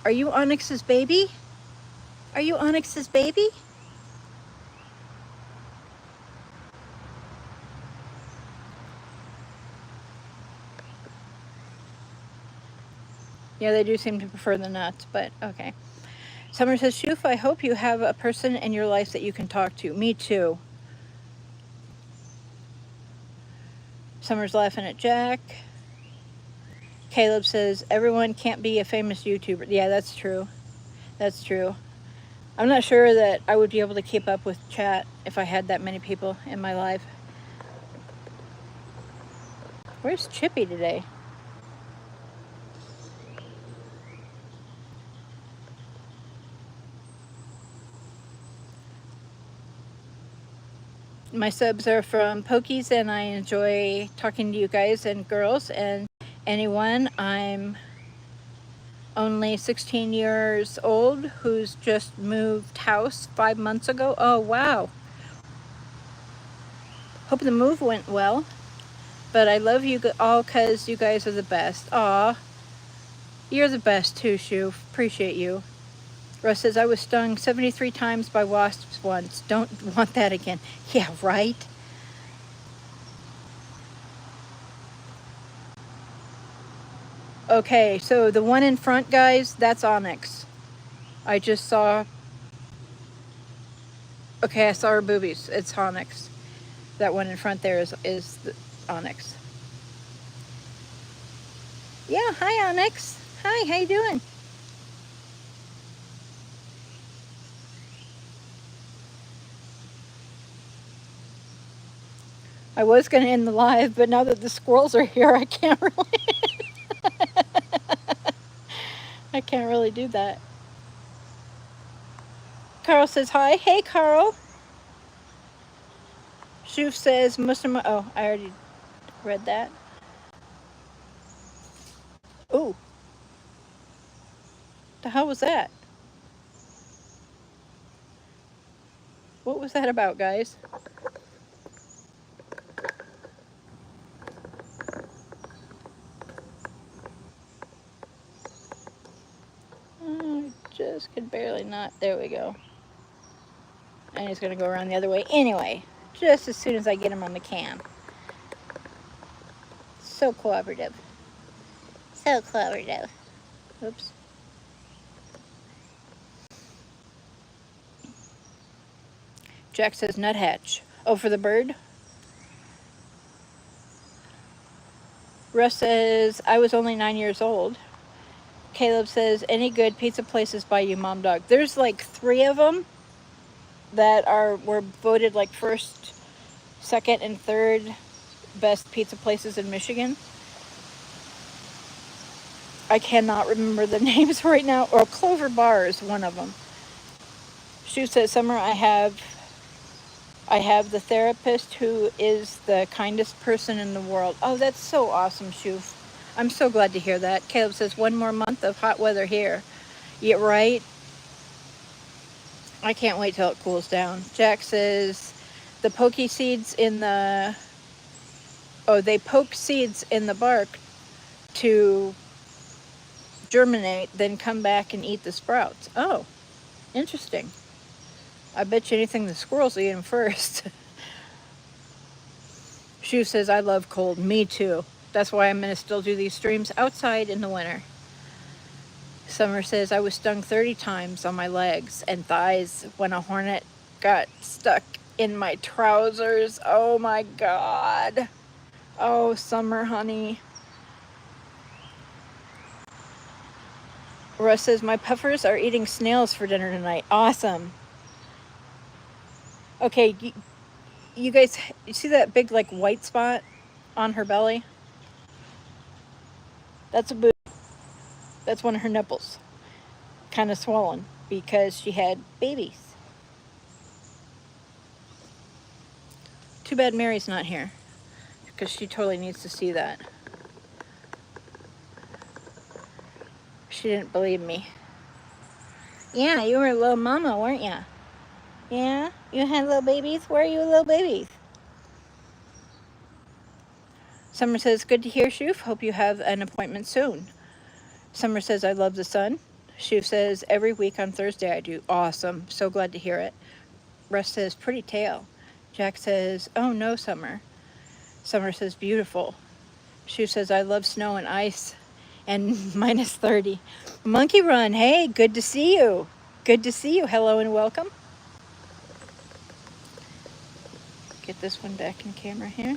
Are you Onyx's baby? Are you Onyx's baby? Yeah, they do seem to prefer the nuts, but okay. Summer says, Shoof, I hope you have a person in your life that you can talk to. Me too. Summer's laughing at Jack. Caleb says, everyone can't be a famous YouTuber. Yeah, that's true. That's true. I'm not sure that I would be able to keep up with chat if I had that many people in my life. Where's Chippy today? My subs are from Pokies, and I enjoy talking to you guys and girls and anyone. I'm only 16 years old who's just moved house 5 months ago. Oh, wow. Hope the move went well. But I love you all because you guys are the best. Aw. You're the best too, Shoo. Appreciate you. Russ says, I was stung 73 times by wasps once. Don't want that again. Yeah, right? Okay, so the one in front, guys, that's Onyx. I just saw... Okay, I saw her boobies. It's Onyx. That one in front there is the Onyx. Yeah, hi, Onyx. Hi, how you doing? I was going to end the live, but now that the squirrels are here, I can't really... I can't really do that. Carl says hi. Hey, Carl. Shoof says most of my... Oh, I already read that. Ooh. The hell was that? What was that about, guys? I just could barely not. There we go. And he's going to go around the other way anyway, just as soon as I get him on the cam. So cooperative. So cooperative. Oops. Jack says nuthatch. Oh, for the bird? Russ says, I was only 9 years old. Caleb says, any good pizza places by you, Mom Dog? There's like 3 of them that were voted like first, second, and third best pizza places in Michigan. I cannot remember the names right now. Or Clover Bar is one of them. Shu says, Summer, I have the therapist who is the kindest person in the world. Oh, that's so awesome, Shu. I'm so glad to hear that. Caleb says, 1 more month of hot weather here. Yeah, right? I can't wait till it cools down. Jack says, the pokey seeds in the... Oh, they poke seeds in the bark to germinate, then come back and eat the sprouts. Oh, interesting. I bet you anything the squirrels eat them first. Shu says, I love cold. Me too. That's why I'm going to still do these streams outside in the winter. Summer says, I was stung 30 times on my legs and thighs when a hornet got stuck in my trousers. Oh my God. Oh, Summer, honey. Russ says, my puffers are eating snails for dinner tonight. Awesome. Okay, you guys, you see that big like white spot on her belly? That's a boob. That's one of her nipples. Kind of swollen because she had babies. Too bad Mary's not here because she totally needs to see that. She didn't believe me. Yeah, you were a little mama, weren't you? Yeah? You had little babies? Where are you little babies? Summer says, good to hear, Shoof. Hope you have an appointment soon. Summer says, I love the sun. Shoof says, every week on Thursday I do. Awesome. So glad to hear it. Russ says, pretty tail. Jack says, oh no, Summer. Summer says, beautiful. Shoof says, I love snow and ice and minus 30. Monkey Run, hey, good to see you. Good to see you. Hello and welcome. Get this one back in camera here.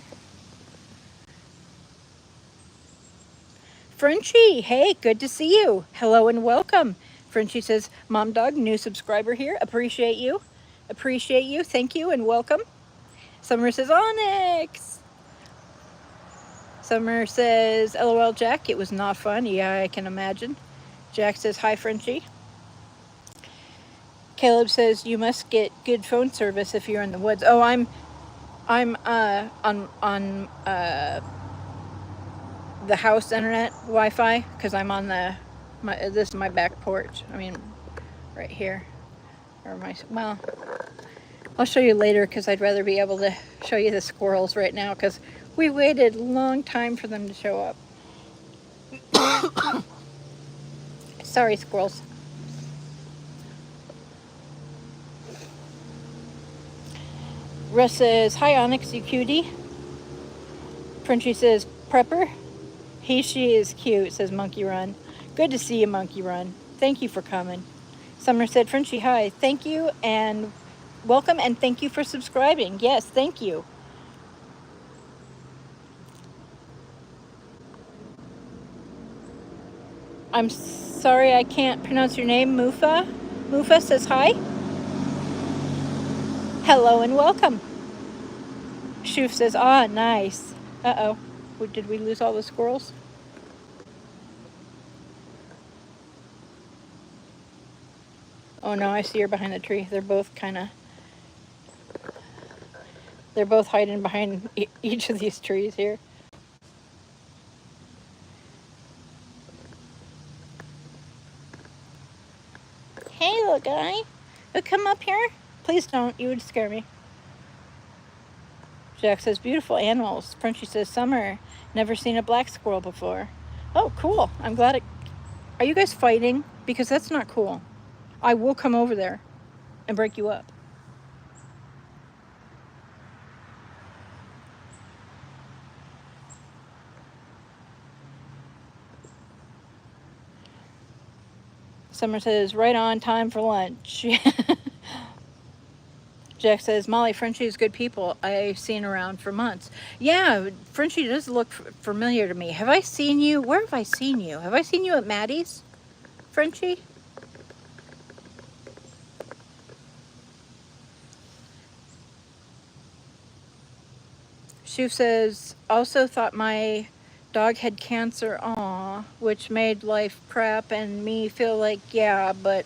Frenchie, hey, good to see you. Hello and welcome. Frenchie says, Mom Dog, new subscriber here. Appreciate you. Appreciate you. Thank you and welcome. Summer says, Onyx. Summer says, LOL, Jack, it was not fun. Yeah, I can imagine. Jack says, hi, Frenchie. Caleb says, you must get good phone service if you're in the woods. Oh, I'm on the house internet Wi-Fi because I'm on this is my back porch. I mean, right here. Or well, I'll show you later because I'd rather be able to show you the squirrels right now because we waited a long time for them to show up. Sorry, squirrels. Russ says, hi, Onyx, you cutie. Frenchie says, prepper. She is cute, says Monkey Run. Good to see you, Monkey Run. Thank you for coming. Summer said, Frenchie, hi. Thank you and welcome and thank you for subscribing. Yes, thank you. I'm sorry I can't pronounce your name, Mufa. Mufa says hi. Hello and welcome. Shoof says, ah, nice. Uh-oh. Did we lose all the squirrels? Oh no, I see her behind the tree. They're both hiding behind each of these trees here. Hey, little guy. Oh, come up here. Please don't. You would scare me. Jack says, beautiful animals. Frenchie says, summer. Never seen a black squirrel before. Oh, cool. I'm glad it... Are you guys fighting? Because that's not cool. I will come over there and break you up. Summer says, right on time for lunch. Jack says, Molly, Frenchie is good people. I've seen around for months. Yeah, Frenchie does look familiar to me. Have I seen you? Where have I seen you? Have I seen you at Maddie's, Frenchie? Shu says, also thought my dog had cancer, aw, which made life crap and me feel like, yeah, but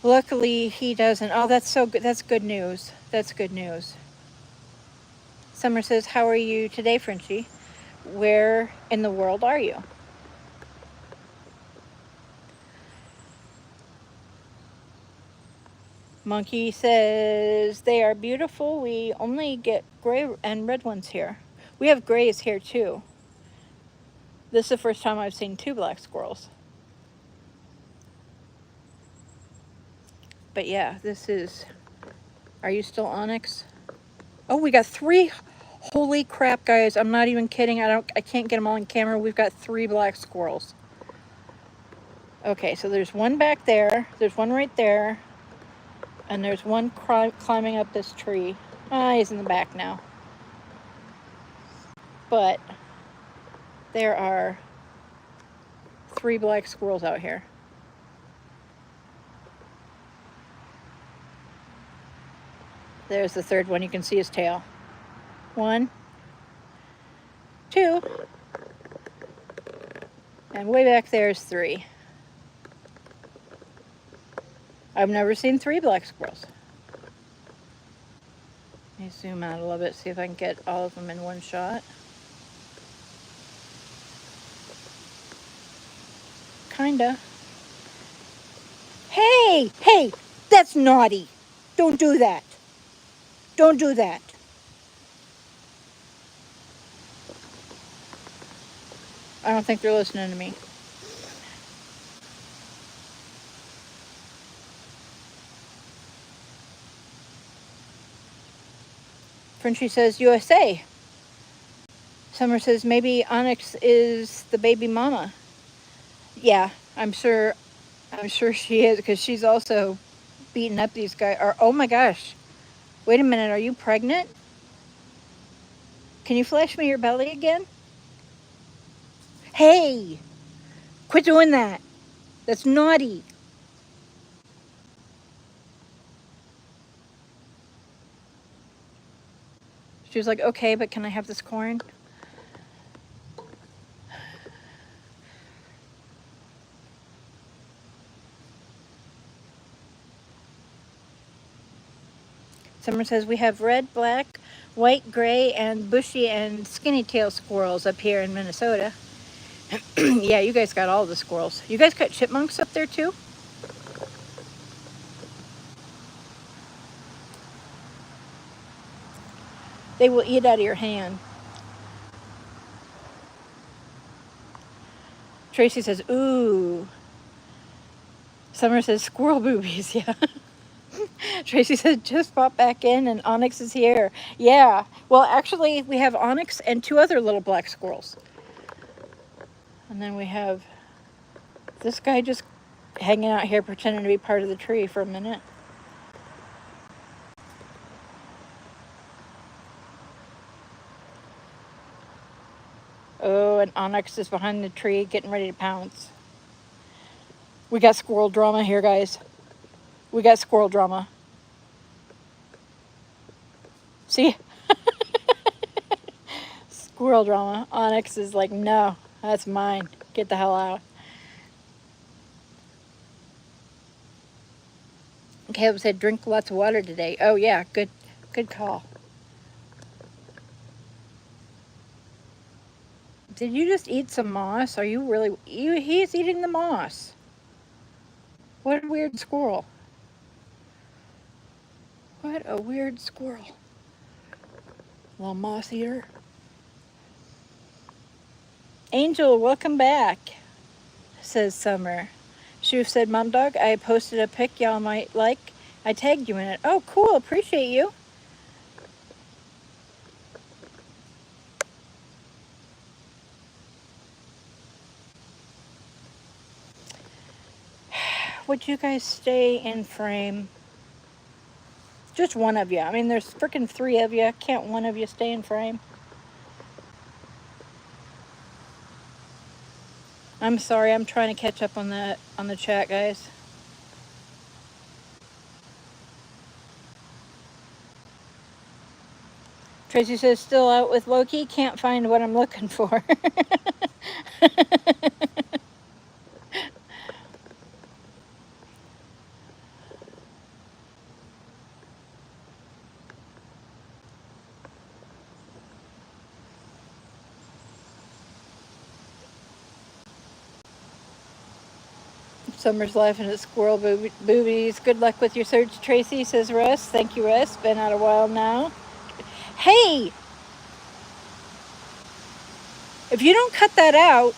luckily he doesn't. Oh, that's so good. That's good news. That's good news. Summer says, how are you today, Frenchie? Where in the world are you? Monkey says, they are beautiful. We only get gray and red ones here. We have grays here too. This is the first time I've seen 2 black squirrels. But yeah, this is... Are you still Onyx? Oh, we got 3. Holy crap, guys. I'm not even kidding. I can't get them all on camera. We've got 3 black squirrels. Okay, so there's one back there. There's one right there. And there's one climbing up this tree. Ah, he's in the back now. But there are 3 black squirrels out here. There's the third one. You can see his tail. 1, 2, and way back there's 3. I've never seen 3 black squirrels. Let me zoom out a little bit, see if I can get all of them in one shot. Kinda. Hey, hey, that's naughty. Don't do that. Don't do that. I don't think they're listening to me. Frenchie says USA. Summer says maybe Onyx is the baby mama. Yeah, I'm sure she is, because she's also beating up these guys. Or, oh my gosh. Wait a minute, are you pregnant? Can you flash me your belly again? Hey, quit doing that. That's naughty. She was like, okay, but can I have this corn? Summer says, we have red, black, white, gray, and bushy and skinny tail squirrels up here in Minnesota. Yeah, you guys got all the squirrels. You guys got chipmunks up there too? They will eat out of your hand. Tracy says, ooh. Summer says, squirrel boobies, yeah. Tracy said, just pop back in and Onyx is here. Yeah, well, actually, we have Onyx and 2 other little black squirrels. And then we have this guy just hanging out here pretending to be part of the tree for a minute. Oh, and Onyx is behind the tree getting ready to pounce. We got squirrel drama here, guys. We got squirrel drama. See? Squirrel drama. Onyx is like, no, that's mine. Get the hell out. Caleb said, drink lots of water today. Oh, yeah, good call. Did you just eat some moss? Are you really... He's eating the moss. What a weird squirrel. What a weird squirrel. Little moss eater. Angel, welcome back, says Summer. She said, Mom Dog, I posted a pic y'all might like. I tagged you in it. Oh, cool. Appreciate you. Would you guys stay in frame? Just one of you. I mean, there's freaking 3 of you. Can't one of you stay in frame? I'm sorry. I'm trying to catch up on the chat, guys. Tracy says, still out with Loki. Can't find what I'm looking for. Summer's laughing at squirrel boobies. Good luck with your search, Tracy, says Russ. Thank you, Russ. Been out a while now. Hey! If you don't cut that out,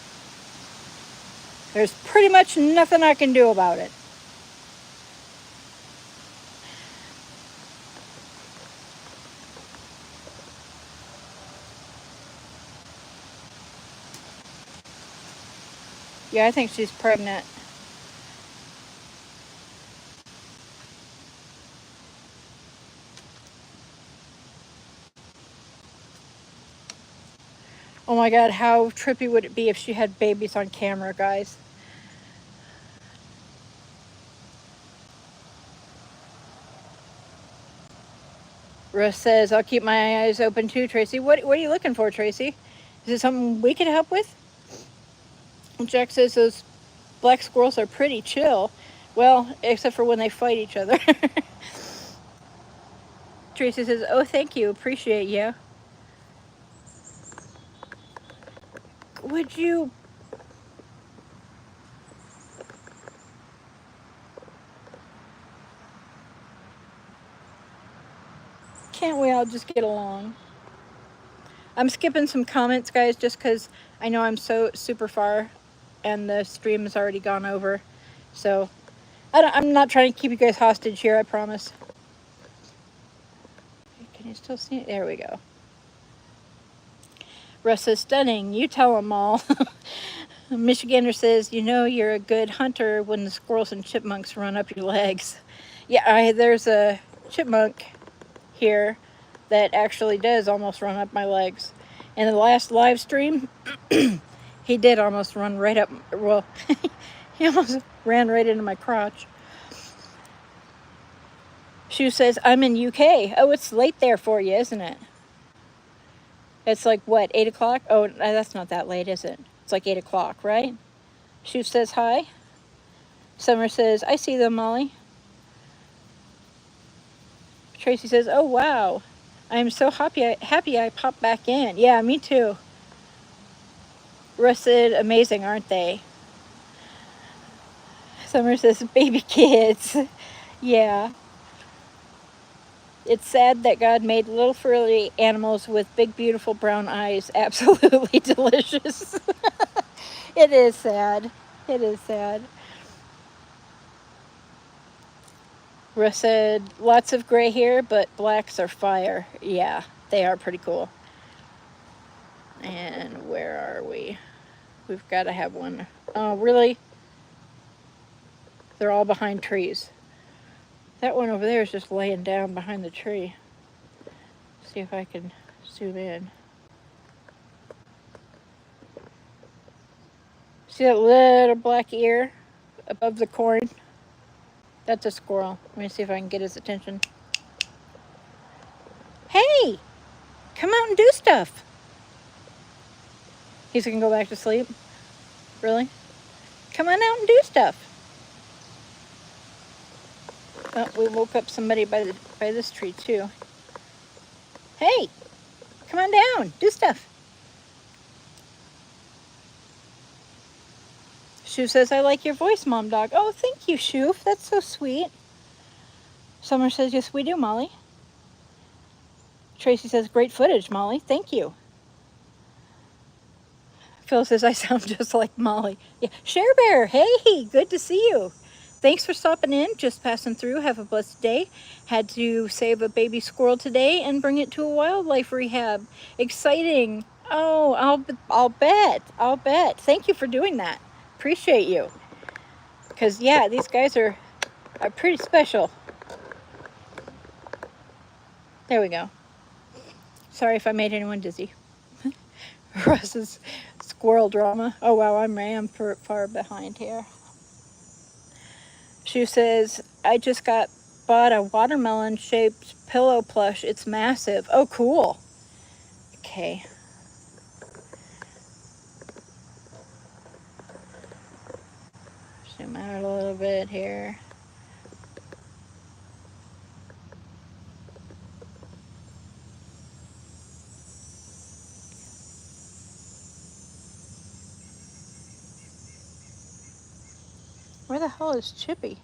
there's pretty much nothing I can do about it. Yeah, I think she's pregnant. Oh my God, how trippy would it be if she had babies on camera, guys? Russ says, I'll keep my eyes open too, Tracy. What are you looking for, Tracy? Is it something we can help with? Jack says those black squirrels are pretty chill. Well, except for when they fight each other. Tracy says, oh, thank you. Appreciate you. Would you... Can't we all just get along? I'm skipping some comments, guys, just because I know I'm so super far and the stream has already gone over. So I'm not trying to keep you guys hostage here, I promise. Can you still see it? There we go. Russ says, stunning. You tell them all. Michigander says, you know you're a good hunter when the squirrels and chipmunks run up your legs. Yeah, there's a chipmunk here that actually does almost run up my legs. In the last live stream, he did almost run right up, well, he almost ran right into my crotch. Shu says, I'm in UK. Oh, it's late there for you, isn't it? It's like, what, 8 o'clock? Oh, that's not that late, is it? It's like 8 o'clock, right? Shu says hi. Summer says, I see them, Molly. Tracy says, oh, wow. I'm so happy I popped back in. Yeah, me too. Russ said, amazing, aren't they? Summer says, baby kids. Yeah. It's sad that God made little furry animals with big, beautiful brown eyes. Absolutely delicious. It is sad. It is sad. Russ said, lots of gray hair, but blacks are fire. Yeah, they are pretty cool. And where are we? We've got to have one. Oh, really? They're all behind trees. That one over there is just laying down behind the tree. See if I can zoom in. See that little black ear above the corn? That's a squirrel. Let me see if I can get his attention. Hey! Come out and do stuff! He's gonna go back to sleep? Really? Come on out and do stuff. Oh, we woke up somebody by this tree too. Hey! Come on down, do stuff. Shoof says, I like your voice, Mom Dog. Oh, thank you, Shoof. That's so sweet. Summer says, yes, we do, Molly. Tracy says, great footage, Molly. Thank you. Phil says, I sound just like Molly. Yeah. Share Bear, hey, good to see you. Thanks for stopping in, just passing through. Have a blessed day. Had to save a baby squirrel today and bring it to a wildlife rehab. Exciting. Oh, I'll bet. Thank you for doing that. Appreciate you. Because, yeah, these guys are pretty special. There we go. Sorry if I made anyone dizzy. Russ's squirrel drama. Oh, wow, I am far behind here. She says, I just bought a watermelon-shaped pillow plush. It's massive. Oh, cool. Okay. Zoom out a little bit here. Where the hell is Chippy?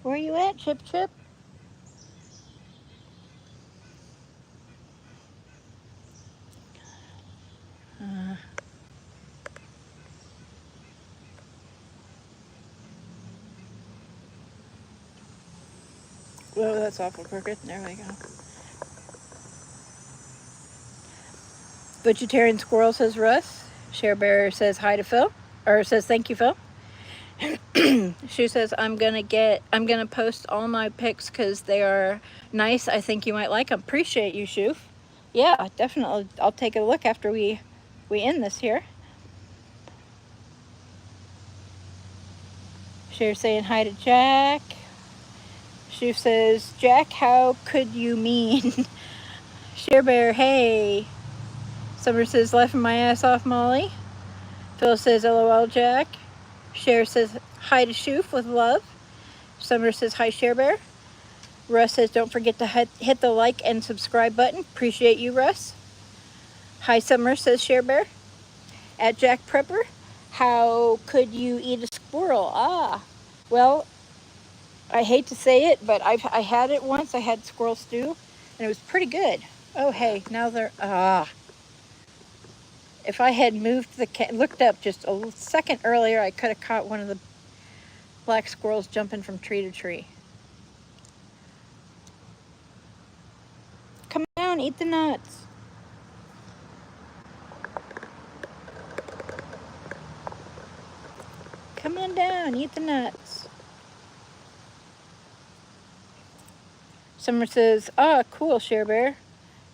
Where are you at, Chip? Oh, that's awful crooked. There we go. Vegetarian Squirrel says Russ. Share Bear says hi to Phil. Or says thank you, Phil. She says, I'm gonna post all my pics because they are nice. I think you might like them. Appreciate you, Shoof. Yeah, definitely. I'll take a look after we end this here. Cher saying hi to Jack. Shoof says, Jack, how could you mean? Share Bear, hey. Summer says, laughing my ass off, Molly. Phil says, LOL, Jack. Cher says, hi to Shoof with love. Summer says, hi, Share Bear. Russ says, don't forget to hit the like and subscribe button. Appreciate you, Russ. Hi, Summer, says Share Bear. At Jack Prepper, how could you eat a squirrel? Ah, well, I hate to say it, but I had it once. I had squirrel stew, and it was pretty good. Oh, hey, now they're, If I had looked up just a second earlier, I could have caught one of the black squirrels jumping from tree to tree. Come down, eat the nuts. Come on down, eat the nuts. Summer says, cool, Share Bear.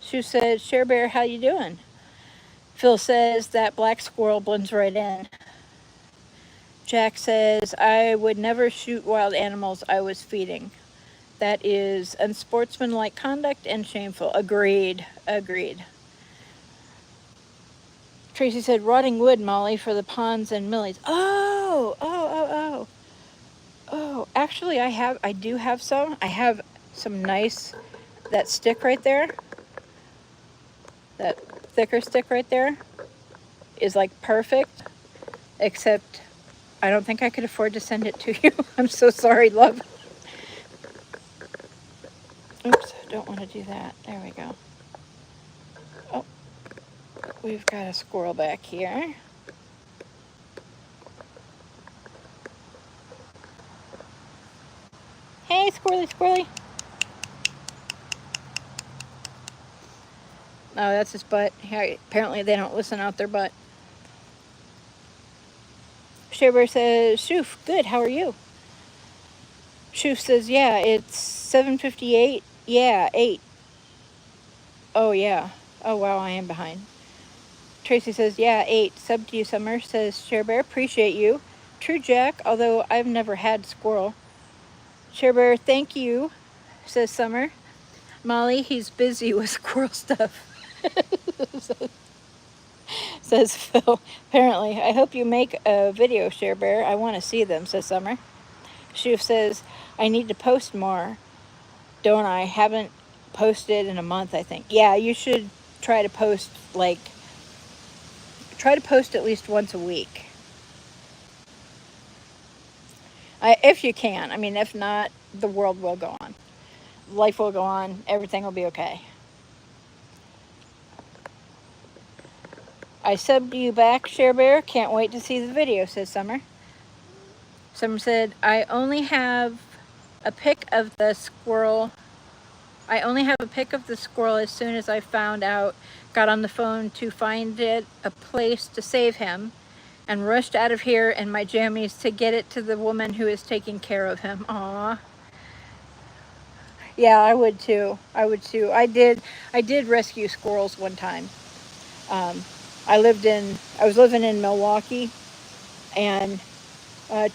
Sue says, Share Bear, how you doing? Phil says, that black squirrel blends right in. Jack says, I would never shoot wild animals I was feeding. That is unsportsmanlike conduct and shameful. Agreed. Tracy said, rotting wood, Molly, for the ponds and millies. Oh, actually I do have some. I have some nice, that stick right there, that thicker stick right there is like perfect, except I don't think I could afford to send it to you. I'm so sorry, love. Oops, don't want to do that. There we go. Oh, we've got a squirrel back here. Hey, squirrely. Oh, that's his butt. Apparently they don't listen out their butt. Shaber says, Shoof, good, how are you? Shoof says, yeah, it's 7:58. Yeah, 8. Oh, yeah. Oh, wow, I am behind. Tracy says, yeah, 8. Sub to you, Summer, says Sharebear. Appreciate you. True, Jack, although I've never had squirrel. Sharebear, thank you, says Summer. Molly, he's busy with squirrel stuff. Says Phil. Apparently, I hope you make a video, Sharebear. I want to see them, says Summer. Shoof says, I need to post more, don't I? Haven't posted in a month, I think. Yeah, you should try to post like try to post at least once a week. If you can. I mean, if not, the world will go on. Life will go on. Everything will be okay. I subbed you back, Share Bear. Can't wait to see the video, says Summer. Summer said, I only have a pic of the squirrel. I only have a pic of the squirrel as soon as I found out, got on the phone to find it a place to save him, and rushed out of here in my jammies to get it to the woman who is taking care of him. Aww. Yeah, I would too. I would too. I did rescue squirrels one time. I was living in Milwaukee, and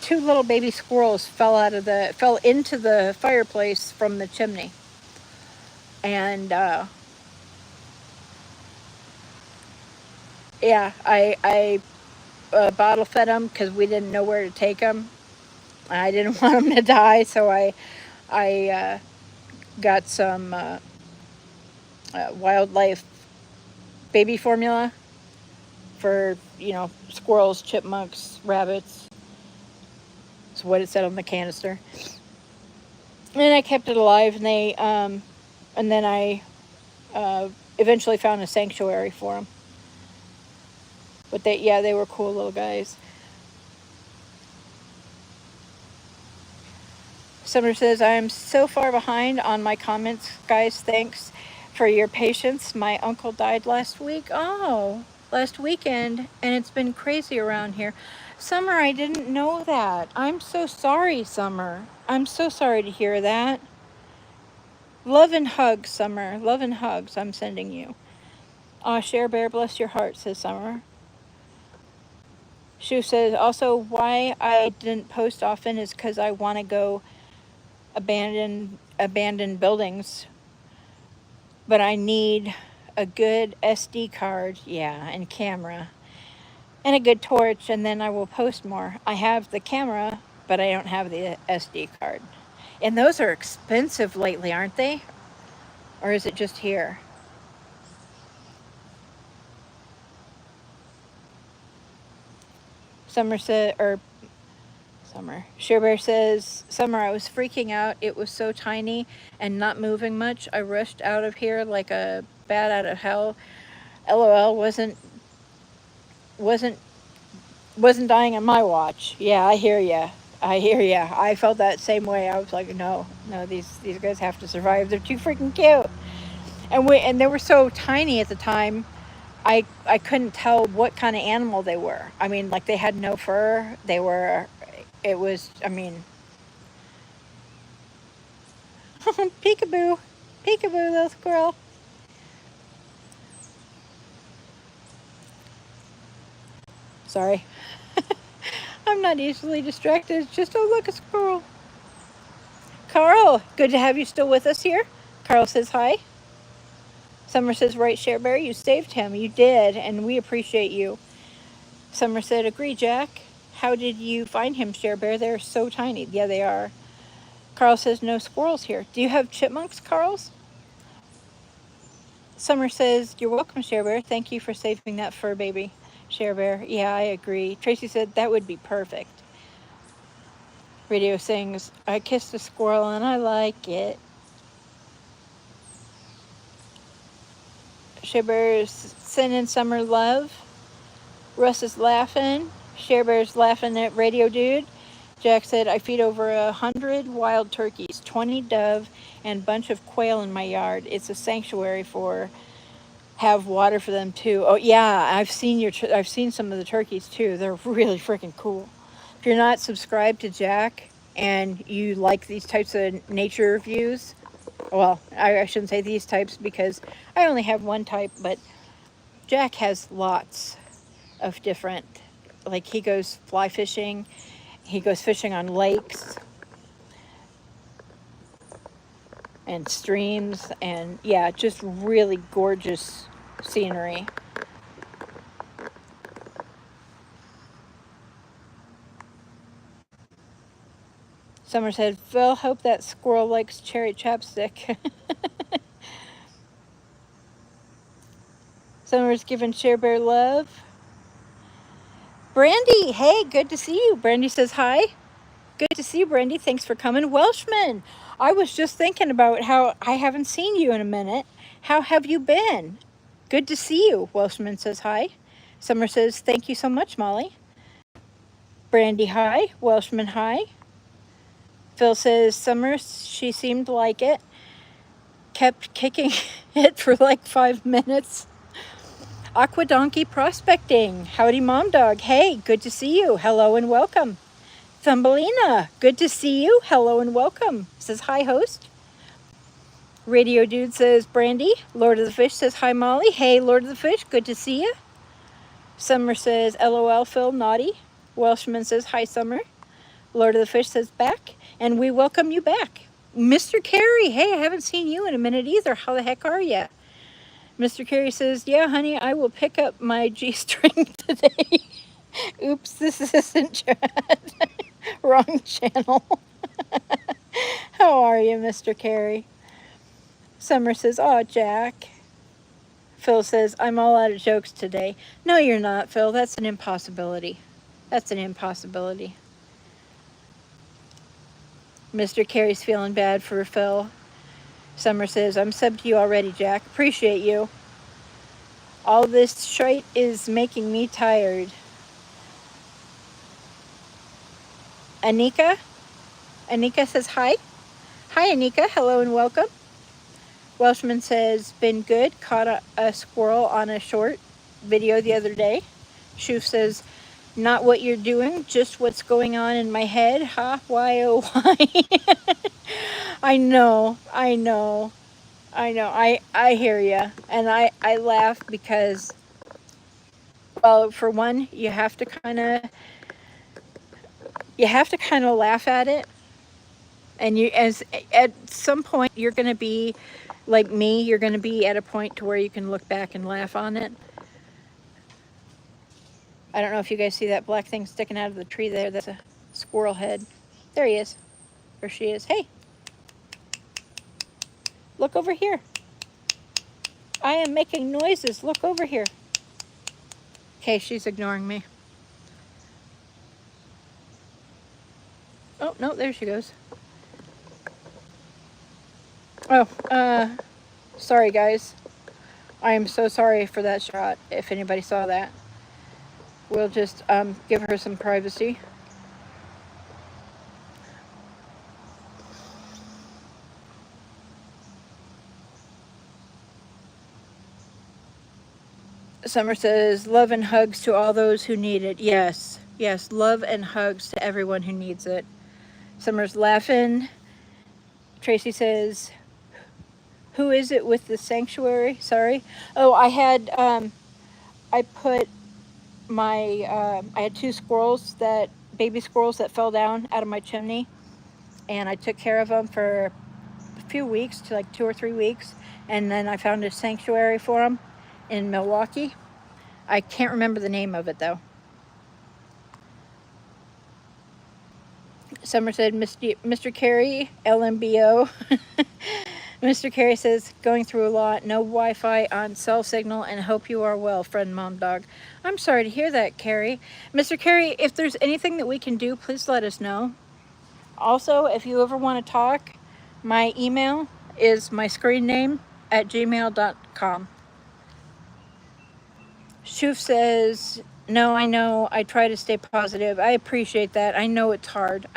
2 little baby squirrels fell into the fireplace from the chimney. And yeah, I bottle fed them because we didn't know where to take them. I didn't want them to die, so I got some wildlife baby formula for, squirrels, chipmunks, rabbits. That's what it said on the canister. And I kept it alive, and then I eventually found a sanctuary for them. But they were cool little guys. Summer says, I am so far behind on my comments, guys. Thanks for your patience. My uncle died last week. Oh, last weekend, and it's been crazy around here. Summer, I didn't know that. I'm so sorry, Summer. I'm so sorry to hear that. Love and hugs, Summer. Love and hugs I'm sending you. Share Bear, bless your heart, says Summer. Shu says, also, why I didn't post often is because I want to go abandoned buildings, but I need a good SD card, and camera, and a good torch, and then I will post more. I have the camera, but I don't have the SD card. And those are expensive lately, aren't they? Or is it just here? Share Bear says, Summer, I was freaking out. It was so tiny and not moving much. I rushed out of here like a bat out of hell. LOL, wasn't dying on my watch. Yeah, I hear ya. I felt that same way. I was like, no, these guys have to survive. They're too freaking cute. And they were so tiny at the time. I couldn't tell what kind of animal they were. I mean, like, they had no fur. Peekaboo, little squirrel. Sorry. I'm not easily distracted. It's just, oh, look, a squirrel. Carl, good to have you still with us here. Carl says hi. Summer says, right, Share Bear, you saved him. You did, and we appreciate you. Summer said, agree, Jack. How did you find him, Share Bear? They're so tiny. Yeah, they are. Carl says, no squirrels here. Do you have chipmunks, Carls? Summer says, you're welcome, Share Bear. Thank you for saving that fur baby, Share Bear. Yeah, I agree. Tracy said, that would be perfect. Radio sings, I kissed a squirrel and I like it. Share Bear's sending Summer love. Russ is laughing. Share Bear's laughing at Radio Dude. Jack said, I feed over 100 wild turkeys, 20 dove, and bunch of quail in my yard. It's a sanctuary have water for them too. Oh yeah, I've seen some of the turkeys too. They're really freaking cool. If you're not subscribed to Jack and you like these types of nature reviews, well, I shouldn't say these types because I only have one type, but Jack has lots of different, like, he goes fly fishing, he goes fishing on lakes and streams, and yeah, just really gorgeous scenery. Summer said, Phil, hope that squirrel likes cherry chapstick. Summer's giving Share Bear love. Brandy, hey, good to see you. Brandy says hi. Good to see you, Brandy. Thanks for coming. Welshman, I was just thinking about how I haven't seen you in a minute. How have you been? Good to see you. Welshman says hi. Summer says, thank you so much, Molly. Brandy, hi. Welshman, hi. Phil says, Summer, she seemed like it. Kept kicking it for like 5 minutes. Aqua Donkey Prospecting. Howdy, Mom Dog. Hey, good to see you. Hello and welcome. Thumbelina, good to see you. Hello and welcome. Says hi, host. Radio Dude says Brandy. Lord of the Fish says hi, Molly. Hey, Lord of the Fish, good to see you. Summer says LOL, Phil, naughty. Welshman says hi, Summer. Lord of the Fish says back, and we welcome you back. Mr. Carey, hey, I haven't seen you in a minute either. How the heck are you? Mr. Carey says, yeah, honey, I will pick up my G-string today. Oops, this isn't Chad. Wrong channel. How are you, Mr. Carey? Summer says, aw, Jack. Phil says, I'm all out of jokes today. No, you're not, Phil. That's an impossibility. That's an impossibility. Mr. Carey's feeling bad for Phil. Summer says, I'm subbed to you already, Jack. Appreciate you. All this shite is making me tired. Anika? Anika says hi. Hi, Anika. Hello and welcome. Welshman says, been good. Caught a squirrel on a short video the other day. Shoof says, not what you're doing, just what's going on in my head. Ha, why, oh, why? I know. I hear you. And I laugh because, well, for one, you have to kind of laugh at it. And at some point, you're going to be like me. You're going to be at a point to where you can look back and laugh on it. I don't know if you guys see that black thing sticking out of the tree there. That's a squirrel head. There he is. Or she is. Hey, look over here. I am making noises. Look over here. Okay, she's ignoring me. Oh, no, there she goes. Oh, sorry, guys. I am so sorry for that shot, if anybody saw that. We'll just give her some privacy. Summer says, love and hugs to all those who need it. Yes, yes, love and hugs to everyone who needs it. Summer's laughing. Tracy says, who is it with the sanctuary? Sorry. Oh, I had, I put my, I had 2 squirrels baby squirrels that fell down out of my chimney. And I took care of them for a few weeks, to like 2 or 3 weeks. And then I found a sanctuary for them in Milwaukee. I can't remember the name of it though. Summer said, Mr. Carey, LMBO. Mr. Carey says, going through a lot, no Wi-Fi on cell signal, and hope you are well, friend Mom Dog. I'm sorry to hear that, Carey. Mr. Carey, if there's anything that we can do, please let us know. Also, if you ever want to talk, my email is my screen name at gmail.com. Shuf says, no, I know, I try to stay positive. I appreciate that. I know it's hard.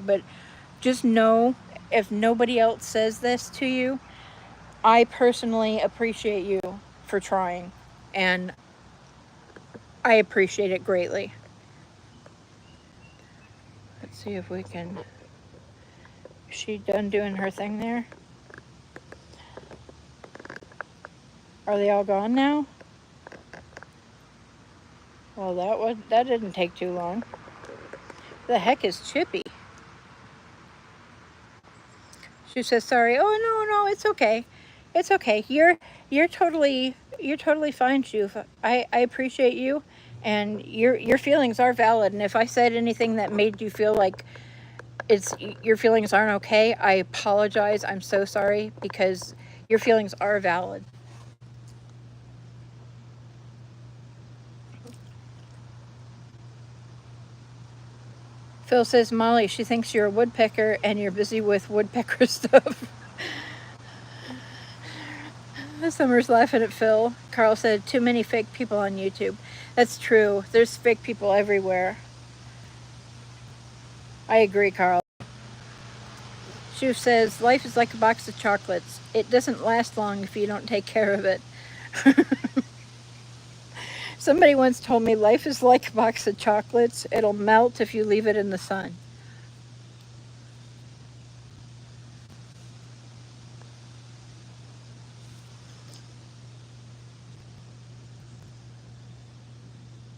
But just know, if nobody else says this to you, I personally appreciate you for trying. And I appreciate it greatly. Let's see if we can... Is she done doing her thing there? Are they all gone now? Well, that didn't take too long. The heck is Chippy? She says sorry. Oh no, it's okay. It's okay. You're totally fine, Shuf. I appreciate you, and your feelings are valid. And if I said anything that made you feel like your feelings aren't okay, I apologize. I'm so sorry, because your feelings are valid. Phil says, Molly, she thinks you're a woodpecker and you're busy with woodpecker stuff. Summer's laughing at Phil. Carl said, too many fake people on YouTube. That's true. There's fake people everywhere. I agree, Carl. Shuf says, life is like a box of chocolates. It doesn't last long if you don't take care of it. Somebody once told me life is like a box of chocolates. It'll melt if you leave it in the sun.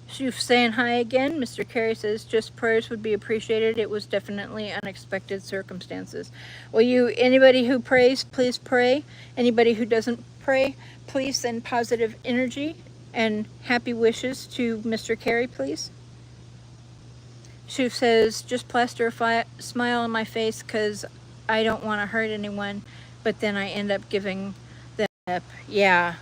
Shuf saying hi again. Mr. Carey says, just prayers would be appreciated. It was definitely unexpected circumstances. Well, anybody who prays, please pray. Anybody who doesn't pray, please send positive energy and happy wishes to Mr. Carey, please. Shuf says, just plaster a smile on my face because I don't want to hurt anyone, but then I end up giving them up. Yeah.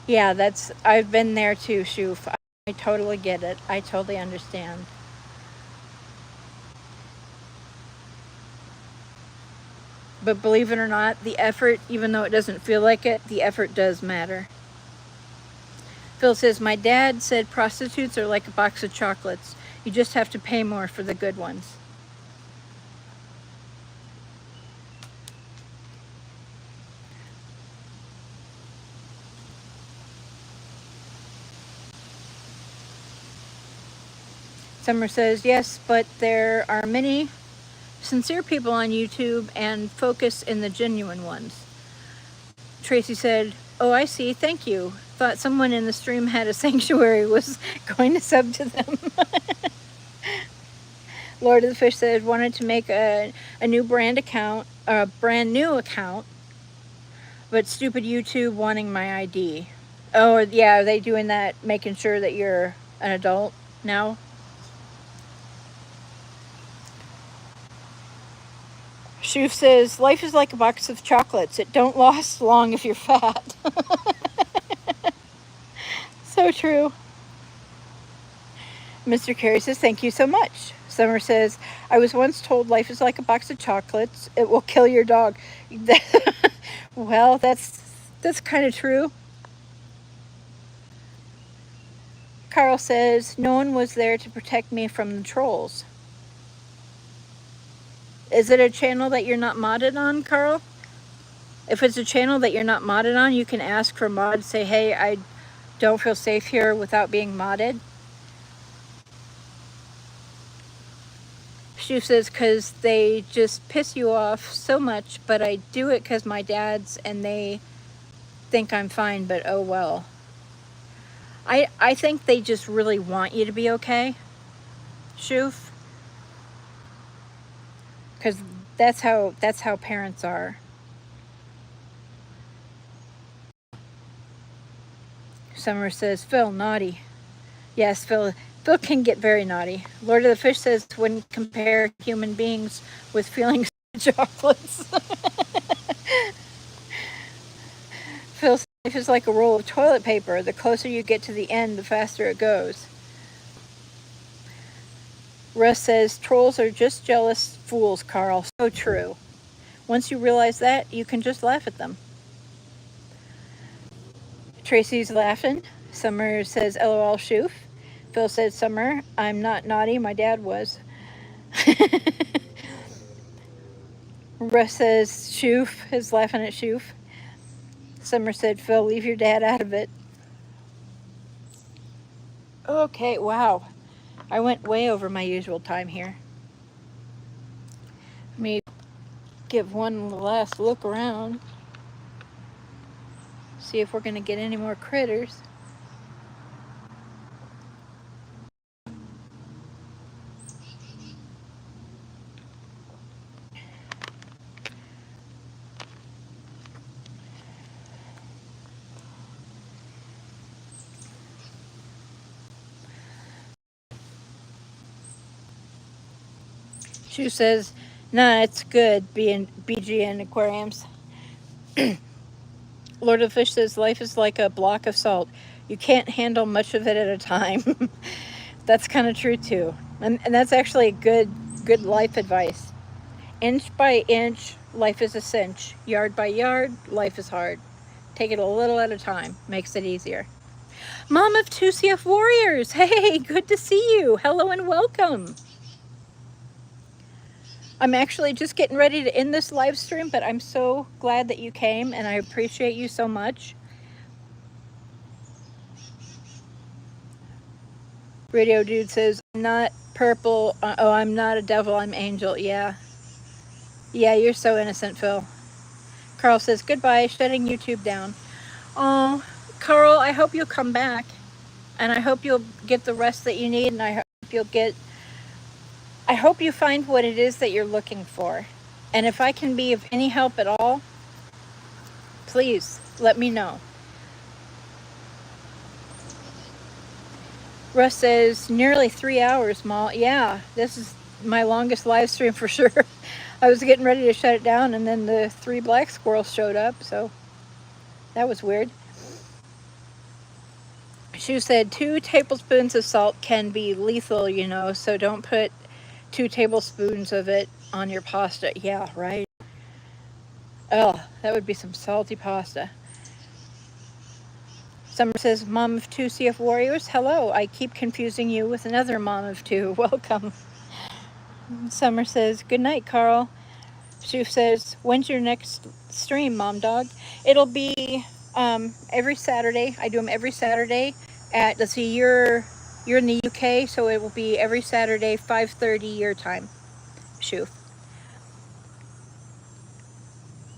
Yeah, I've been there too, Shuf. I totally get it. I totally understand. But believe it or not, the effort, even though it doesn't feel like it, the effort does matter. Phil says, my dad said prostitutes are like a box of chocolates. You just have to pay more for the good ones. Summer says, yes, but there are many sincere people on YouTube and focus in the genuine ones. Tracy said, oh, I see, thank you. Thought someone in the stream had a sanctuary, was going to sub to them. Lord of the Fish said, wanted to make a new brand new account, but stupid YouTube wanting my ID. Oh, yeah, are they doing that, making sure that you're an adult now? Shuf says, life is like a box of chocolates. It don't last long if you're fat. So true. Mr. Carey says, thank you so much. Summer says, I was once told life is like a box of chocolates. It will kill your dog. Well, that's kind of true. Carl says, no one was there to protect me from the trolls. Is it a channel that you're not modded on, Carl? If it's a channel that you're not modded on, you can ask for mod. Say, hey, I don't feel safe here without being modded. She says, because they just piss you off so much, but I do it because my dad's and they think I'm fine, but oh well. I think they just really want you to be okay, Shuf. Because that's how parents are. Summer says, Phil, naughty. Yes, Phil can get very naughty. Lord of the Fish says, wouldn't compare human beings with feelings of chocolates. Phil says, life is like a roll of toilet paper. The closer you get to the end, the faster it goes. Russ says, trolls are just jealous fools, Carl. So true. Once you realize that, you can just laugh at them. Tracy's laughing. Summer says, LOL, Shuf. Phil says, Summer, I'm not naughty. My dad was. Russ says, Shuf is laughing at Shuf. Summer said, Phil, leave your dad out of it. Okay, wow. I went way over my usual time here. Let me give one last look around. See if we're going to get any more critters. She says, nah, it's good being BG in aquariums. Lord of the Fish says, life is like a block of salt. You can't handle much of it at a time. That's kind of true too. And that's actually good life advice. Inch by inch, life is a cinch. Yard by yard, life is hard. Take it a little at a time. Makes it easier. Mom of two CF Warriors. Hey, good to see you. Hello and welcome. I'm actually just getting ready to end this live stream, but I'm so glad that you came and I appreciate you so much. Radio Dude says, I'm not purple. Oh, I'm not a devil. I'm angel. Yeah. Yeah, you're so innocent, Phil. Carl says, goodbye, shutting YouTube down. Oh, Carl, I hope you'll come back. And I hope you'll get the rest that you need. And I hope you find what it is that you're looking for. And if I can be of any help at all, please let me know. Russ says, nearly 3 hours, Ma. Yeah, this is my longest live stream for sure. I was getting ready to shut it down and then the 3 black squirrels showed up, so that was weird. She said 2 tablespoons of salt can be lethal, you know, so don't put 2 tablespoons of it on your pasta. Yeah, right. Oh, that would be some salty pasta. Summer says, Mom of 2 CF Warriors. Hello, I keep confusing you with another Mom of 2. Welcome. Summer says, good night, Carl. She says, when's your next stream, Mom Dog? It'll be every Saturday. I do them every Saturday at, let's see, you're in the UK, so it will be every Saturday, 5:30 your time. Shoof.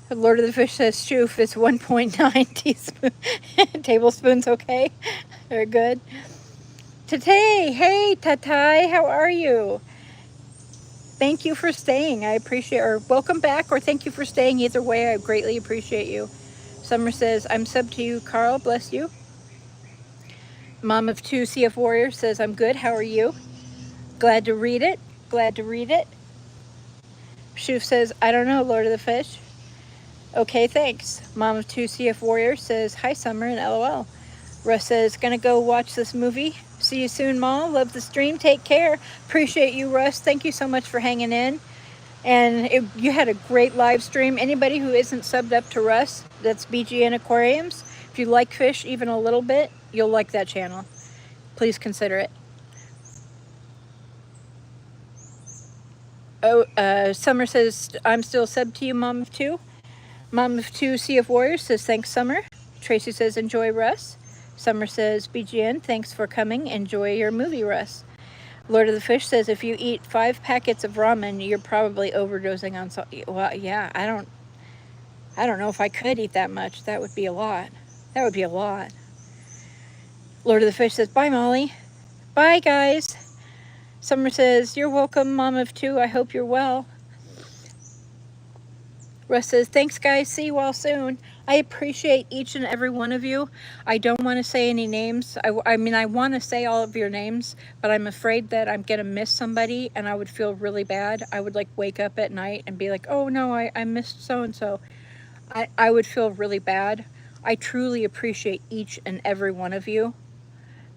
Lord of the Fish says, Shoof is 1.9 teaspoon tablespoons, okay? Very good. Tatay, hey Tatay, how are you? Thank you for staying. I appreciate, or welcome back, or thank you for staying. Either way, I greatly appreciate you. Summer says, I'm sub to you, Carl. Bless you. Mom of 2 CF Warriors says, I'm good. How are you? Glad to read it. Glad to read it. Shoof says, I don't know, Lord of the Fish. Okay, thanks. Mom of 2 CF Warriors says, hi, Summer, and LOL. Russ says, gonna go watch this movie. See you soon, Mom. Love the stream. Take care. Appreciate you, Russ. Thank you so much for hanging in. And you had a great live stream. Anybody who isn't subbed up to Russ, that's BGN Aquariums, if you like fish even a little bit, you'll like that channel. Please consider it. Oh, Summer says, I'm still subbed to you, Mom of 2. Mom of 2 CF Warriors says, thanks, Summer. Tracy says, enjoy, Russ. Summer says, BGN, thanks for coming. Enjoy your movie, Russ. Lord of the Fish says, if you eat 5 packets of ramen, you're probably overdosing on salt. Well, yeah, I don't know if I could eat that much. That would be a lot. That would be a lot. Lord of the Fish says, bye, Molly. Bye, guys. Summer says, you're welcome, Mom of 2. I hope you're well. Russ says, thanks, guys. See you all soon. I appreciate each and every one of you. I don't want to say any names. I mean, I want to say all of your names, but I'm afraid that I'm going to miss somebody, and I would feel really bad. I would, like, wake up at night and be like, oh, no, I missed so-and-so. I would feel really bad. I truly appreciate each and every one of you.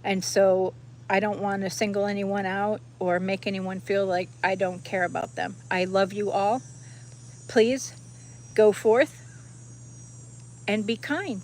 And so I don't want to single anyone out or make anyone feel like I don't care about them. I love you all. Please go forth and be kind.